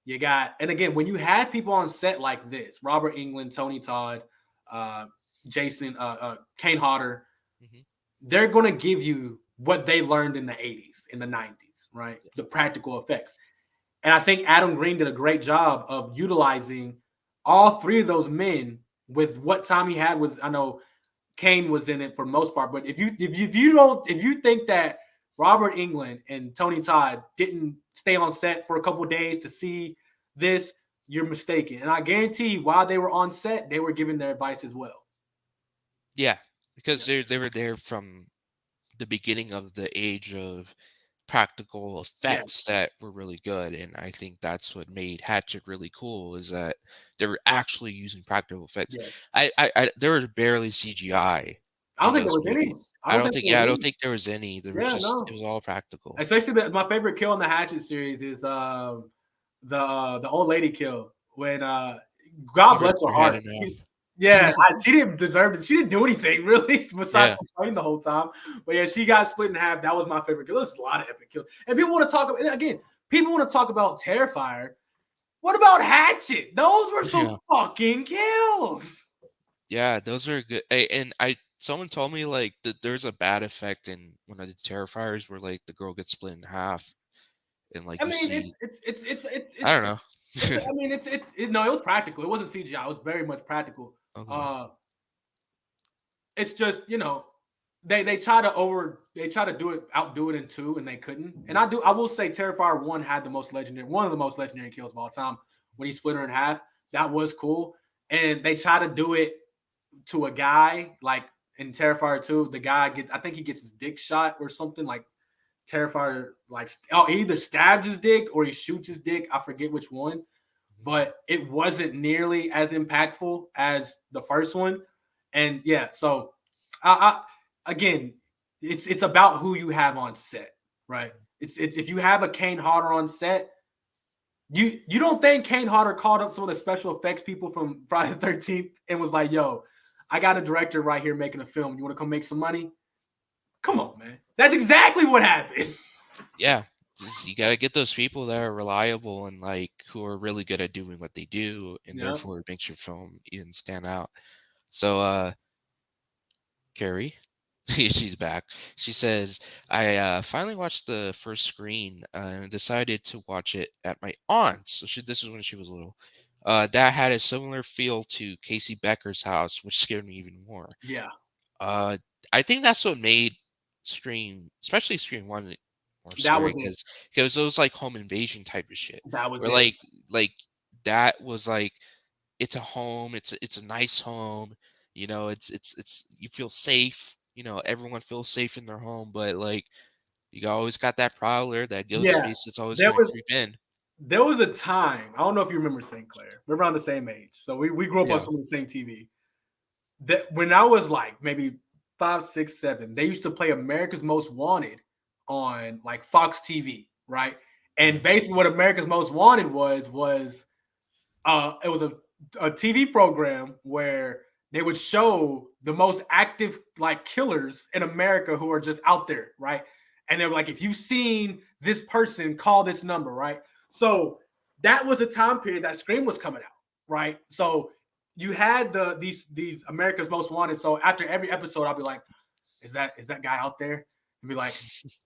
You got, and again, when you have people on set like this, Robert England, Tony Todd, uh, Jason, Kane Hodder, Hmm. they're going to give you what they learned in the 80s, in the 90s, right? Yeah. The practical effects. And I think Adam Green did a great job of utilizing all three of those men with what time he had with, I know Kane was in it for the most part, but if you think that Robert England and Tony Todd didn't stay on set for a couple of days to see this, you're mistaken. And I guarantee while they were on set, they were giving their advice as well. Yeah, because Yeah. they were there from the beginning of the age of practical Yeah. effects that were really good, and I think that's what made Hatchet really cool is that they were actually using practical effects. Yes. There was barely CGI I don't in think there those was any. movies. I don't think there I was don't any. think there was any. There was Yeah, just it no. was all practical. Especially my favorite kill in the Hatchet series is the old lady kill when He God bless rips her her head heart. in half. She didn't deserve it. She didn't do anything really besides Yeah. complain the whole time. But yeah, she got split in half. That was my favorite kill. There's a lot of epic kills, and people want to talk about, and again. People want to talk about Terrifier. What about Hatchet? Those were some Yeah. fucking kills. Yeah, those are good. And I someone told me like that there's a bad effect in one of the Terrifiers where like the girl gets split in half and like I you mean, see I it's don't know. I mean, no, it was practical. It wasn't CGI. It was very much practical. Okay. Uh, it's just they try to outdo it in two, and they couldn't. And I will say Terrifier one had one of the most legendary kills of all time when he split her in half. That was cool, and they try to do it to a guy like in Terrifier two. The guy gets, I think he gets his dick shot or something like. Terrifier like he either stabs his dick or he shoots his dick. I forget which one, Mhm. but it wasn't nearly as impactful as the first one. And yeah, so again, it's about who you have on set, right? It's if you have a Kane Hodder on set, you don't think Kane Hodder called up some of the special effects people from Friday the 13th and was like, "Yo, I got a director right here making a film. You want to come make some money?" Come on, man. That's exactly what happened. Yeah, you gotta get those people that are reliable and like who are really good at doing what they do, and Yeah, therefore it makes your film even stand out. So, Carrie, she's back. She says, "I finally watched the first screen and decided to watch it at my aunt's. So this is when she was little. That had a similar feel to Casey Becker's house, which scared me even more. yeah, Uh, I think that's what made Scream, especially Scream One, more that scary was it. because it was like home invasion type of shit, That was where it. like that was like it's a home, it's a nice home, it's you feel safe, everyone feels safe in their home, but like you always got that prowler, that ghost Yeah, face that's always there gonna was creep in. there was a time. I don't know if you remember St. Clair. We're around the same age, so we grew up on Yeah. some of the same TV. That when I was like maybe 5, 6, 7. They used to play America's Most Wanted on like Fox TV, right? And Mhm. basically, what America's Most Wanted was it was a TV program where they would show the most active like killers in America who are just out there, right? And they were like, if you've seen this person, call this number, right? So that was a time period that Scream was coming out, right? So you had these America's Most Wanted. So after every episode, I'll be like, is that guy out there? And be like,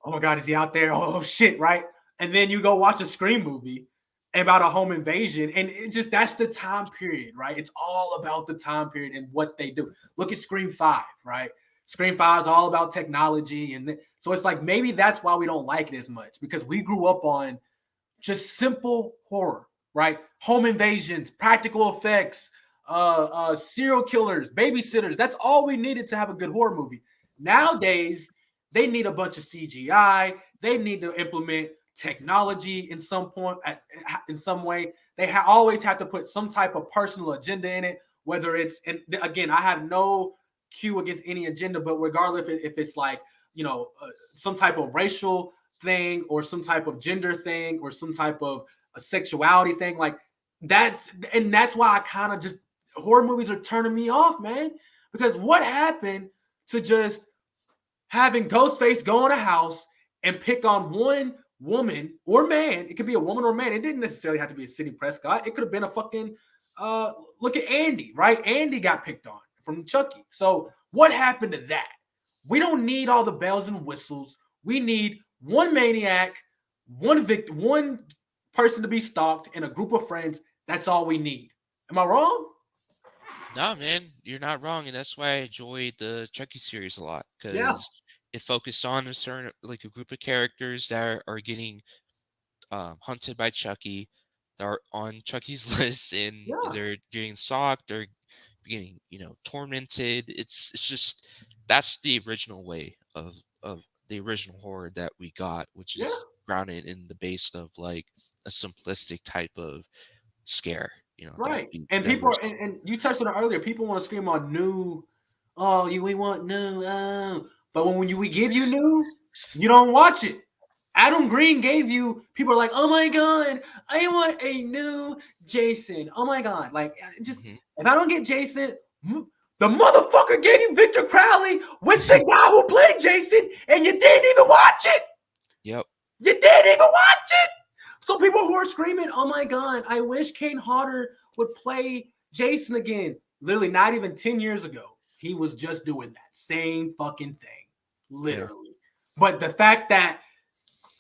oh my God, is he out there? Oh shit, right? And then you go watch a Scream movie about a home invasion, and it just that's the time period, right? It's all about the time period and what they do. Look at Scream 5, right? Scream 5 is all about technology, and so it's like maybe that's why we don't like it as much because we grew up on just simple horror, right? Home invasions, practical effects, serial killers, babysitters. That's all we needed to have a good horror movie. Nowadays, they need a bunch of CGI. They need to implement technology in some point, in some way. They always have to put some type of personal agenda in it. Whether it's, and again, I have no cue against any agenda, but regardless if it's like some type of racial thing or some type of gender thing or some type of a sexuality thing like that's why I kind of just horror movies are turning me off, man, because what happened to just having Ghostface go in a house and pick on one woman or man? It could be a woman or man. It didn't necessarily have to be a Sidney Prescott. It could have been a fucking look at Andy, right? Andy got picked on from Chucky. So what happened to that? We don't need all the bells and whistles. We need one maniac, one victim, one person to be stalked, and a group of friends. That's all we need. Am I wrong? No, man, you're not wrong, and that's why I enjoyed the Chucky series a lot Yeah, because it focused on a certain like a group of characters that are getting hunted by Chucky. They're on Chucky's list, and yeah, they're getting stalked. They're getting tormented. It's just that's the original way of the original horror that we got, which yeah. is grounded in the base of like a simplistic type of scare. Right. And That people we're are, and you touched on it earlier. People want to scream on new. Oh, we want new. Oh. But we give you new, you don't watch it. Adam Green gave you. People are like, oh my god, I want a new Jason. Oh my god, like just Mhm. if I don't get Jason, the motherfucker gave you Victor Crowley with the guy who played Jason, and you didn't even watch it. Yep. You didn't even watch it. So people who are screaming, "Oh my god, I wish Kane Hodder would play Jason again." Literally, not even 10 years ago, he was just doing that same fucking thing, Yeah. literally. But the fact that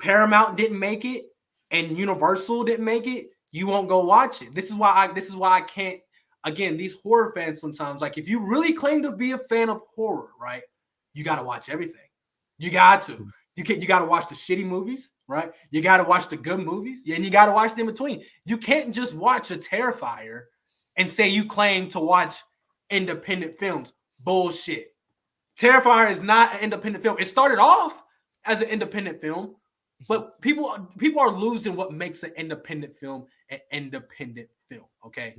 Paramount didn't make it and Universal didn't make it, you won't go watch it. This is why I can't. Again, these horror fans sometimes, like if you really claim to be a fan of horror, right? You got to watch everything. You got to. You got to watch the shitty movies, right? You got to watch the good movies, and you got to watch them in between. You can't just watch a Terrifier and say you claim to watch independent films. Bullshit. Terrifier is not an independent film. It started off as an independent film, Mhm. but people are losing what makes an independent film an independent film. Okay.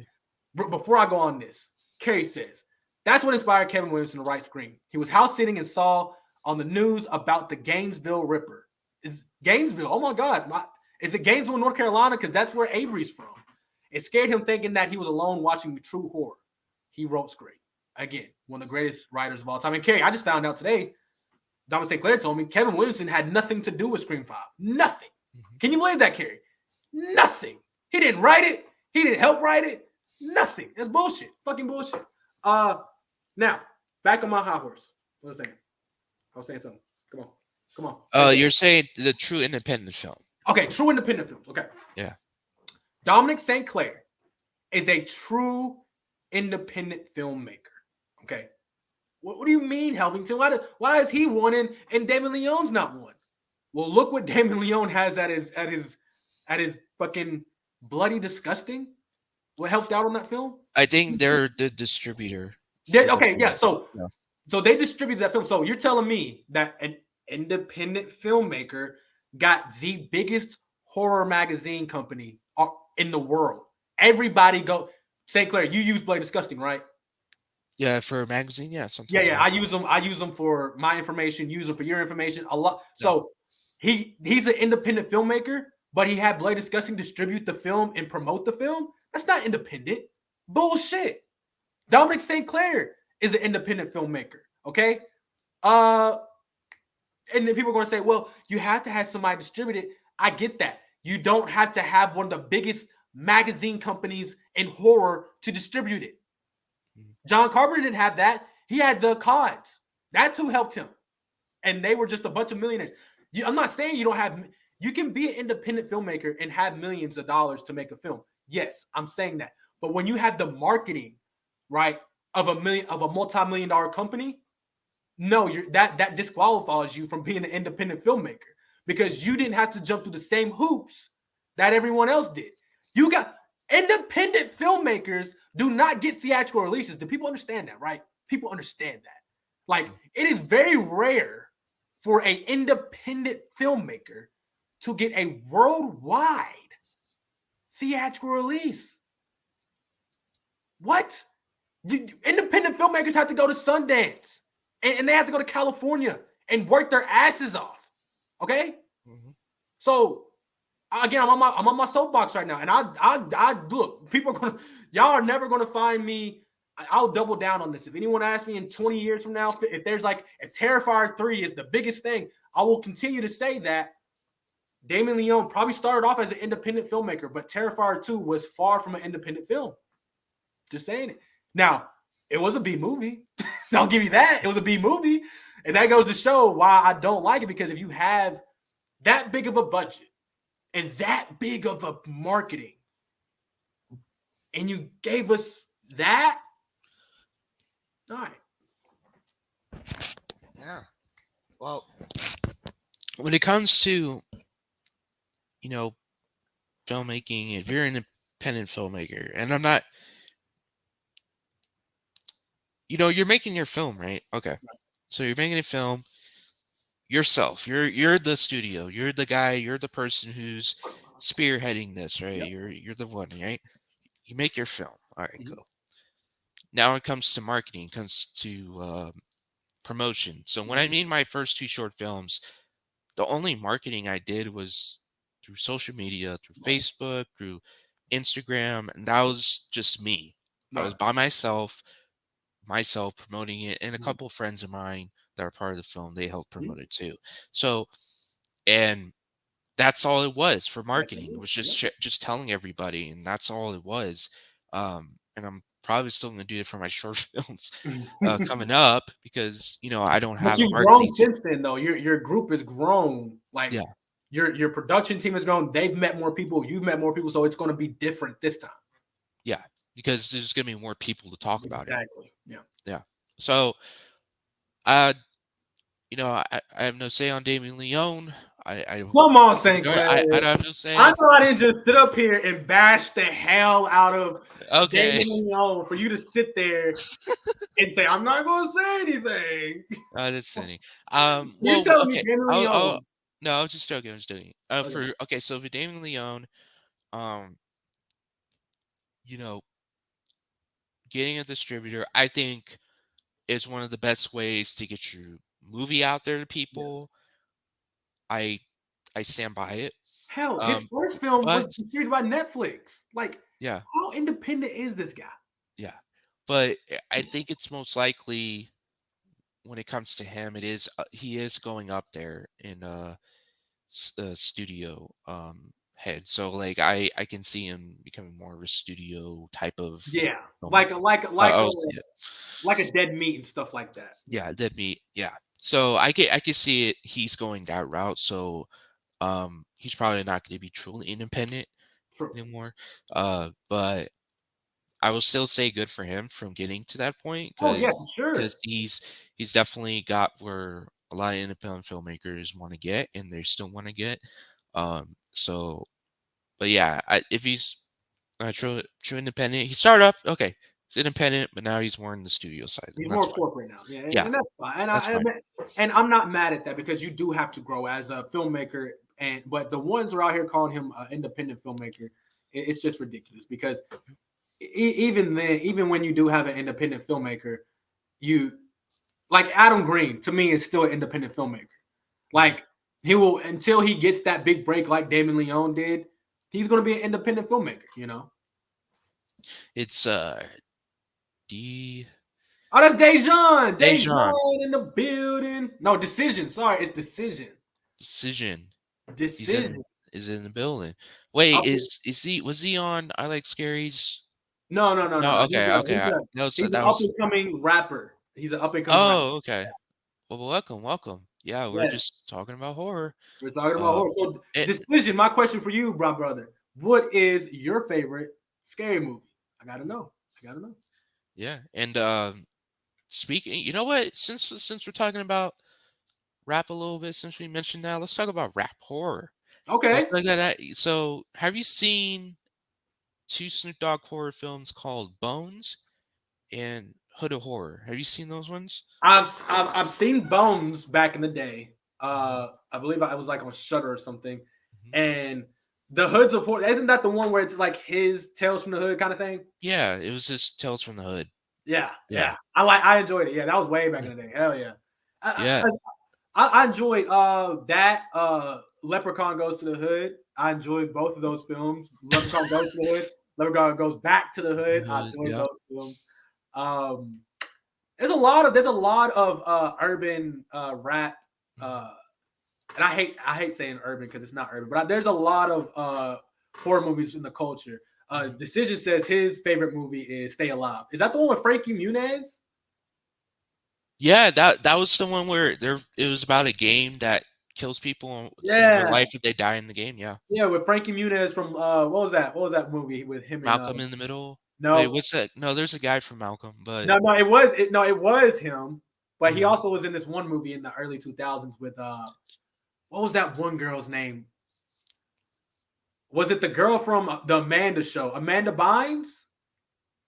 Before I go on this, Carrie says that's what inspired Kevin Williamson to write Scream. He was house sitting and saw on the news about the Gainesville Ripper. Is Gainesville? Oh my God! Is it Gainesville, North Carolina? Because that's where Avery's from. It scared him thinking that he was alone watching true horror. He wrote Scream. Again, one of the greatest writers of all time. And Carrie, I just found out today, Dominic St. Clair told me Kevin Williamson had nothing to do with Scream 5. Nothing. Mhm. Can you believe that, Carrie? Nothing. He didn't write it. He didn't help write it. Nothing. That's bullshit. Fucking bullshit. Uh now, back on my high horse. What was I saying? I was saying something. Come on. Come on. Say something. You're saying the true independent film. Okay, true independent films. Okay. Yeah. Dominic St. Clair is a true independent filmmaker. Okay. What do you mean, Hellvington? Why is he one and Damon Leone's not one? Well, look what Damon Leone has at his fucking bloody disgusting. What helped out on that film? I think they're the distributor for the Okay, film. yeah. So Yeah. so they distributed that film. So you're telling me that an independent filmmaker got the biggest horror magazine company in the world. Everybody go St. Clair, you use Bloody Disgusting, right? Yeah, for a magazine, yeah, Yeah, sometimes, yeah. yeah. I use them for my information. Use them for your information. A lot. Yeah. So he's an independent filmmaker, but he had Blade Discussing distribute the film and promote the film. That's not independent. Bullshit. Dominic St. Clair is an independent filmmaker. Okay. Uh, and then people are going to say, well, you have to have somebody distribute it. I get that. You don't have to have one of the biggest magazine companies in horror to distribute it. Mhm. John Carpenter didn't have that. He had the Cods. That's who helped him. And they were just a bunch of millionaires. I'm not saying you don't have, you can be an independent filmmaker and have millions of dollars to make a film. Yes, I'm saying that. But when you have the marketing, right, of a multi-million dollar company, no, that disqualifies you from being an independent filmmaker because you didn't have to jump through the same hoops that everyone else did. You got independent filmmakers do not get theatrical releases. Do people understand that, right? People understand that. Like it is very rare for an independent filmmaker to get a worldwide theatrical release. What? Independent filmmakers have to go to Sundance and they have to go to California and work their asses off. Okay, Mhm. so again, I'm on my soapbox right now, and I look. People are gonna, y'all are never gonna find me. I'll double down on this. If anyone asks me in 20 years from now, if there's like if Terrifier 3 is the biggest thing, I will continue to say that Damon Leone probably started off as an independent filmmaker, but Terrifier 2 was far from an independent film. Just saying it. Now, it was a B movie. I'll give you that. It was a B movie. And that goes to show why I don't like it because if you have that big of a budget and that big of a marketing and you gave us that, all right. Yeah. Well, when it comes to, you know, filmmaking, if you're an independent filmmaker, and I'm not, you're making your film, right? Okay. So you're making a film yourself. You're the studio. You're the guy, you're the person who's spearheading this, right? Yep. You're the one, right? You make your film. All right, Mhm. cool. Now it comes to marketing, it comes to promotion. So when I Mhm. made my first two short films, the only marketing I did was through social media, through Right. Facebook, through Instagram, and that was just me. I was Right. by myself promoting it, and a Mhm. couple of friends of mine that are part of the film, they helped Mhm. promote it too. So, and that's all it was for That's marketing. It it. was just Yep. just telling everybody, and that's all it was. And I'm probably still going to do it for my short films coming up because I don't But have a you've marketing grown team. since then, though. Your group has grown. Like Yeah, your production team has grown. They've met more people. You've met more people. So it's going to be different this time. yeah, because there's going to be more people to talk about it. Exactly. Yeah. Yeah. So, uh, I have no say on Damien Leone. I hope Come on, you St. enjoy it. Clair. I don't have no I say. know I didn't Listen, just sit up here and bash the hell out of okay, Damon Leone for you to sit there and say, I'm not going to say anything. that's funny. You Well, telling me okay, Damon I'll Leone. no, I was just joking. I was joking. Okay. So for Damien Leone, um, you know, getting a distributor, I think is one of the best ways to get your movie out there to Yes. people. I I stand by it. Hell, his Um, first film was but distributed by Netflix. Like, yeah, how independent is this guy? yeah. But I think it's most likely when it comes to him, he is going up there in studio head. So like I can see him becoming more of a studio type of Yeah, like a filmmaker. like a like a Oh yeah, like a dead meat and stuff like that. Yeah, yeah, that'd be yeah. So I can see it. He's going that route. So he's probably not going to be truly independent true. anymore. But I will still say good for him from getting to that point Oh yeah, because for sure. he's definitely got where a lot of independent filmmakers want to get and they still want to get. So but yeah, if he's true independent, he started off okay. He's independent, but now he's more in the studio side, He's and that's more fine. corporate now. Yeah, Yeah, and that's fine. And that's fine. and I'm not mad at that because you do have to grow as a filmmaker. And but the ones who are out here calling him an independent filmmaker, it's just ridiculous because even then, even when you do have an independent filmmaker, you like Adam Green to me is still an independent filmmaker. Mhm. Like he will until he gets that big break like Damon Leone did. He's going to be an independent filmmaker. You know. It's D Oh, that's Dejan. Dejan Dejan in the building. No, Decision. Sorry, it's Decision. Decision. He's in Decision. is in the building. Wait, Okay. is he was he on I Like Scaries? No, no, no, no, No, no. okay, okay. He's an That up was and coming rapper. He's an up and coming rapper. oh, okay. Well, welcome, welcome. Yeah, we're Yeah, just talking about horror. we're talking about Um, horror. So, it Decision. My question for you, bro, brother. What is your favorite scary movie? I gotta know. I gotta know. yeah, and speaking, you know what? Since we're talking about rap a little bit, since we mentioned that, let's talk about rap horror. Let's Okay. look at that. So, have you seen two Snoop Dogg horror films called Bones and Hood of Horror? Have you seen those ones? I've seen Bones back in the day. Mhm, I believe I was like on Shutter or something, mhm. and the Hoods of Horror. Isn't that the one where it's like his Tales from the Hood kind of thing? Yeah, it was just Tales from the Hood. Yeah, Yeah, yeah. I enjoyed it. Yeah, that was way back yeah, in the day. Hell yeah. I yeah. I, I enjoyed that Leprechaun Goes to the Hood. I enjoyed both of those films. Leprechaun Goes to the Hood. Leprechaun Goes Back to the Hood. The I Hood. enjoyed Yep. those films. Um, there's a lot of urban rap Mhm. uh and I hate saying urban because it's not urban, but there's a lot of horror movies in the culture. Mhm. Decision says his favorite movie is Stay Alive. Is that the one with Frankie Muniz? Yeah, that was the one where there it was about a game that kills people in real Yeah, life if they die in the game. Yeah. yeah, with Frankie Muniz from what was that? What was that movie with him and Malcolm in the Middle. Wait, no, what's that? No, there's a guy from Malcolm, but no, it was him, but he uh, also was in this one movie in the early 2000s with what was that one girl's name? Was it the girl from the Amanda show? Amanda Bynes?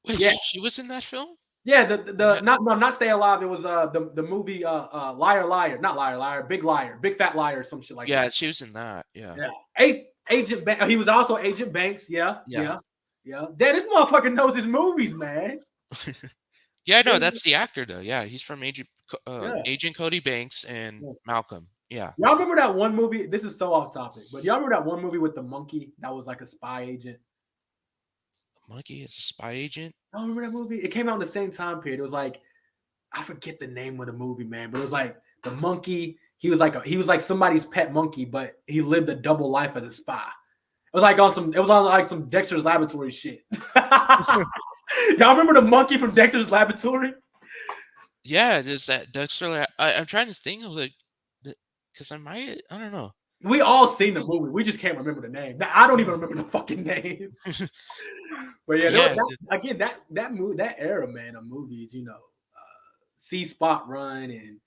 wait, Yeah, she was in that film? yeah, Yeah, not Stay Alive. It was the movie Liar Liar, not Liar, Big Fat Liar, some shit like yeah, that. she was in that. Yeah, Yeah, he was also Agent Banks. Yeah, yeah, yeah, yeah. Dad, this motherfucker knows his movies, man. yeah. No, This- that's the actor though. Yeah, he's from yeah, Agent Cody Banks and yeah. Malcolm. Yeah, Y'all remember that one movie? This is so off topic, but y'all remember that one movie with the monkey that was like a spy agent? Monkey is a spy agent. Y'all remember that movie? It came out in the same time period. It was like I forget the name of the movie, man, but it was like the monkey. He was like somebody's pet monkey, but he lived a double life as a spy. It was on like some Dexter's Laboratory shit. Y'all remember the monkey from Dexter's Laboratory? Yeah, there's that Dexter. I'm trying to think of like, because I don't know. We all I seen the think- movie. We just can't remember the name. I don't Yeah, even remember the fucking name. But yeah, yeah, again, that movie, that era, man, of movies, See Spot Run and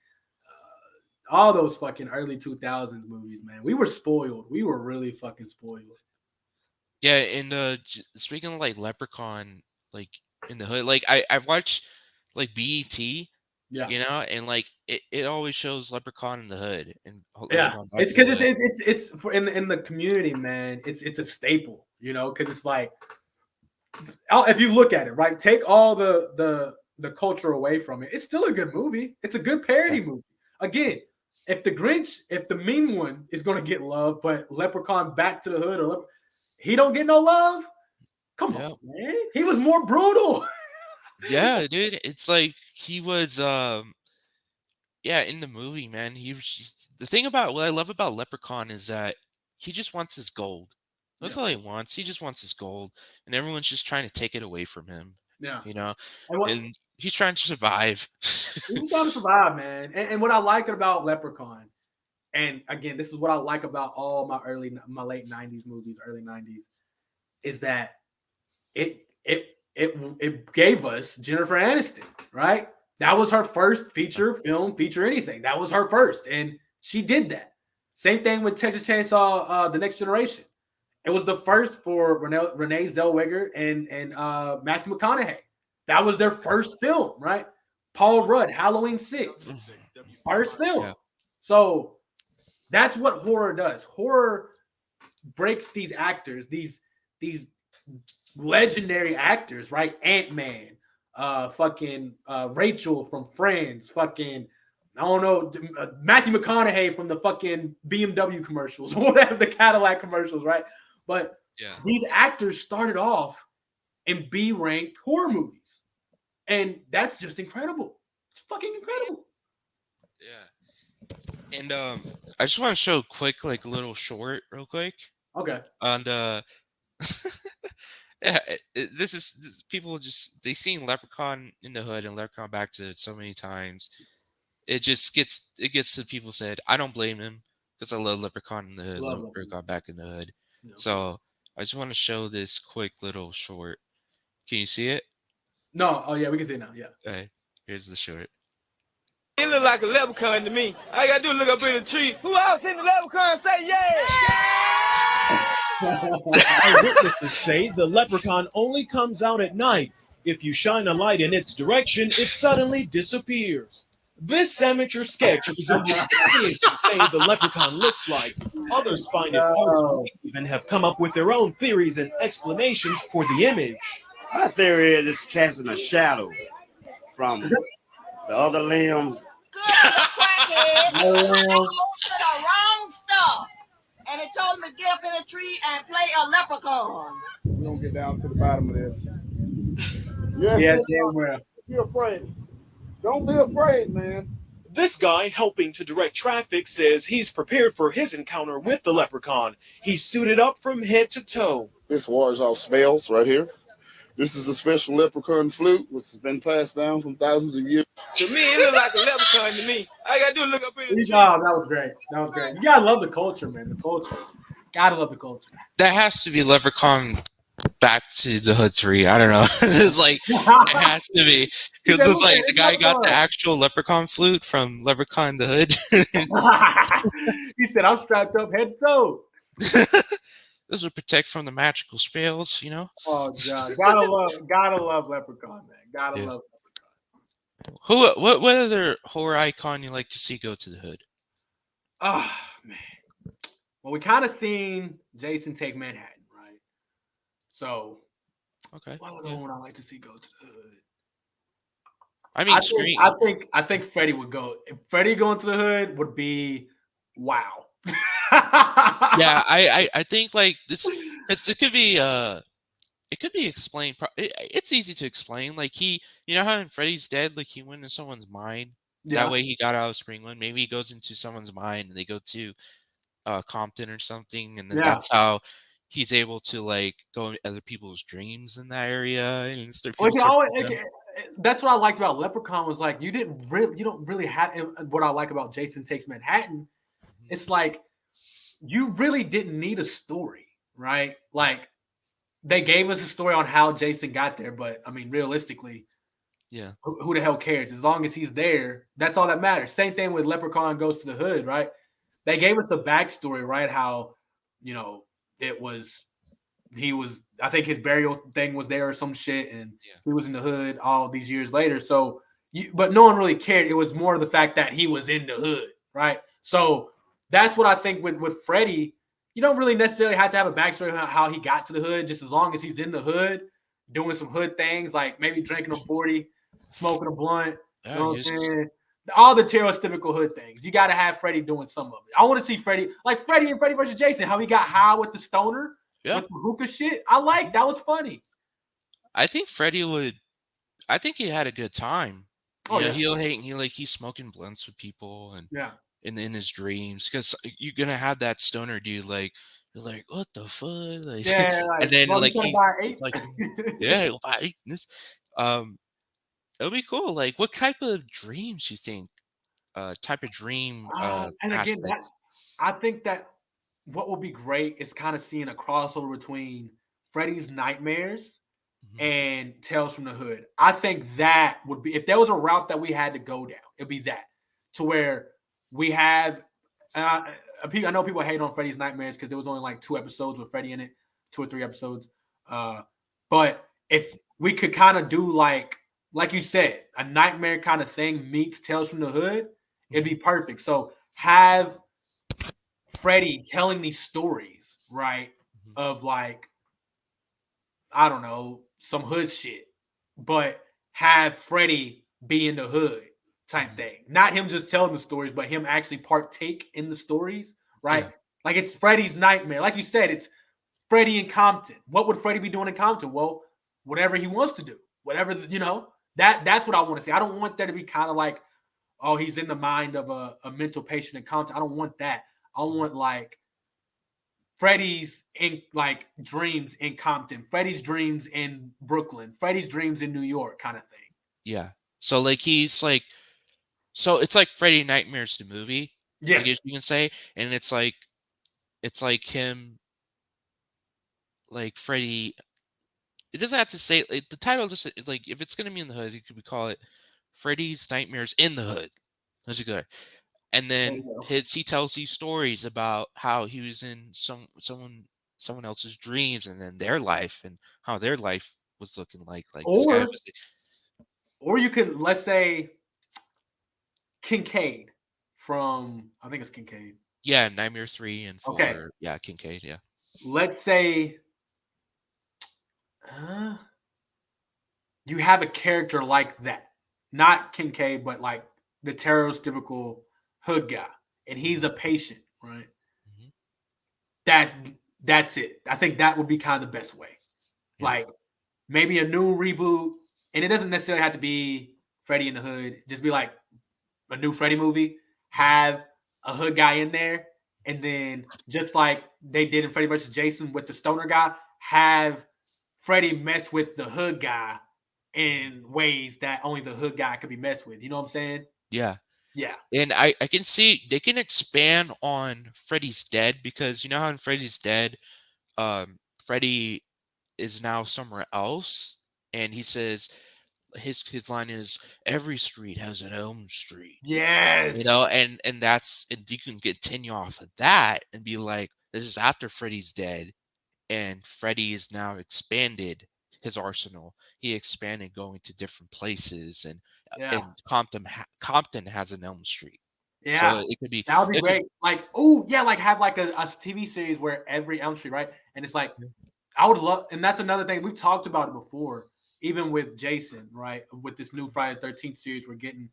all those fucking early 2000s movies, man. We were spoiled. We were really fucking spoiled. yeah. And speaking of like Leprechaun, like in the hood, like I've watched like BET, Yeah. and like it always shows Leprechaun in the hood and Yeah, Leprechaun Back it's to the because Hood. it's for in the community, man. It's a staple, because it's like if you look at it, right, take all the culture away from it, it's still a good movie. It's a good Yeah, parody movie. Again, if the mean one is gonna get love, but Leprechaun Back to the Hood he don't get no love. Come on, yeah, man. He was more brutal. yeah, dude. It's like he was yeah, in the movie, man. The thing about what I love about Leprechaun is that he just wants his gold. That's Yeah, all he wants. He just wants his gold, and everyone's just trying to take it away from him. yeah. You know, And what and he's trying to survive. he was trying to survive, man. And what I like about Leprechaun, and again, this is what I like about all my late '90s movies, early '90s, is that it gave us Jennifer Aniston, right? That was her first feature anything. That was her first, and she did that. Same thing with Texas Chainsaw, The Next Generation. It was the first for Renee Zellweger and Matthew McConaughey. That was their first film, right? Paul Rudd, Halloween 6, first film. Yeah, So that's what horror does. Horror breaks these actors, these legendary actors, right? Ant-Man, fucking Rachel from Friends, fucking I don't know, Matthew McConaughey from the fucking BMW commercials, whatever the Cadillac commercials, right? But Yeah. these actors started off in B-ranked horror movies, and that's just incredible. It's fucking incredible. Yeah. And I just want to show a quick like little short real quick Okay, on the yeah, people just they seen Leprechaun in the Hood and Leprechaun Back to It so many times. It gets to people said, I don't blame him because I love Leprechaun in the Hood, love that movie. Leprechaun Back in the Hood. You know. So I just want to show this quick little short. Can you see it? No, oh yeah, we can see it now. Yeah. Okay, here's the short. He look like a leprechaun to me. All you gotta do is look up in the tree. Who else in the leprechaun say yeah? Eyewitnesses say the leprechaun only comes out at night. If you shine a light in its direction, it suddenly disappears. This amateur sketch resembles scientists say the leprechaun looks like. Others find it hard to believe and have come up with their own theories and explanations for the image. My theory is it's casting a shadow from the other limb. Crackhead. They to the wrong stuff. And it told him to get up in a tree and play a leprechaun. We're gonna get down to the bottom of this. Yes, yeah, damn well. Be afraid. Don't be afraid, man. This guy helping to direct traffic says he's prepared for his encounter with the leprechaun. He's suited up from head to toe. This wars off smells right here. This is a special leprechaun flute, which has been passed down from thousands of years. To me, it look like a leprechaun to me. All you gotta do is look up in the tree. Oh, that was great. That was great. You gotta love the culture, man. The culture. Gotta love the culture. That has to be Leprechaun Back to the Hood 3. I don't know. It's like it has to be because it's like the guy got the actual leprechaun flute from Leprechaun the Hood. He said, "I'm strapped up head to toe." This would protect from the magical spells, you know. Oh god, gotta love Leprechaun, man. Gotta love Leprechaun. What other horror icon you like to see go to the Hood? Oh man. Well, we kind of seen Jason take Manhattan, right? So, Okay. what other one I like to see go to the Hood? I mean, I think Freddie would go. If Freddie going to the Hood would be wow. Yeah, I think like this it could be explained. It's easy to explain. Like you know how in Freddy's Dead, like he went in someone's mind. Yeah. That way he got out of Springland. Maybe he goes into someone's mind and they go to Compton or something, and then that's how he's able to like go in other people's dreams in that area and start. That's what I liked about Leprechaun was like you don't really have what I like about Jason Takes Manhattan. It's like you really didn't need a story, right? Like they gave us a story on how Jason got there, but I mean, realistically, yeah, who the hell cares? As long as he's there, that's all that matters. Same thing with Leprechaun Goes to the Hood, right? They gave us a backstory, right? How I think his burial thing was there or some shit, and he was in the Hood all these years later. So, but no one really cared. It was more the fact that he was in the Hood, right? So that's what I think with Freddie. You don't really necessarily have to have a backstory about how he got to the Hood, just as long as he's in the Hood, doing some Hood things, like maybe drinking a 40, smoking a blunt. You know what I'm saying? All the stereotypical Hood things. You got to have Freddie doing some of it. I want to see Freddie, like Freddie and Freddie versus Jason, how he got high with the stoner, with the hookah shit. That was funny. I think I think he had a good time. He's smoking blunts with people and in his dreams, because you're gonna have that stoner dude like you're like, what the fuck? Like, and then like he's like, yeah, buy this. It'll be cool. Like, what type of dreams you think? Type of dream. And again, I think that what would be great is kind of seeing a crossover between Freddy's nightmares and Tales from the Hood. I think that would be, if there was a route that we had to go down, it'd be that, to where we have. I know people hate on Freddy's Nightmares because there was only like 2 episodes with Freddy in it, 2 or 3 episodes. But if we could kind of do like you said, a nightmare kind of thing meets Tales from the Hood, it'd be perfect. So have Freddy telling these stories, right? Of like I don't know, some hood shit, but have Freddy be in the hood type Mhm. thing. Not him just telling the stories, but him actually partake in the stories, right? Yeah. Like it's Freddy's nightmare. Like you said, it's Freddy in Compton. What would Freddy be doing in Compton? Well, whatever he wants to do. Whatever, that's what I want to see. I don't want there to be kind of like, oh, he's in the mind of a mental patient in Compton. I don't want that. I Mhm. want like Freddy's in like dreams in Compton, Freddy's dreams in Brooklyn, Freddy's dreams in New York, kind of thing. Yeah. So like he's like so it's like Freddy Nightmares the movie, I guess Yes. you can say, and it's like him like Freddy. It doesn't have to say like, the title. Just like if it's gonna be in the hood, it could be call it Freddy's Nightmares in the Hood. That's a good. And There you then go. he tells these stories about how he was in someone else's dreams and then their life and how their life was looking like. Like this guy Or was or you could let's say Kincaid from I think it's Kincaid. yeah, Nightmare 3 and Okay. 4. Yeah, Kincaid, yeah. Let's say uh, you have a character like that. Not Kincaid, but like the stereotypical hood guy. And he's a patient, right? Mhm. That that's it. I think that would be kind of the best way. Yeah. Like maybe a new reboot, and it doesn't necessarily have to be Freddy in the Hood. Just be like a new Freddy movie. Have a hood guy in there, and then just like they did in Freddy versus Jason with the stoner guy, have Freddy mess with the hood guy in ways that only the hood guy could be messed with. You know what I'm saying? Yeah. Yeah. And I can see they can expand on Freddy's Dead because you know how in Freddy's Dead, Freddy is now somewhere else, and he says his line is every street has an Elm Street. You Yes. know, and that's and you can continue off of that and be like, this is after Freddy's dead, and Freddy is now expanded his arsenal. He expanded going to different places, Yeah. and Compton has an Elm Street, so Yeah. it could be That would be it could great. Like, oh yeah, like have like a TV series where every Elm Street, right? And it's like yeah, I would love, and that's another thing we've talked about it before, even with Jason, right? With this new Friday the 13th series, we're getting.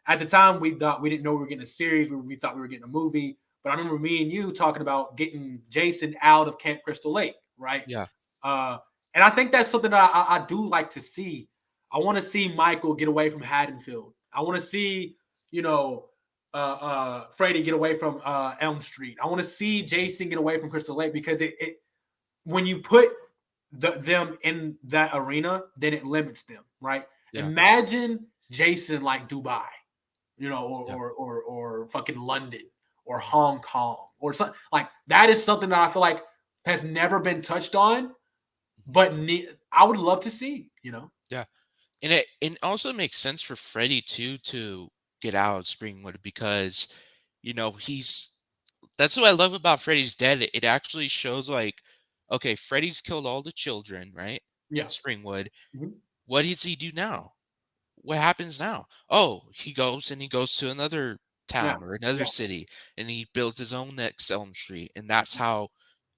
At the time, we thought we didn't know we were getting a series. We thought we were getting a movie. But I remember me and you talking about getting Jason out of Camp Crystal Lake, right? yeah, Uh, and I think that's something that I do like to see. I want to see Michael get away from Haddonfield. I want to see, you know, Freddy get away from Elm Street. I want to see Jason get away from Crystal Lake because it when you put them in that arena, then it limits them, right? yeah, Imagine Jason like Dubai, yeah, or fucking London or Hong Kong or something like that is something that I feel like has never been touched on, but I would love to see. yeah. And it also makes sense for Freddy too to get out of Springwood because he's that's what I love about Freddy's Dead. It actually shows like, okay, Freddy's killed all the children, right? In Yeah. Springwood. Mhm. What does he do now? What happens now? Oh, he goes to another Yeah. town or another Yeah. city and he builds his own next Elm Street. And that's how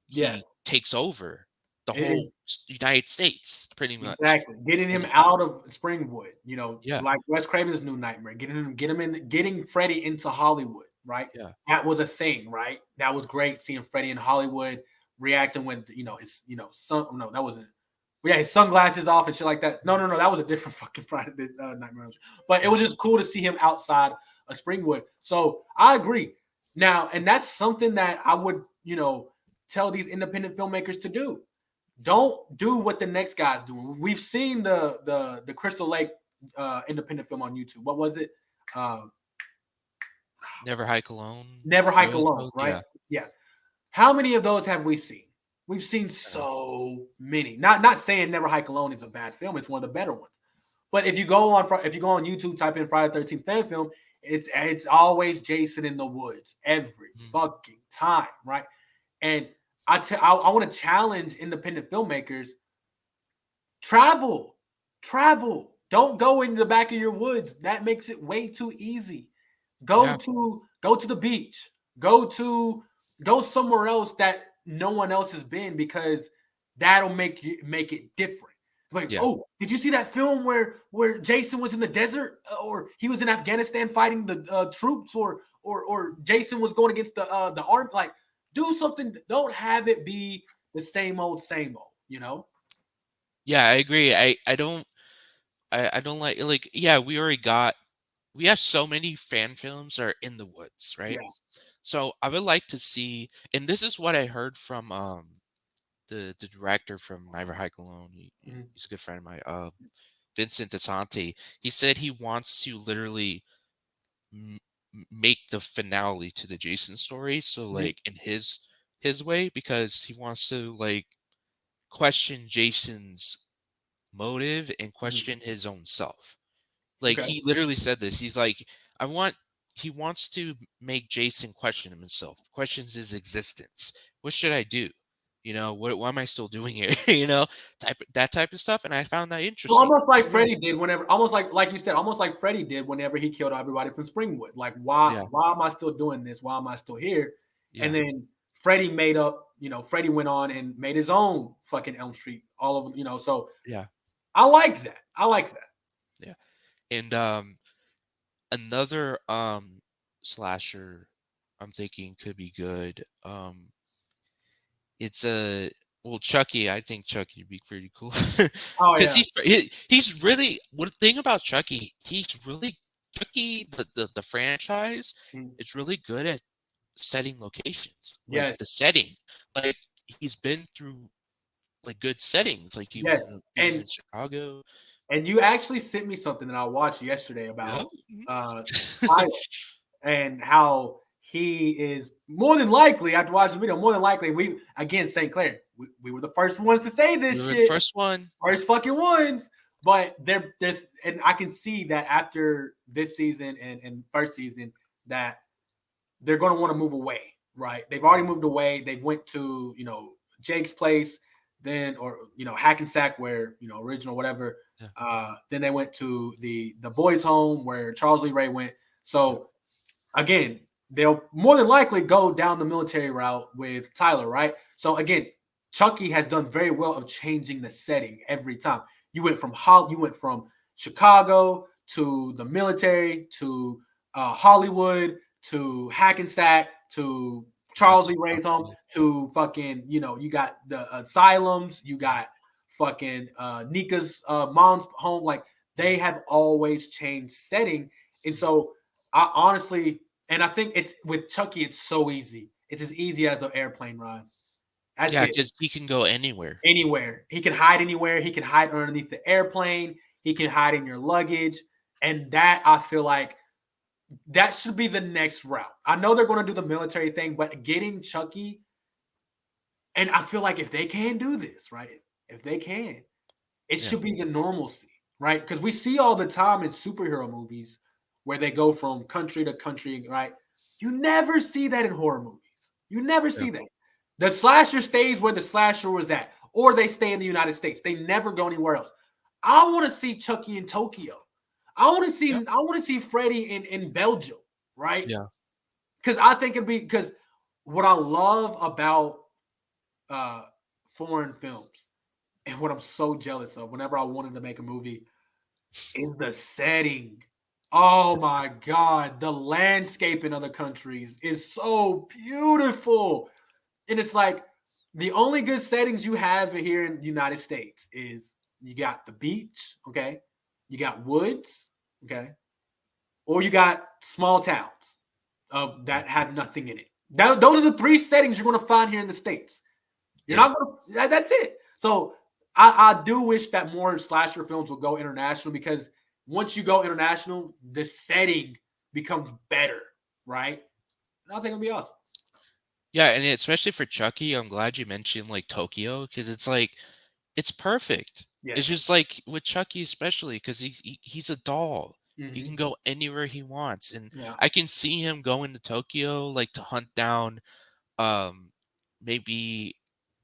Yes. he takes over the It is whole United States, pretty much. exactly getting And him out of Springwood. yeah, Like Wes Craven's New Nightmare. Getting Freddy into Hollywood. Right. yeah, That was a thing. Right. That was great seeing Freddy in Hollywood reacting when his son. No, that wasn't. Well, yeah, his sunglasses off and shit like that. No, that was a different fucking Friday Nightmare. But it was just cool to see him outside of Springwood. So I agree. Now, and that's something that I would tell these independent filmmakers to do. Don't do what the next guy's doing. We've seen the Crystal Lake independent film on YouTube. What was it? Uh, Never Hike Alone. Never Hike Alone, Photo, right? yeah, Yeah. How many of those have we seen? We've seen so many. Not saying Never Hike Alone is a bad film. It's one of the better ones. But if you go on YouTube, type in Friday the 13th fan film, it's always Jason in the woods every fucking time, right? And I want to challenge independent filmmakers. Travel. Don't go into the back of your woods. That makes it way too easy. Go yeah, to the beach. Go somewhere else that no one else has been because that'll make it different. Like, Yeah. oh, did you see that film where Jason was in the desert, or he was in Afghanistan fighting the troops, or Jason was going against the army? Like, do something. Don't have it be the same old, you know? Yeah, I agree. I don't like yeah, we have so many fan films are in the woods, right? Yeah. So I would like to see, and this is what I heard from the director from Never Hike Alone. Mhm. He's a good friend of mine. Vincent DeSanti. He said he wants to literally m- make the finale to the Jason story. So Mhm. like in his way, because he wants to like question Jason's motive and Mhm. question his own self. Like Okay. he literally said this. He's like, I want. He wants to make Jason question himself, questions his existence. What should I do? You know, what am I still doing here? You know, that type of stuff. And I found that Well, interesting. almost like Freddie did whenever, almost like you said, almost like Freddie did whenever he killed everybody from Springwood. Like, Yeah, why am I still doing this? Why am I still here? And yeah, then Freddie made up, Freddie went on and made his own fucking Elm Street, all of them, So yeah, I like that. I like that. yeah. And another slasher I'm thinking could be good. It's a well, Chucky. I think Chucky would be pretty cool Oh because yeah. he's really one thing about Chucky. He's really Chucky the franchise. Mm. It's really good at setting locations, like Yes. the setting. Like he's been through like good settings. Like Yes. he was in Chicago. And you actually sent me something that I watched yesterday Yeah. about Tyler, and how he is more than likely, after watching the video, more than likely, we again, St. Clair, we were the first ones to say We this were the shit, first one. first fucking ones. But there's, and I can see that after this season and first season, that they're going to want to move away, right? They've already moved away. They went to, Jake's place, then, or, Hackensack, where, original, whatever. Yeah. Then they went to the boys' home where Charles Lee Ray went. So again, they'll more than likely go down the military route with Tyler, right? So again, Chucky has done very well of changing the setting every time. You went from Chicago to the military to Hollywood to Hackensack to Charles That's Lee Ray's home possible. to fucking, you got the asylums, you got fucking Nika's mom's home. Like, they have always changed setting. And so I honestly, and I think it's with Chucky, it's so easy. It's as easy as an airplane ride. That's Yeah, it. because he can go anywhere. Anywhere. He can hide anywhere. He can hide underneath the airplane. He can hide in your luggage. And that, I feel like, that should be the next route. I know they're going to do the military thing, but getting Chucky, and I feel like if they can do this, right? If they can, it Yeah. should be the normalcy, right? Because we see all the time in superhero movies where they go from country to country, right? You never see that in horror movies. You never see that. The slasher stays where the slasher was at, or they stay in the United States. They never go anywhere else. I want to see Chucky in Tokyo. I want to see Freddy in Belgium, right? Yeah. Because I think it'd be, because what I love about foreign films, and what I'm so jealous of whenever I wanted to make a movie, is the setting. Oh my God, the landscape in other countries is so beautiful. And it's like, the only good settings you have here in the United States is you got the beach, okay? You got woods, okay? Or you got small towns that have nothing in it. Those are the three settings you're going to find here in the States. You're not going to, that's it. So I do wish that more slasher films will go international, because once you go international, the setting becomes better, right? And I think it'll be awesome. Yeah, and especially for Chucky, I'm glad you mentioned like Tokyo, because it's like it's perfect. Yeah. It's just like with Chucky, especially because he's a doll. He Mhm. can go anywhere he wants, and Yeah. I can see him going to Tokyo like to hunt down maybe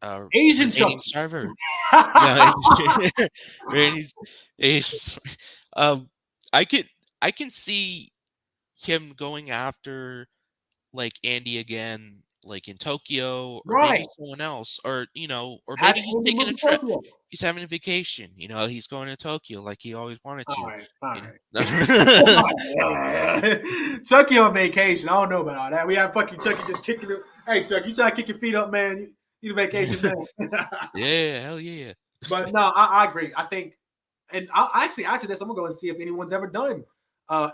Asian remaining Chucky. survivor. Yeah, remaining Asian. Um, I can I can see him going after like Andy again like in Tokyo, or maybe Right. someone else, or or Have maybe he's Asian taking a movie trip. Tokyo. He's having a vacation. He's going to Tokyo like he always wanted All to. right, all You right. know. Chucky on vacation. I don't know about all that. We have fucking Chucky just kicking it. Hey, Chuck, you try to kick your feet up, man. You need a vacation, man. Yeah, hell yeah. But no, I agree. I think, and I actually after this, I'm gonna go and see if anyone's ever done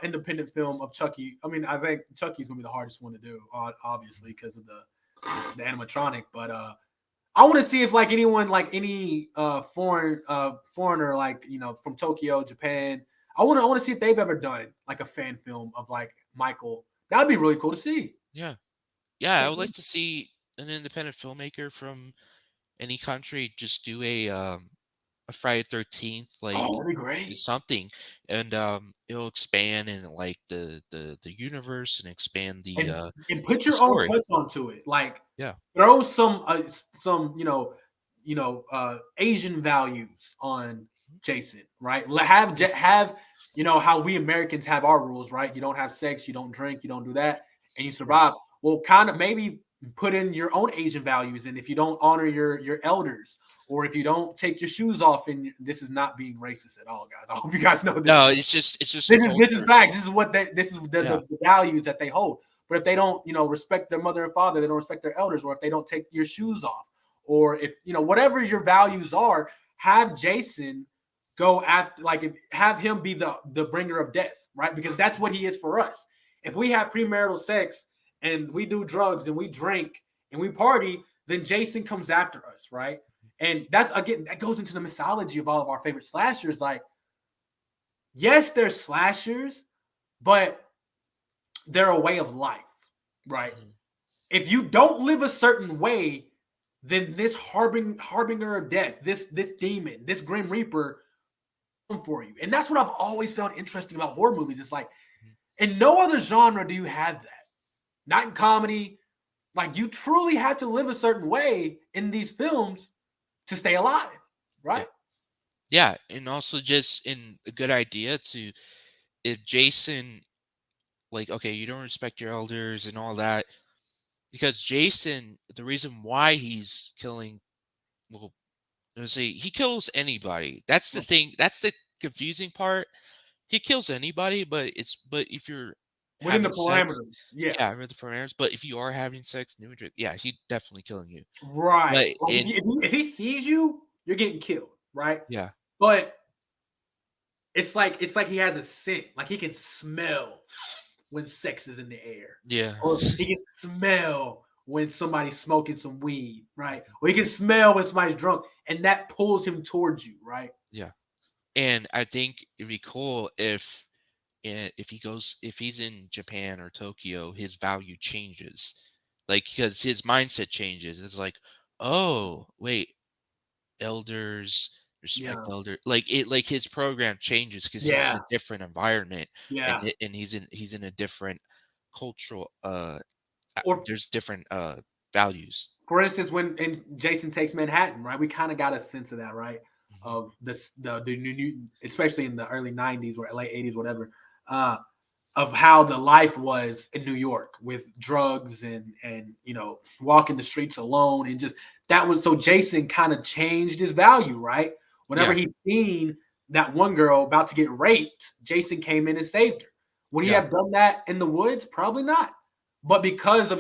independent film of Chucky. I mean, I think Chucky's gonna be the hardest one to do, obviously, because of the animatronic. But I want to see if like anyone, like any foreigner, like from Tokyo, Japan. I want to see if they've ever done like a fan film of like Michael. That'd be really cool to see. Yeah. Yeah, I would like to see an independent filmmaker from any country just do a Friday 13th, like Oh, that'd be great. something, and it'll expand in like the universe, and expand And put the your own story. touch onto it. Like Yeah. throw some Asian values on Jason, right? Have how we Americans have our rules, right? You don't have sex, you don't drink, you don't do that, and you survive. Well, kind of maybe put in your own Asian values, and if you don't honor your elders, or if you don't take your shoes off, and this is not being racist at all, guys. I hope you guys know this. No, it's just This is facts. This is what this is Yeah. the values that they hold. But if they don't, respect their mother and father, they don't respect their elders, or if they don't take your shoes off, or if whatever your values are, have Jason go after, have him be the bringer of death, right? Because that's what he is for us. If we have premarital sex and we do drugs and we drink and we party, then Jason comes after us, right? And that's again, that goes into the mythology of all of our favorite slashers. Like, yes, they're slashers, but they're a way of life, right? If you don't live a certain way, then this harbinger of death, this demon, this grim reaper, come for you. And that's what I've always found interesting about horror movies. It's like, in no other genre do you have that. Not in comedy. Like, you truly have to live a certain way in these films to stay alive, right? Yeah, and also just in a good idea to, if Jason, like, okay, you don't respect your elders and all that, because Jason, the reason why he's killing, well, let's say he kills anybody. That's the thing. That's the confusing part. He kills anybody, but if you're Within the having sex, parameters. Yeah. yeah, with the parameters. But if you are having sex, yeah, he's definitely killing you. Right. But Like, if he sees you, you're getting killed, right? yeah, But it's like he has a scent. Like, he can smell when sex is in the air. yeah, Or he can smell when somebody's smoking some weed, right? Or he can smell when somebody's drunk, and that pulls him towards you, right? yeah. And I think it'd be cool if he's in Japan or Tokyo, his value changes, like, because his mindset changes. It's like, oh wait, elders respect Yeah. elder, like his program changes because he's in Yeah. a different environment, Yeah. and he's in a different cultural Or there's different values. for instance, when Jason Takes Manhattan, right? We kind of got a sense of that, right? Mhm. Of the new, especially in the early '90s or late '80s, whatever, of how the life was in New York with drugs and walking the streets alone, and just that was so Jason kind of changed his value, right? Whenever Yeah, he seen that one girl about to get raped, Jason came in and saved her. Would he yeah, have done that in the woods? Probably not. But because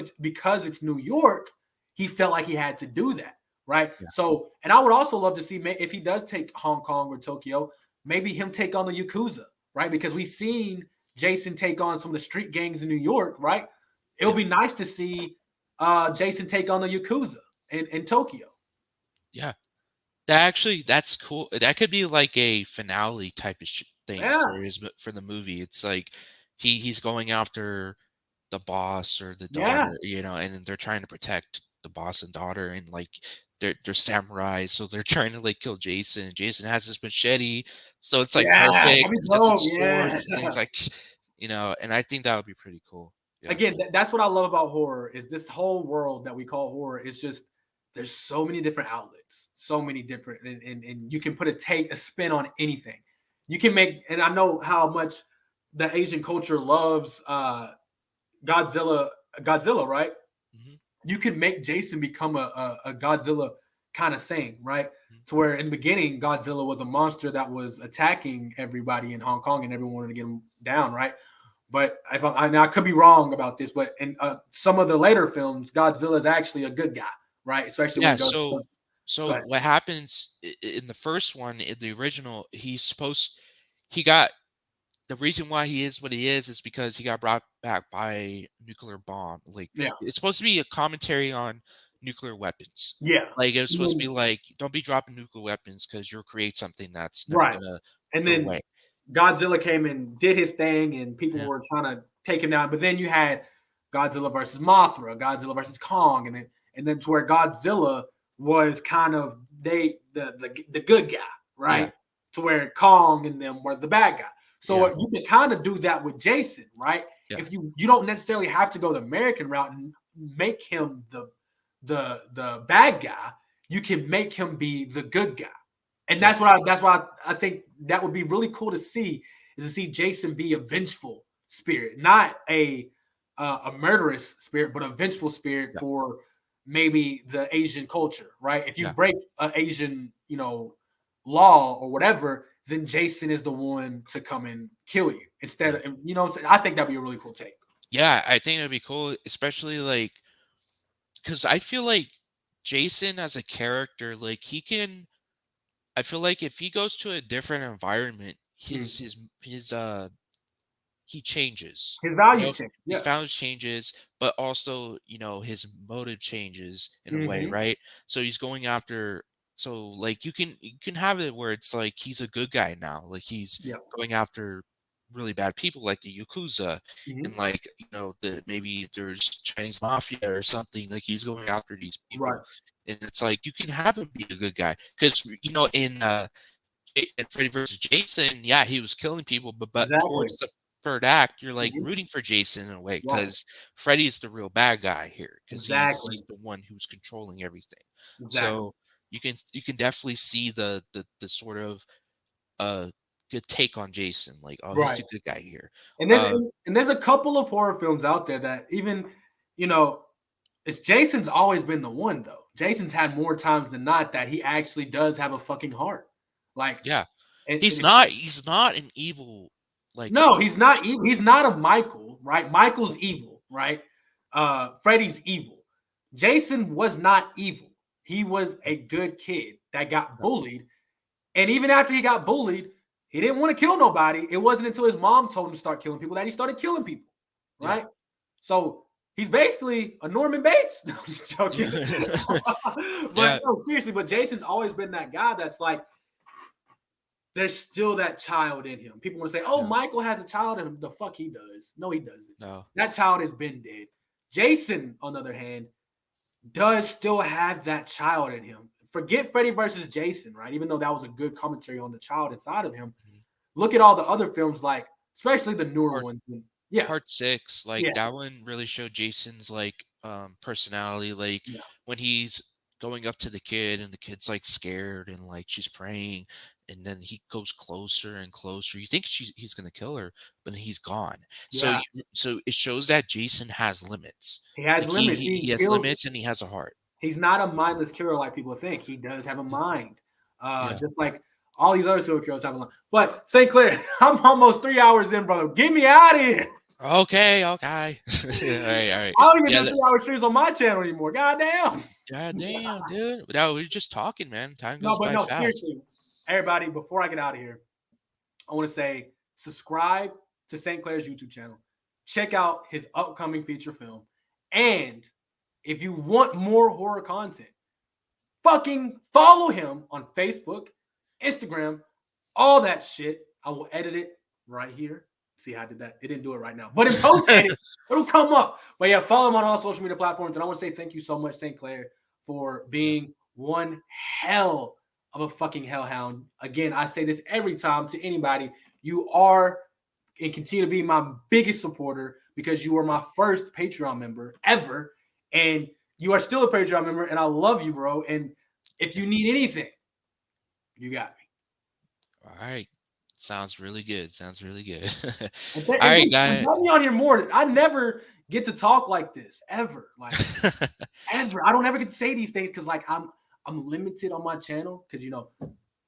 it's New York, he felt like he had to do that, right? yeah, So, and I would also love to see if he does take Hong Kong or Tokyo, maybe him take on the Yakuza, right? Because we've seen Jason take on some of the street gangs in New York, right? It would yeah, be nice to see Jason take on the Yakuza in Tokyo. yeah. That's cool. That could be like a finale type of thing Yeah, for the movie. It's like he's going after the boss or the yeah, daughter, and they're trying to protect the boss and daughter, and like they're samurais, so they're trying to like kill Jason. Jason has this machete, so it's like yeah. That'd perfect be because dope. it's Yeah. swords, and it's like, and I think that would be pretty cool. Yeah, Again, that's what I love about horror is this whole world that we call horror. It's just there's so many different outlets, so many different, and you can put a spin on anything. You can make, and I know how much the Asian culture loves Godzilla, right? hmm you can make Jason become a Godzilla kind of thing, right? To where in the beginning, Godzilla was a monster that was attacking everybody in Hong Kong and everyone wanted to get him down, right? But I could be wrong about this, but in some of the later films, Godzilla is actually a good guy, right? Especially when Yeah, he goes. so But what happens in the first one, in the original, he got the reason why he is what he is because he got brought back by a nuclear bomb. Like yeah, it's supposed to be a commentary on nuclear weapons. yeah, Like it was and supposed to then- be like, don't be dropping nuclear weapons because you'll create something that's never right. gonna And go then away. Godzilla came and did his thing, and people Yeah. were trying to take him down. But then you had Godzilla versus Mothra, Godzilla versus Kong, and then to where Godzilla was kind of the good guy, right? Yeah. To where Kong and them were the bad guy. So Yeah. you can kind of do that with Jason, right? Yeah. If you don't necessarily have to go the American route and make him the bad guy, you can make him be the good guy. And that's why I think that would be really cool to see, is to see Jason be a vengeful spirit, not a murderous spirit, but a vengeful spirit Yeah. for maybe the Asian culture, right? If you Yeah. break an Asian, law or whatever, then Jason is the one to come and kill you instead of, what I'm saying? I think that'd be a really cool take. Yeah, I think it'd be cool, especially like because I feel like Jason as a character, like I feel like if he goes to a different environment, he changes. His You values know, change. his Yeah. values changes, but also, his motive changes in a way, Mhm. right? So he's going after so like you can have it where it's like he's a good guy now. Like he's Yeah. going after really bad people like the Yakuza and Mhm. like, maybe there's Chinese mafia or something. Like he's going after these Right. people. And it's like you can have him be a good guy. Because in Freddy versus Jason, yeah, he was killing people, but Exactly. towards the third act, you're like Mhm. rooting for Jason in a way Right. because Freddy's the real bad guy here because Exactly. he's the one who's controlling everything. Exactly. So you can definitely see the sort of good take on Jason, like, oh, he's Right. the good guy here. And there's a couple of horror films out there that even, it's Jason's always been the one though. Jason's had more times than not that he actually does have a fucking heart. Like, Yeah, and he's not an evil like no, he's not evil. He's not a Michael, right? Michael's evil, right? Freddy's evil. Jason was not evil. He was a good kid that got bullied. And even after he got bullied, he didn't want to kill nobody. It wasn't until his mom told him to start killing people that he started killing people, Yeah. right? So he's basically a Norman Bates. No, I'm just joking. Yeah. No, seriously, but Jason's always been that guy that's like, there's still that child in him. People want to say, oh, Yeah. Michael has a child in him. The fuck he does. No, he doesn't. No. That child has been dead. Jason, on the other hand, does still have that child in him. Forget Freddy versus Jason, right? Even though that was a good commentary on the child inside of him. Mhm. Look at all the other films, like especially the newer Part- ones. Yeah, Part 6, like Yeah. that one really showed Jason's like personality, like Yeah. when he's going up to the kid and the kid's like scared and like she's praying and then he goes closer and closer. You think he's gonna kill her, but then he's gone. So Yeah. so it shows that Jason has limits. He has Like limits. he has limits and he has a heart. He's not a mindless killer like people think. He does have a mind, Yeah. just like all these other serial killers have a mind. But St. Clair, I'm almost 3 hours in, brother. Get me out of here. Okay. All right. I don't even Yeah, do 3-hour streams on my channel anymore. God damn. God damn, dude. No, we're just talking, man. Time goes No, but by no, fast. seriously, everybody, before I get out of here, I want to say subscribe to St. Clair's YouTube channel. Check out his upcoming feature film. And if you want more horror content, fucking follow him on Facebook, Instagram, all that shit. I will edit it right here. See how I did that? It didn't do it right now. But in post edit, it'll come up. But yeah, follow him on all social media platforms. And I want to say thank you so much, St. Clair, for being one hell of a fucking hellhound. Again, I say this every time to anybody. You are and continue to be my biggest supporter because you were my first Patreon member ever. And you are still a Patreon member. And I love you, bro. And if you need anything, you got me. All right. Sounds really good. Sounds really good. And, All right, dude, guys. invite me on here more. I never get to talk like this ever, like ever. I don't ever get to say these things because like I'm limited on my channel because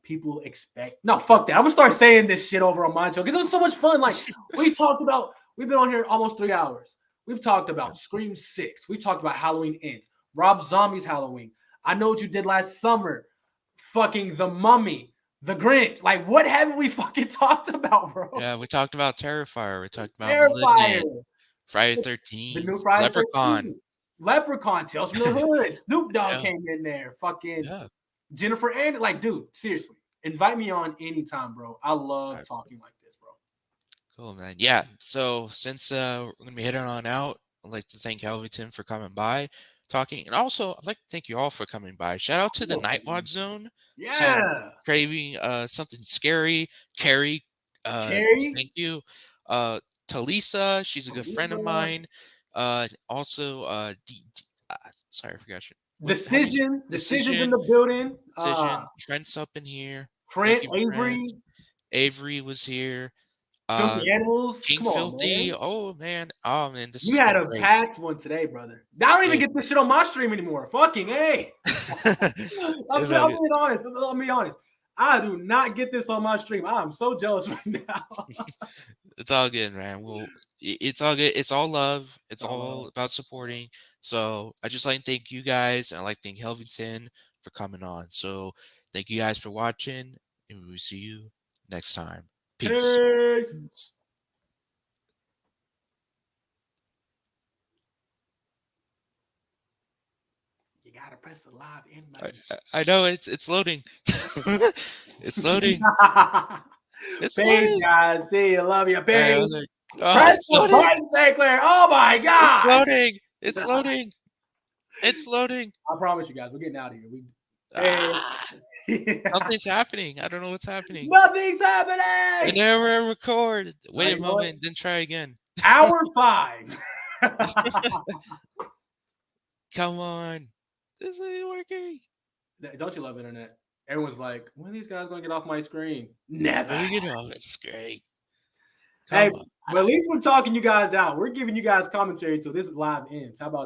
people expect. No, fuck that. I'm gonna start saying this shit over on my show because it was so much fun. Like we've been on here almost 3 hours. We've talked about Scream 6. We talked about Halloween Ends, Rob Zombie's Halloween. I Know What You Did Last Summer, fucking The Mummy, The Grinch. Like, what haven't we fucking talked about, bro? Yeah, we talked about Terrifier. We talked about Terrifier, Malignant, Friday the 13th, new Friday Leprechaun. 13th, Leprechaun, Tales from the Hood, Snoop Dogg Yeah, came in there, fucking yeah. Jennifer and like, dude, seriously, invite me on anytime, bro. I love Alright, talking like this, bro. cool, man. Yeah. So since we're gonna be heading on out, I'd like to thank Hellvington for coming by, talking, and also I'd like to thank you all for coming by. Shout out to the Nightwatch Zone. So Yeah, craving something scary. Carrie, Carrie, thank you. Talisa, she's a good friend of mine. Also sorry, I forgot your how do you Decisions in Decision, the building. Decision. Trent's up in here. Thank Trent, you, Trent. Avery, Avery was here. Uh Filthy Animals. King Come on, Filthy. man. Oh man. Oh man, this You has had been a great. packed one today, brother. I don't even It, get this shit on my stream anymore. Fucking hey. it's I'm all being honest. I'll be honest. I do not get this on my stream. I'm so jealous right now. it's all good, man. Well, it's all good. It's all love. It's Oh, all about supporting. So I just like to thank you guys, and I like to thank Helvington for coming on. So thank you guys for watching, and we will see you next time. Peace. peace. You gotta press the live in button. I know it's loading. It's loading. It's Peace, loading. guys. See you. Love you. All right, Peace. oh, Press it's the loading. button, St. Clair. Oh my It's god. loading. It's loading. It's loading. I promise you guys, we're getting out of here. Ah, something's happening. I don't know what's happening. Nothing's I happening. never record. Wait You a know what? moment, then try again. Hour 5. Come on. This ain't working. Don't you love internet? Everyone's like, when are these guys gonna get off my screen? Never. Let me get off. It's great. Hey, Come on. but at least we're talking you guys out. We're giving you guys commentary till this live ends. How about